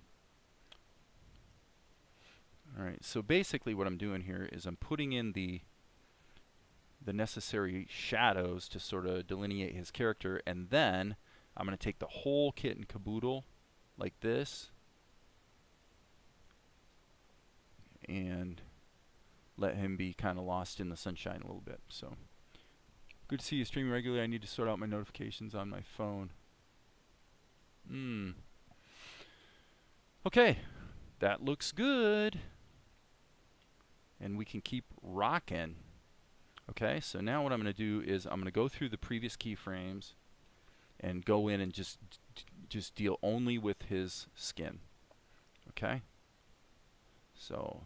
alright, so basically what I'm doing here is I'm putting in the necessary shadows to sort of delineate his character, and then I'm going to take the whole kit and caboodle like this and let him be kind of lost in the sunshine a little bit. So, good to see you streaming regularly. I need to sort out my notifications on my phone. Okay, that looks good. And we can keep rocking. Okay, so now what I'm going to do is I'm going to go through the previous keyframes and go in and just deal only with his skin. Okay? So,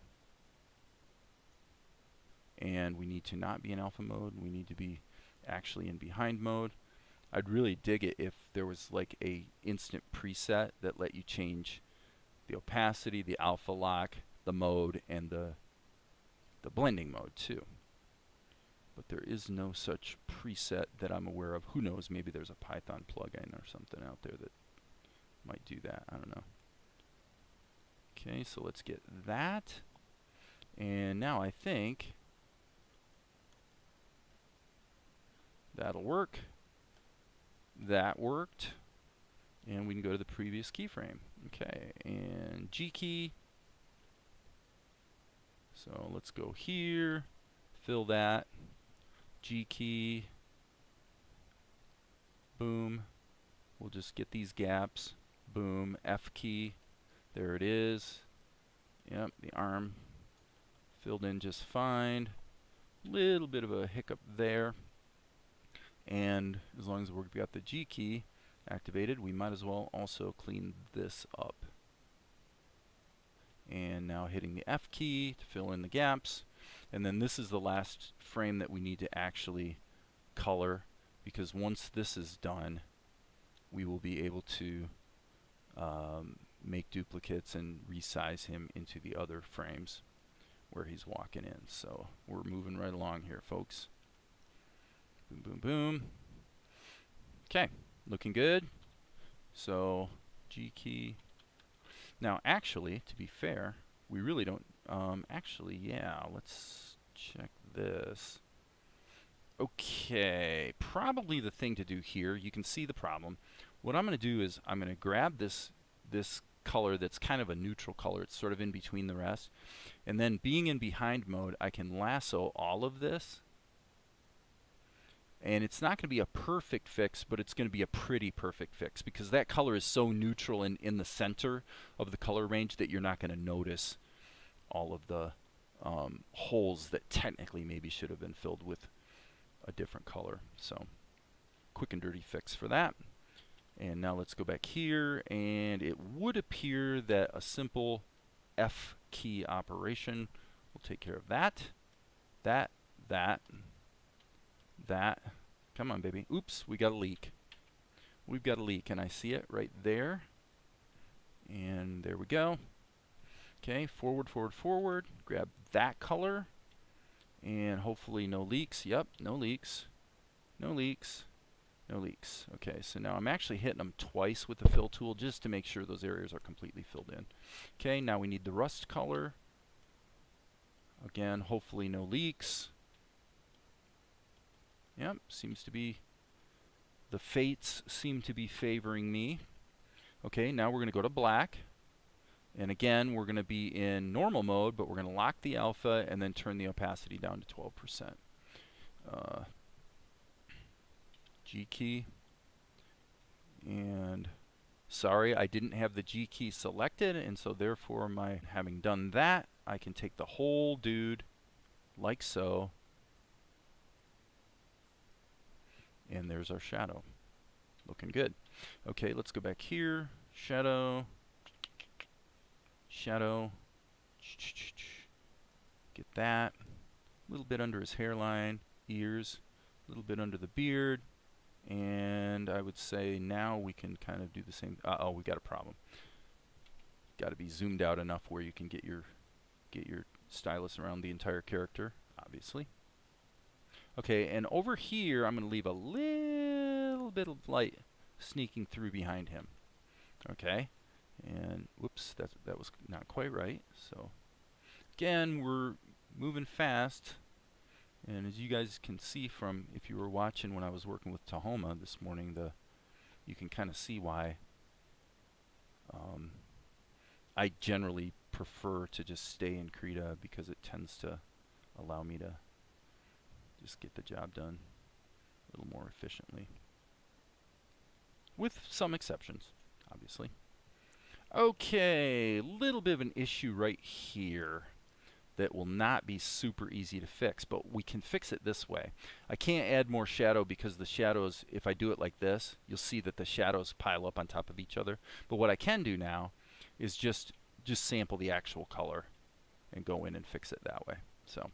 and we need to not be in alpha mode. We need to be actually in behind mode. I'd really dig it if there was like a instant preset that let you change the opacity, the alpha lock, the mode, and the blending mode too. But there is no such preset that I'm aware of. Who knows, maybe there's a Python plugin or something out there that might do that. I don't know. Okay, so let's get that. And now I think that'll work. That worked. And we can go to the previous keyframe. Okay, and G key. So let's go here, fill that, G key, boom. We'll just get these gaps, boom, F key, there it is. Yep, the arm filled in just fine. Little bit of a hiccup there. And as long as we've got the G key activated, we might as well also clean this up. And now hitting the F key to fill in the gaps. And then this is the last frame that we need to actually color, because once this is done, we will be able to make duplicates and resize him into the other frames where he's walking in. So we're moving right along here, folks. Boom, boom, boom. Okay, looking good. So G key. Now, actually, to be fair, we really don't. Actually, yeah, let's check this. Okay, probably the thing to do here, you can see the problem. What I'm going to do is I'm going to grab this color that's kind of a neutral color. It's sort of in between the rest. And then being in behind mode, I can lasso all of this. And it's not going to be a perfect fix, but it's going to be a pretty perfect fix, because that color is so neutral and in the center of the color range that you're not going to notice all of the holes that technically maybe should have been filled with a different color. So quick and dirty fix for that. And now let's go back here, and it would appear that a simple F key operation will take care of that. That. Come on, baby. Oops, we got a leak. We've got a leak, and I see it right there. And there we go. Okay, forward, forward, forward. Grab that color. And hopefully no leaks. Yep, no leaks. No leaks. No leaks. Okay, so now I'm actually hitting them twice with the fill tool just to make sure those areas are completely filled in. Okay, now we need the rust color. Again, hopefully no leaks. Yep, seems to be, the fates seem to be favoring me. Okay, now we're going to go to black. And again, we're going to be in normal mode, but we're going to lock the alpha and then turn the opacity down to 12%. G key. And sorry, I didn't have the G key selected, and so therefore, having done that, I can take the whole dude like so. And there's our shadow. Looking good. Okay, let's go back here. Shadow. Shadow. Get that. A little bit under his hairline, ears, a little bit under the beard. And I would say now we can kind of do the same. Uh-oh, we got a problem. Got to be zoomed out enough where you can get your stylus around the entire character, obviously. Okay, and over here, I'm going to leave a little bit of light sneaking through behind him. Okay, and whoops, that was not quite right. So again, we're moving fast, and as you guys can see from, if you were watching when I was working with Tahoma this morning, you can kind of see why I generally prefer to just stay in Krita, because it tends to allow me to just get the job done a little more efficiently. With some exceptions, obviously. Okay, little bit of an issue right here that will not be super easy to fix, but we can fix it this way. I can't add more shadow because the shadows, if I do it like this, you'll see that the shadows pile up on top of each other. But what I can do now is just sample the actual color and go in and fix it that way. So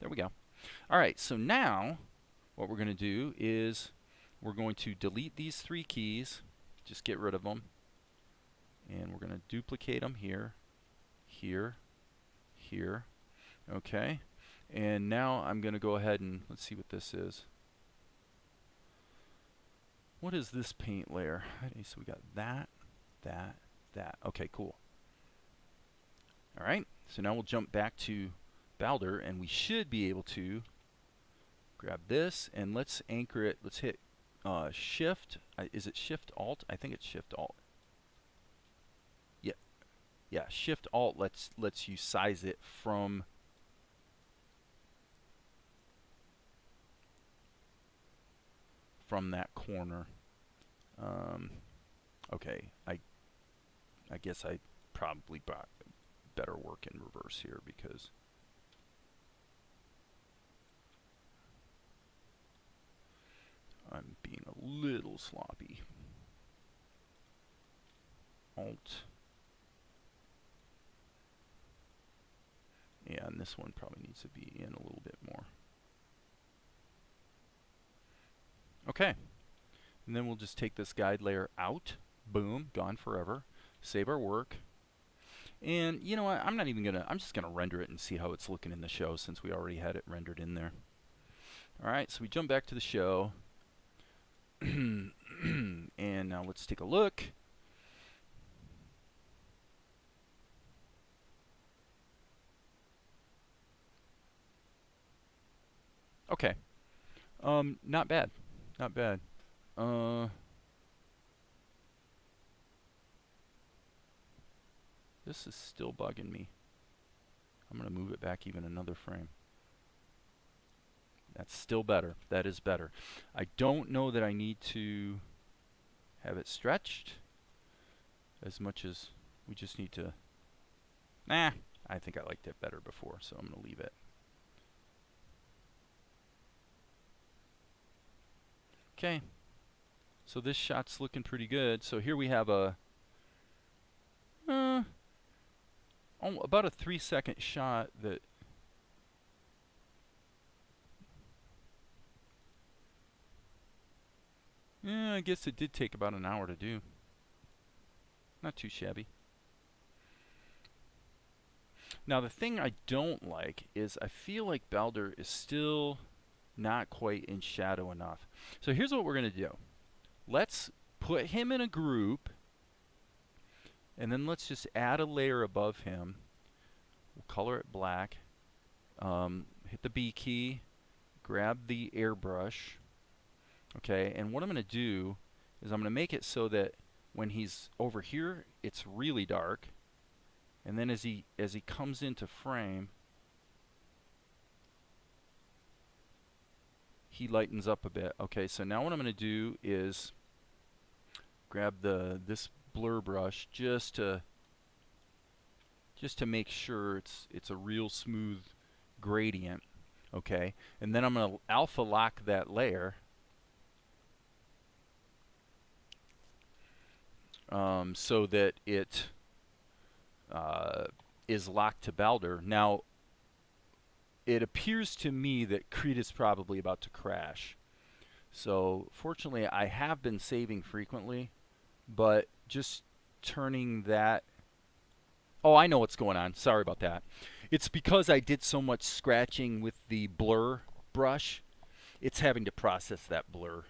there we go. All right, so now what we're going to do is we're going to delete these three keys, just get rid of them, And we're going to duplicate them here, here, here. Okay. And now I'm going to go ahead and let's see what this is. What is this paint layer? Okay, so we got that, that, that. Okay, cool. All right. So now we'll jump back to Balder, and we should be able to grab this, and let's anchor it. Let's hit Shift. Is it Shift Alt? I think it's Shift Alt. Yeah, Shift Alt lets you size it from that corner. Okay, I guess I probably better work in reverse here because I'm being a little sloppy. Alt. Yeah, and this one probably needs to be in a little bit more. Okay. And then we'll just take this guide layer out. Boom, gone forever. Save our work. And you know what, I'm just gonna render it and see how it's looking in the show since we already had it rendered in there. Alright, so we jump back to the show. And now let's take a look. Okay. Not bad. Not bad. This is still bugging me. I'm going to move it back even another frame. That's still better. That is better. I don't know that I need to have it stretched as much as we just need to... Nah, I think I liked it better before, so I'm going to leave it. Okay. So this shot's looking pretty good. So here we have a... about a 3-second shot that... Yeah, I guess it did take about an hour to do. Not too shabby. Now the thing I don't like is I feel like Balder is still not quite in shadow enough. So here's what we're going to do. Let's put him in a group, and then let's just add a layer above him. We'll color it black. Hit the B key, grab the airbrush. Okay, and what I'm going to do is I'm going to make it so that when he's over here, it's really dark. And then as he comes into frame, he lightens up a bit. Okay, so now what I'm going to do is grab this blur brush just to make sure it's a real smooth gradient. Okay, and then I'm going to alpha lock that layer. So that it is locked to Balder. Now, it appears to me that Krita is probably about to crash. So, fortunately, I have been saving frequently, but just turning that... Oh, I know what's going on. Sorry about that. It's because I did so much scratching with the blur brush. It's having to process that blur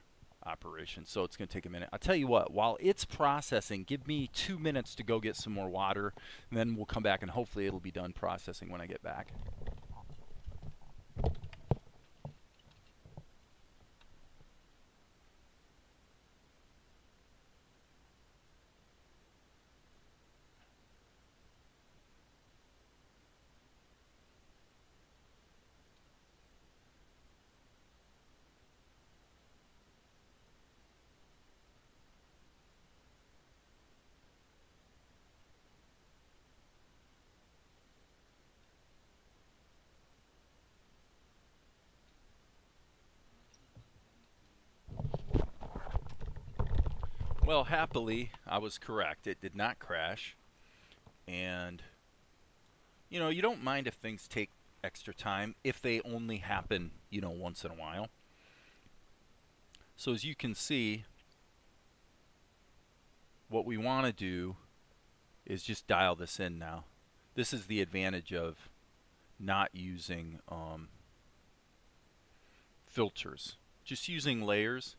operation, so it's going to take a minute. I'll tell you what, while it's processing, give me 2 minutes to go get some more water, and then we'll come back and hopefully it'll be done processing when I get back. Well, happily, I was correct. It did not crash. And, you know, you don't mind if things take extra time if they only happen, you know, once in a while. So as you can see, what we want to do is just dial this in now. This is the advantage of not using filters, just using layers.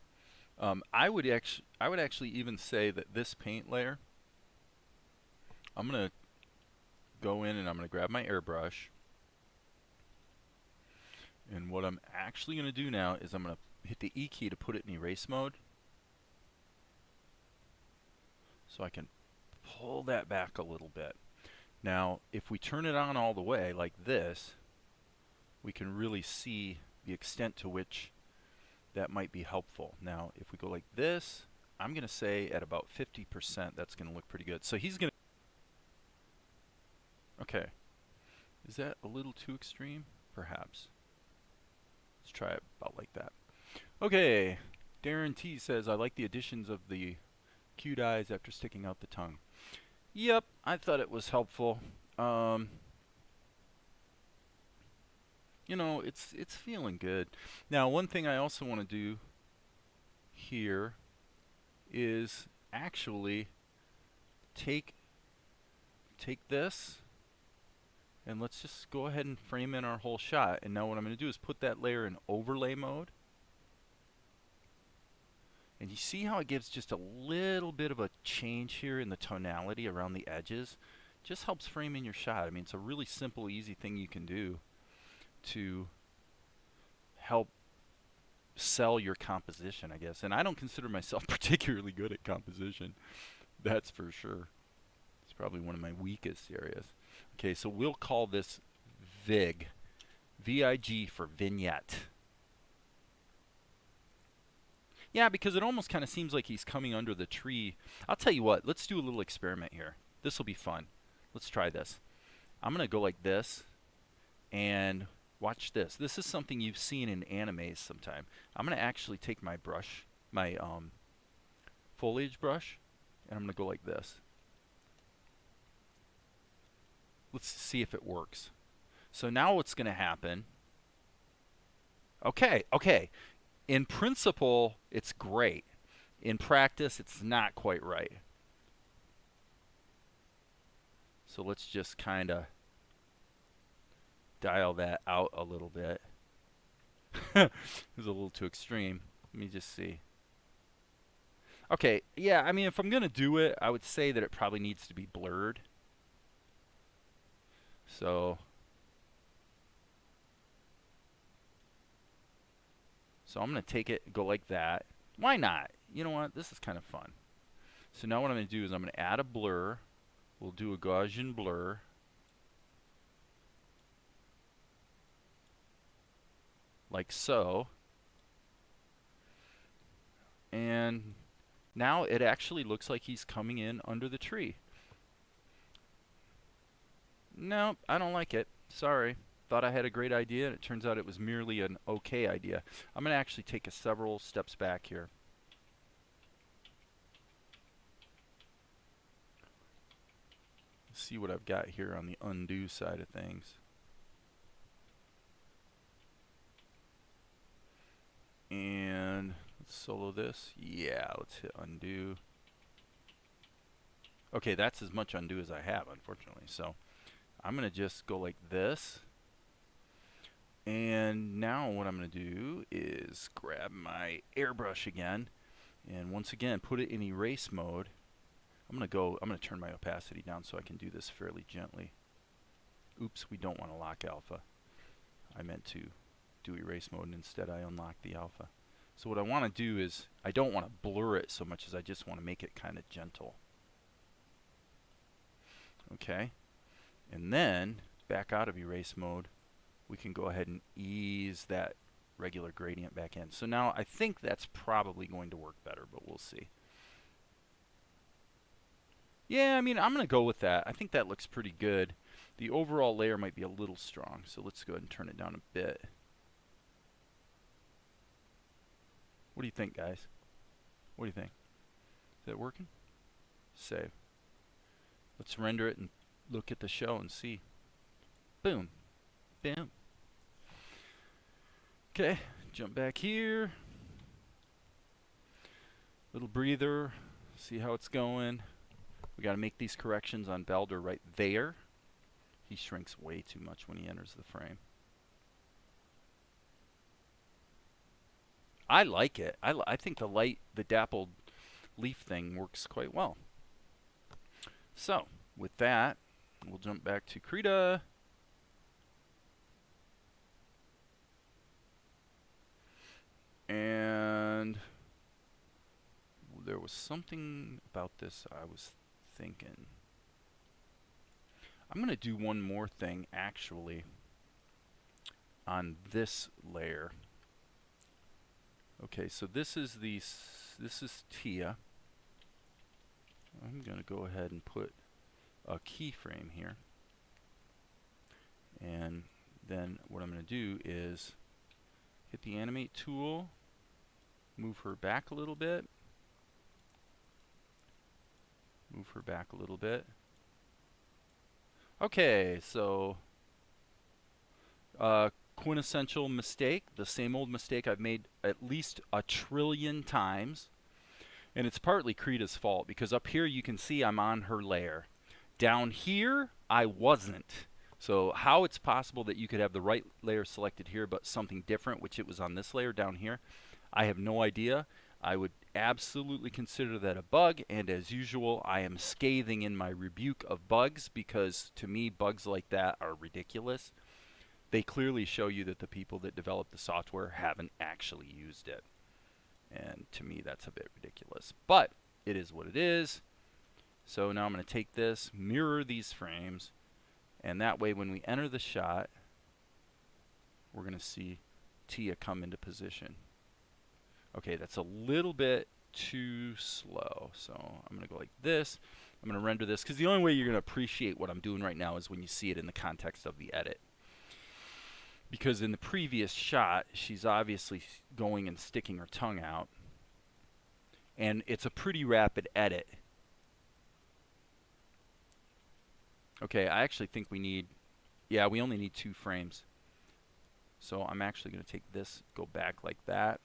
I would actually even say that this paint layer, I'm gonna go in and I'm gonna grab my airbrush, and what I'm actually gonna do now is I'm gonna hit the E key to put it in erase mode, so I can pull that back a little bit. Now, if we turn it on all the way like this, we can really see the extent to which that might be helpful. Now, if we go like this, I'm going to say at about 50%, that's going to look pretty good. So he's going to... Okay. Is that a little too extreme? Perhaps. Let's try it about like that. Okay. Darren T says, I like the additions of the cute eyes after sticking out the tongue. Yep, I thought it was helpful. You know, it's feeling good. Now, one thing I also want to do here is actually take this, and let's just go ahead and frame in our whole shot. And now what I'm going to do is put that layer in overlay mode. And you see how it gives just a little bit of a change here in the tonality around the edges? Just helps frame in your shot. I mean, it's a really simple, easy thing you can do to help sell your composition, I guess. And I don't consider myself particularly good at composition. That's for sure. It's probably one of my weakest areas. Okay, so we'll call this VIG. V-I-G for vignette. Yeah, because it almost kind of seems like he's coming under the tree. I'll tell you what, let's do a little experiment here. This will be fun. Let's try this. I'm going to go like this, and watch this. This is something you've seen in animes sometime. I'm going to actually take my brush, my foliage brush, and I'm going to go like this. Let's see if it works. So now what's going to happen... Okay. In principle, it's great. In practice, it's not quite right. So let's just kind of dial that out a little bit. It was a little too extreme. Let me just see. Okay, yeah, I mean, if I'm going to do it, I would say that it probably needs to be blurred. So I'm going to take it and go like that. Why not? You know what? This is kind of fun. So now what I'm going to do is I'm going to add a blur. We'll do a Gaussian blur. Like so. And now it actually looks like he's coming in under the tree. Nope, I don't like it. Sorry. Thought I had a great idea, and it turns out it was merely an okay idea. I'm going to actually take several steps back here. Let's see what I've got here on the undo side of things. And let's solo this. Yeah, let's hit undo. Okay, that's as much undo as I have, unfortunately. So I'm going to just go like this. And now what I'm going to do is grab my airbrush again, and once again put it in erase mode. I'm going to turn my opacity down so I can do this fairly gently. Oops, we don't want to lock alpha. I meant to do erase mode, and instead I unlock the alpha. So what I want to do is, I don't want to blur it so much as I just want to make it kind of gentle. Okay, and then back out of erase mode, we can go ahead and ease that regular gradient back in. So now I think that's probably going to work better, but we'll see. Yeah, I mean, I'm going to go with that. I think that looks pretty good. The overall layer might be a little strong, so let's go ahead and turn it down a bit. What do you think, guys? What do you think? Is that working? Save. Let's render it and look at the show and see. Boom. Bam. Okay, jump back here. Little breather. See how it's going. We got to make these corrections on Blender right there. He shrinks way too much when he enters the frame. I like it. I think the dappled leaf thing works quite well. So, with that, we'll jump back to Krita. And there was something about this I was thinking. I'm going to do one more thing, actually, on this layer. Okay, so this is Tia. I'm going to go ahead and put a keyframe here. And then what I'm going to do is hit the animate tool, move her back a little bit, move her back a little bit. Okay, so quintessential mistake, the same old mistake I've made at least 1 trillion times. And it's partly Krita's fault, because up here you can see I'm on her layer. Down here, I wasn't. So how it's possible that you could have the right layer selected here but something different, which it was on this layer down here, I have no idea. I would absolutely consider that a bug, and as usual, I am scathing in my rebuke of bugs, because to me, bugs like that are ridiculous. They clearly show you that the people that developed the software haven't actually used it. And to me, that's a bit ridiculous. But it is what it is. So now I'm going to take this, mirror these frames, and that way when we enter the shot, we're going to see Tia come into position. Okay, that's a little bit too slow. So I'm going to go like this. I'm going to render this, because the only way you're going to appreciate what I'm doing right now is when you see it in the context of the edit. Because in the previous shot, she's obviously going and sticking her tongue out. And it's a pretty rapid edit. Okay, I actually think we need, yeah, we only need 2 frames. So I'm actually going to take this, go back like that.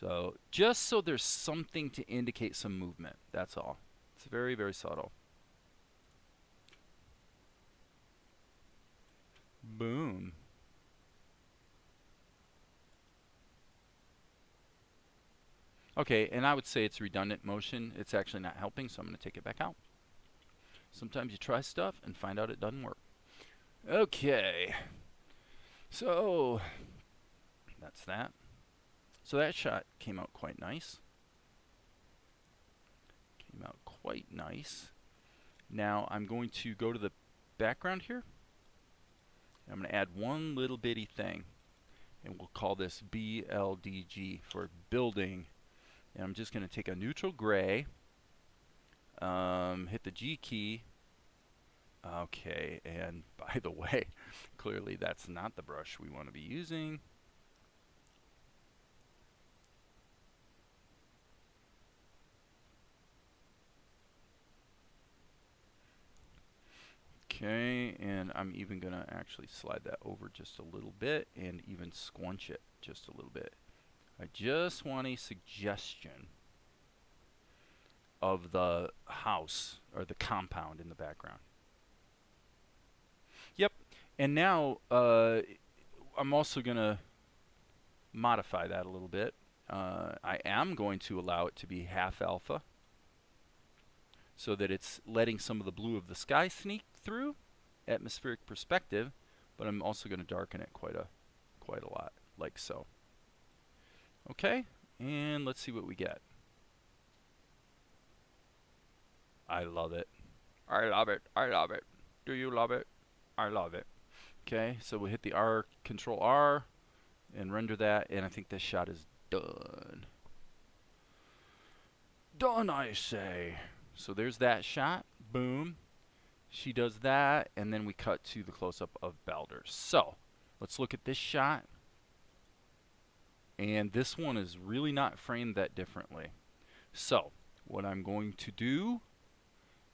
So just so there's something to indicate some movement, that's all. It's very, very subtle. Boom. Okay, and I would say it's redundant motion. It's actually not helping, so I'm going to take it back out. Sometimes you try stuff and find out it doesn't work. Okay. So that's that. So that shot came out quite nice. Came out quite nice. Now I'm going to go to the background here. I'm going to add one little bitty thing. And we'll call this BLDG for building. And I'm just going to take a neutral gray, hit the G key. Okay, and by the way, clearly that's not the brush we want to be using. Okay, and I'm even going to actually slide that over just a little bit and even squunch it just a little bit. I just want a suggestion of the house or the compound in the background. Yep, and now I'm also going to modify that a little bit. I am going to allow it to be half alpha so that it's letting some of the blue of the sky sneak through, atmospheric perspective, but I'm also going to darken it quite a lot, like so. Okay, and let's see what we get. I love it. I love it. I love it. Do you love it? I love it. Okay, so we'll hit the R, Control R, and render that, and I think this shot is done. Done, I say. So there's that shot. Boom. She does that, and then we cut to the close-up of Blender. So let's look at this shot. And this one is really not framed that differently. So what I'm going to do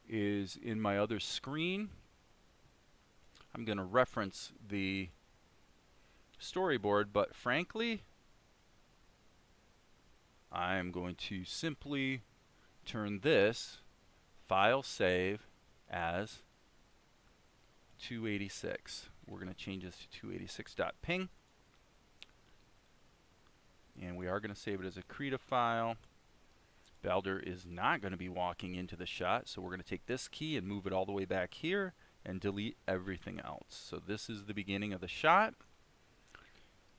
is in my other screen, I'm going to reference the storyboard, but frankly, I'm going to simply turn this File save as 286. We're going to change this to 286.ping. And we are going to save it as a Krita file. Balder is not going to be walking into the shot, so we're going to take this key and move it all the way back here and delete everything else. So this is the beginning of the shot.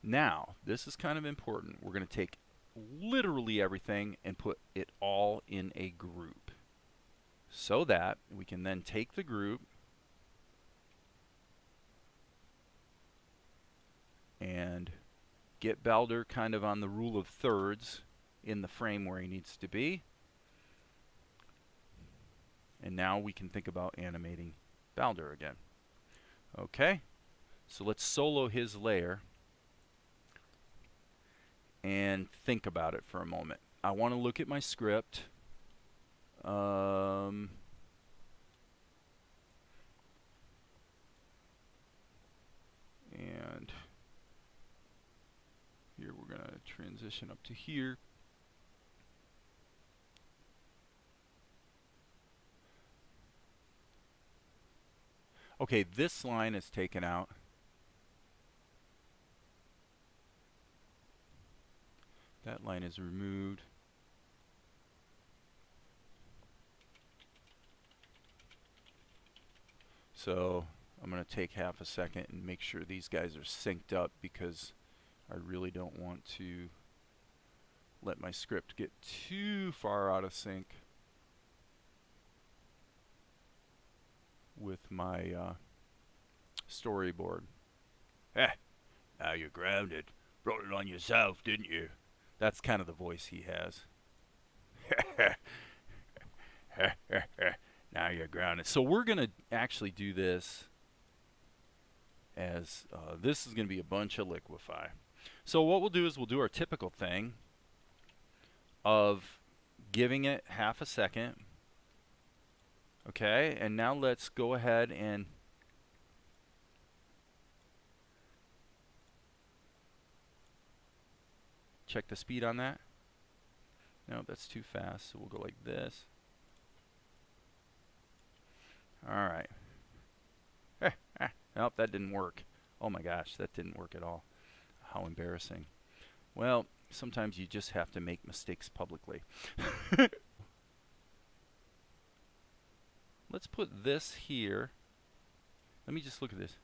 Now, this is kind of important. We're going to take literally everything and put it all in a group so that we can then take the group and get Balder kind of on the rule of thirds in the frame where he needs to be. And now we can think about animating Balder again. Okay, so let's solo his layer and think about it for a moment. I want to look at my script. And here we're going to transition up to here. Okay, this line is taken out. That line is removed. So I'm going to take half a second and make sure these guys are synced up, because I really don't want to let my script get too far out of sync with my storyboard. Eh, now you're grounded. Brought it on yourself, didn't you? That's kind of the voice he has. Now you're grounded. So we're going to actually do this as, this is going to be a bunch of liquify. So what we'll do is we'll do our typical thing of giving it half a second. Okay, and now let's go ahead and check the speed on that. No, that's too fast, so we'll go like this. Alright. Nope, that didn't work. Oh my gosh, that didn't work at all. How embarrassing. Well, sometimes you just have to make mistakes publicly. Let's put this here. Let me just look at this.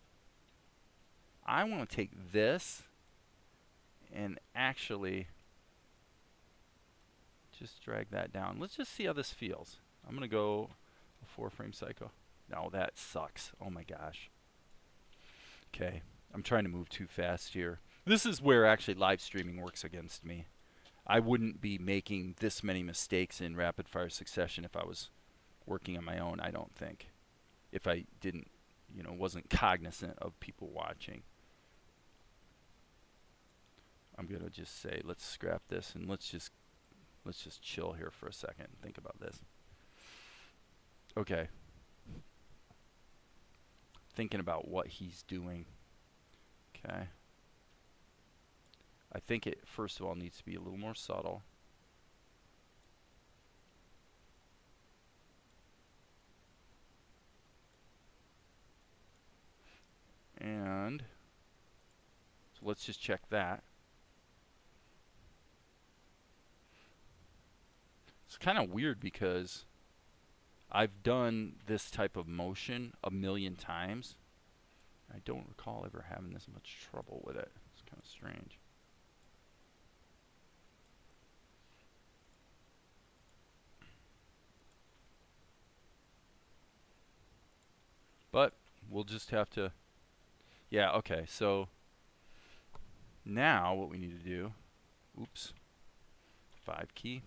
I want to take this and actually just drag that down. Let's just see how this feels. I'm going to go a 4-frame cycle. No, that sucks. Oh my gosh. Okay, I'm trying to move too fast here. This is where actually live streaming works against me. I wouldn't be making this many mistakes in rapid fire succession if I was working on my own, I don't think. If I didn't, you know, wasn't cognizant of people watching. I'm gonna just say, let's scrap this and let's just chill here for a second and think about this. Okay. Thinking about what he's doing. Okay. I think it, first of all, needs to be a little more subtle. And so let's just check that. It's kind of weird because I've done this type of motion a million times. I don't recall ever having this much trouble with it. It's kind of strange. But we'll just have to, yeah, okay, so now what we need to do, oops, 5 key.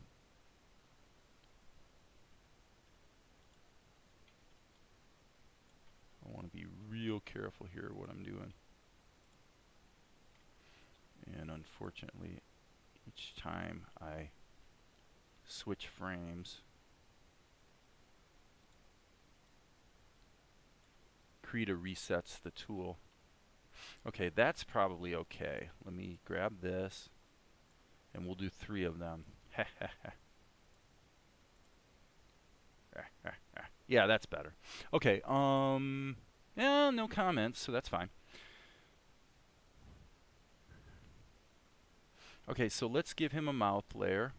I want to be real careful here what I'm doing. And unfortunately, each time I switch frames, Krita resets the tool. Okay, that's probably okay. Let me grab this, and we'll do 3 of them. Yeah, that's better. Okay, yeah, no comments, so that's fine. Okay, so let's give him a mouth layer.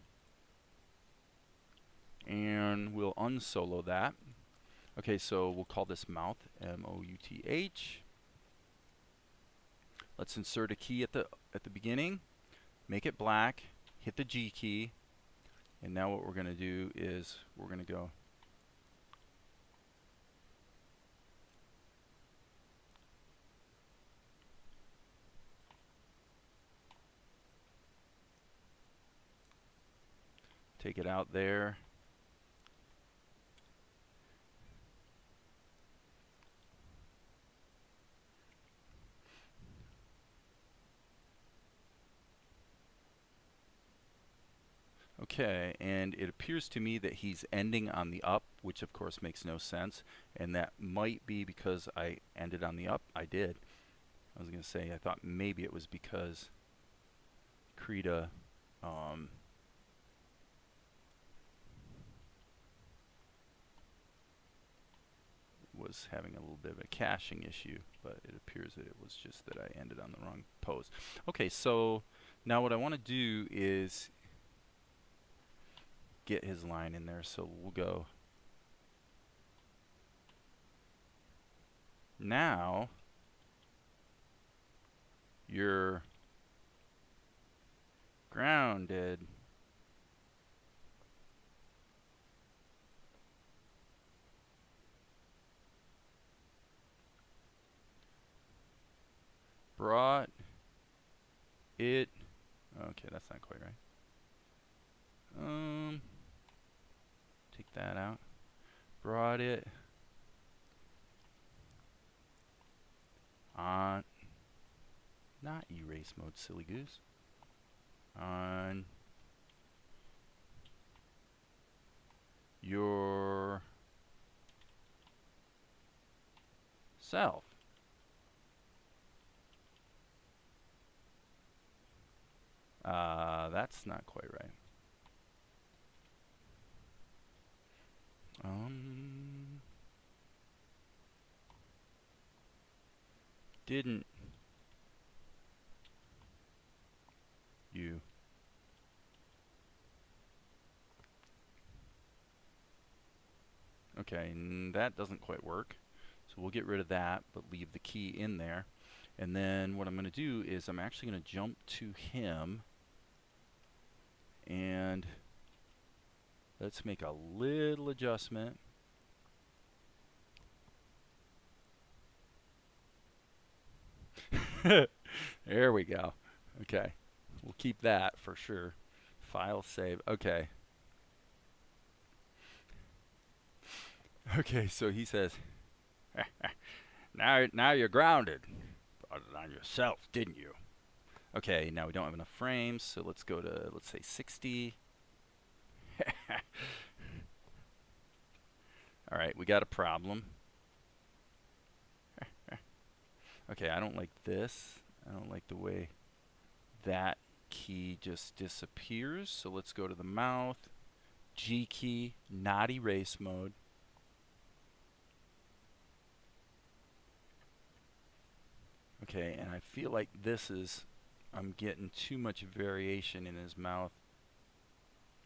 And we'll unsolo that. Okay, so we'll call this mouth, M-O-U-T-H. Let's insert a key at the beginning, make it black, hit the G key, and now what we're going to do is we're going to go take it out there. Okay, and it appears to me that he's ending on the up, which of course makes no sense, and that might be because I ended on the up. I did. I was going to say I thought maybe it was because Krita was having a little bit of a caching issue, but it appears that it was just that I ended on the wrong pose. Okay, so now what I want to do is get his line in there, so we'll go now you're grounded. Brought it. Okay, that's not quite right. Take that out. Brought it on. Not erase mode, silly goose. On your self. That's not quite right. Didn't you? Okay, that doesn't quite work. So we'll get rid of that, but leave the key in there. And then what I'm going to do is I'm actually going to jump to him. And let's make a little adjustment. There we go. Okay. We'll keep that for sure. File save. Okay. Okay, so he says, now you're grounded. Brought it on yourself, didn't you? Okay, now we don't have enough frames, so let's go to, let's say 60. All right, we got a problem. Okay, I don't like this. I don't like the way that key just disappears. So let's go to the mouth, G key, not erase mode. Okay, and I feel like this is, I'm getting too much variation in his mouth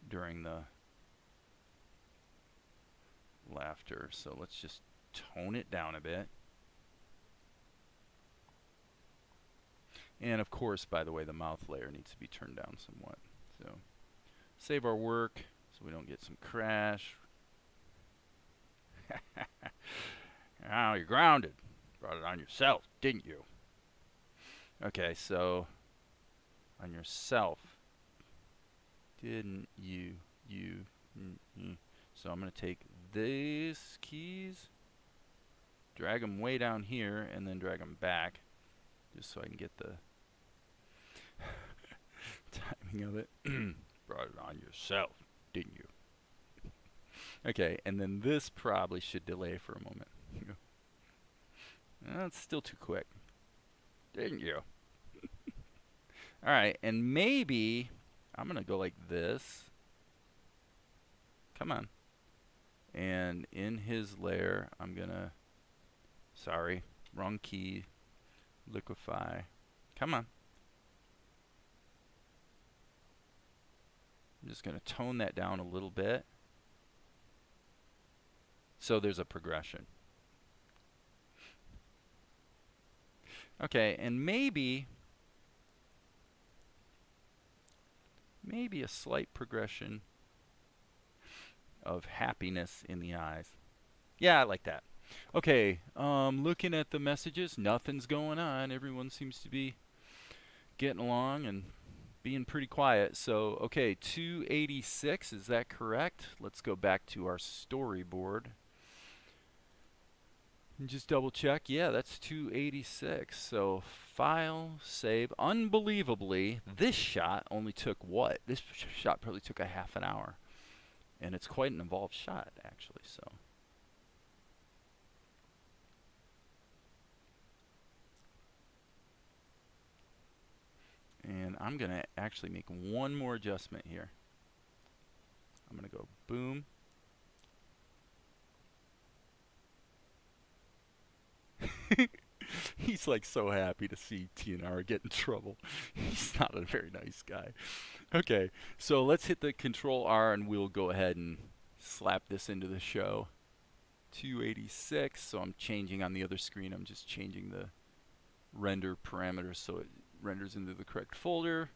during the laughter. So let's just tone it down a bit. And of course, by the way, the mouth layer needs to be turned down somewhat. So save our work so we don't get some crash. Now you're grounded. Brought it on yourself, didn't you? Okay, so on yourself, didn't you? So I'm going to take these keys, drag them way down here, and then drag them back, just so I can get the timing of it. Brought it on yourself, didn't you? Okay, and then this probably should delay for a moment. That's still too quick. Didn't you? Alright, and maybe I'm going to go like this. Come on. And in his layer, I'm gonna, sorry, wrong key, liquefy. Come on. I'm just gonna tone that down a little bit. So there's a progression. Okay, and maybe a slight progression of happiness in the eyes. Yeah, I like that. Okay, looking at the messages, nothing's going on. Everyone seems to be getting along and being pretty quiet. So, okay, 286, is that correct? Let's go back to our storyboard and just double check. Yeah, that's 286. So, file, save. Unbelievably, this shot only took what? This shot probably took a half an hour. And it's quite an involved shot, actually, so. And I'm going to actually make one more adjustment here. I'm going to go boom. He's like so happy to see TNR get in trouble. He's not a very nice guy. Okay, so let's hit the Control R and we'll go ahead and slap this into the show. 286, so I'm changing on the other screen. I'm just changing the render parameters so it renders into the correct folder.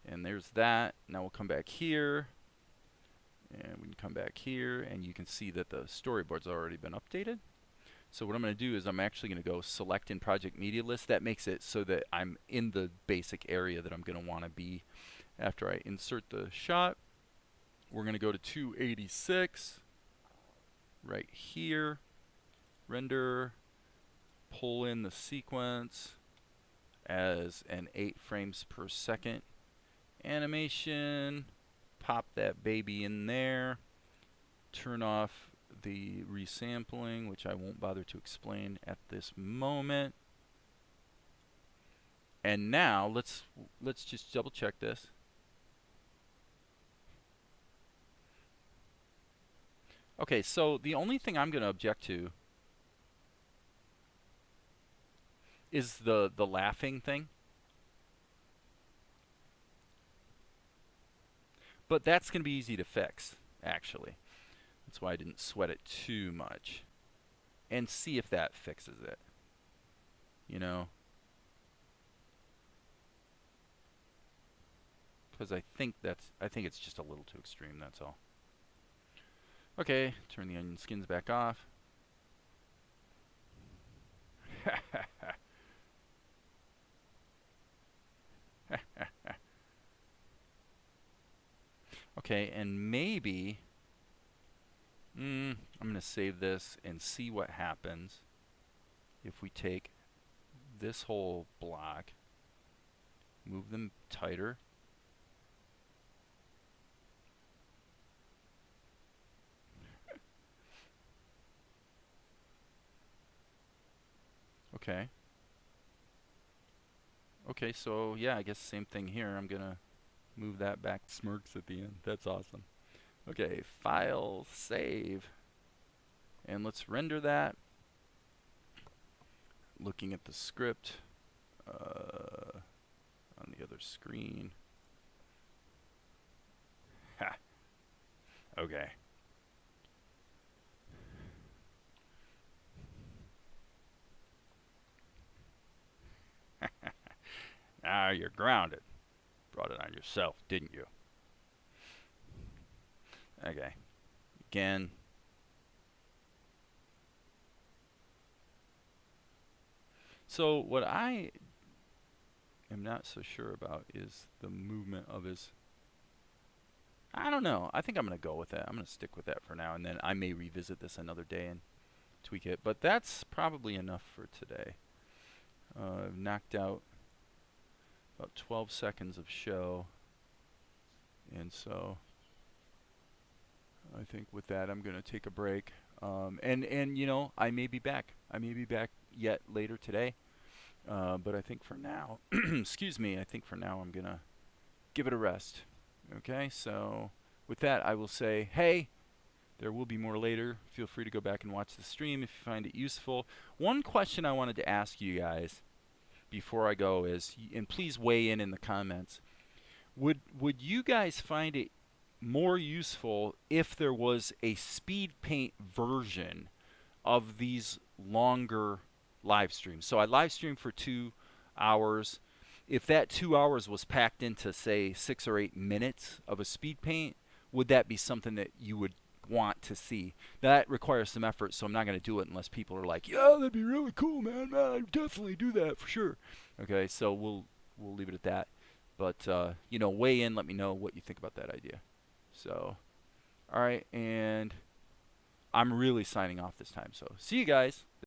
And there's that. Now we'll come back here. And we can come back here and you can see that the storyboard's already been updated. So what I'm going to do is I'm actually going to go select in project media list. That makes it so that I'm in the basic area that I'm going to want to be after I insert the shot. We're going to go to 286 right here, render, pull in the sequence as an 8 frames per second animation, pop that baby in there, turn off the resampling, which I won't bother to explain at this moment. And now let's just double check this. Okay, so the only thing I'm going to object to is the laughing thing. But that's going to be easy to fix, actually. That's why I didn't sweat it too much. And see if that fixes it. You know? Because I think it's just a little too extreme, that's all. Okay, turn the onion skins back off. Okay, and maybe I'm going to save this and see what happens if we take this whole block, move them tighter. Okay. Okay, so yeah, I guess same thing here. I'm going to move that back. Smirks at the end. That's awesome. Okay, file, save. And let's render that. Looking at the script on the other screen. Ha. Okay. Now you're grounded. Brought it on yourself, didn't you? Okay. Again. So what I am not so sure about is the movement of his... I don't know. I think I'm going to go with that. I'm going to stick with that for now, and then I may revisit this another day and tweak it. But that's probably enough for today. I've knocked out about 12 seconds of show. And so I think with that I'm going to take a break. And you know, I may be back. I may be back yet later today. But I think for now, excuse me, I think for now I'm going to give it a rest. Okay, so with that I will say, hey, There will be more later. Feel free to go back and watch the stream if you find it useful. One question I wanted to ask you guys before I go is, and please weigh in the comments, would you guys find it more useful if there was a speed paint version of these longer live streams? So I live stream for 2 hours. If that 2 hours was packed into, say, 6 or 8 minutes of a speed paint, would that be something that you would want to see? That requires some effort, so I'm not going to do it unless people are like, yeah, that'd be really cool, man. I'd definitely do that for sure. Okay, so we'll leave it at that. But you know, weigh in, let me know what you think about that idea. So, all right, and I'm really signing off this time. So, see you guys.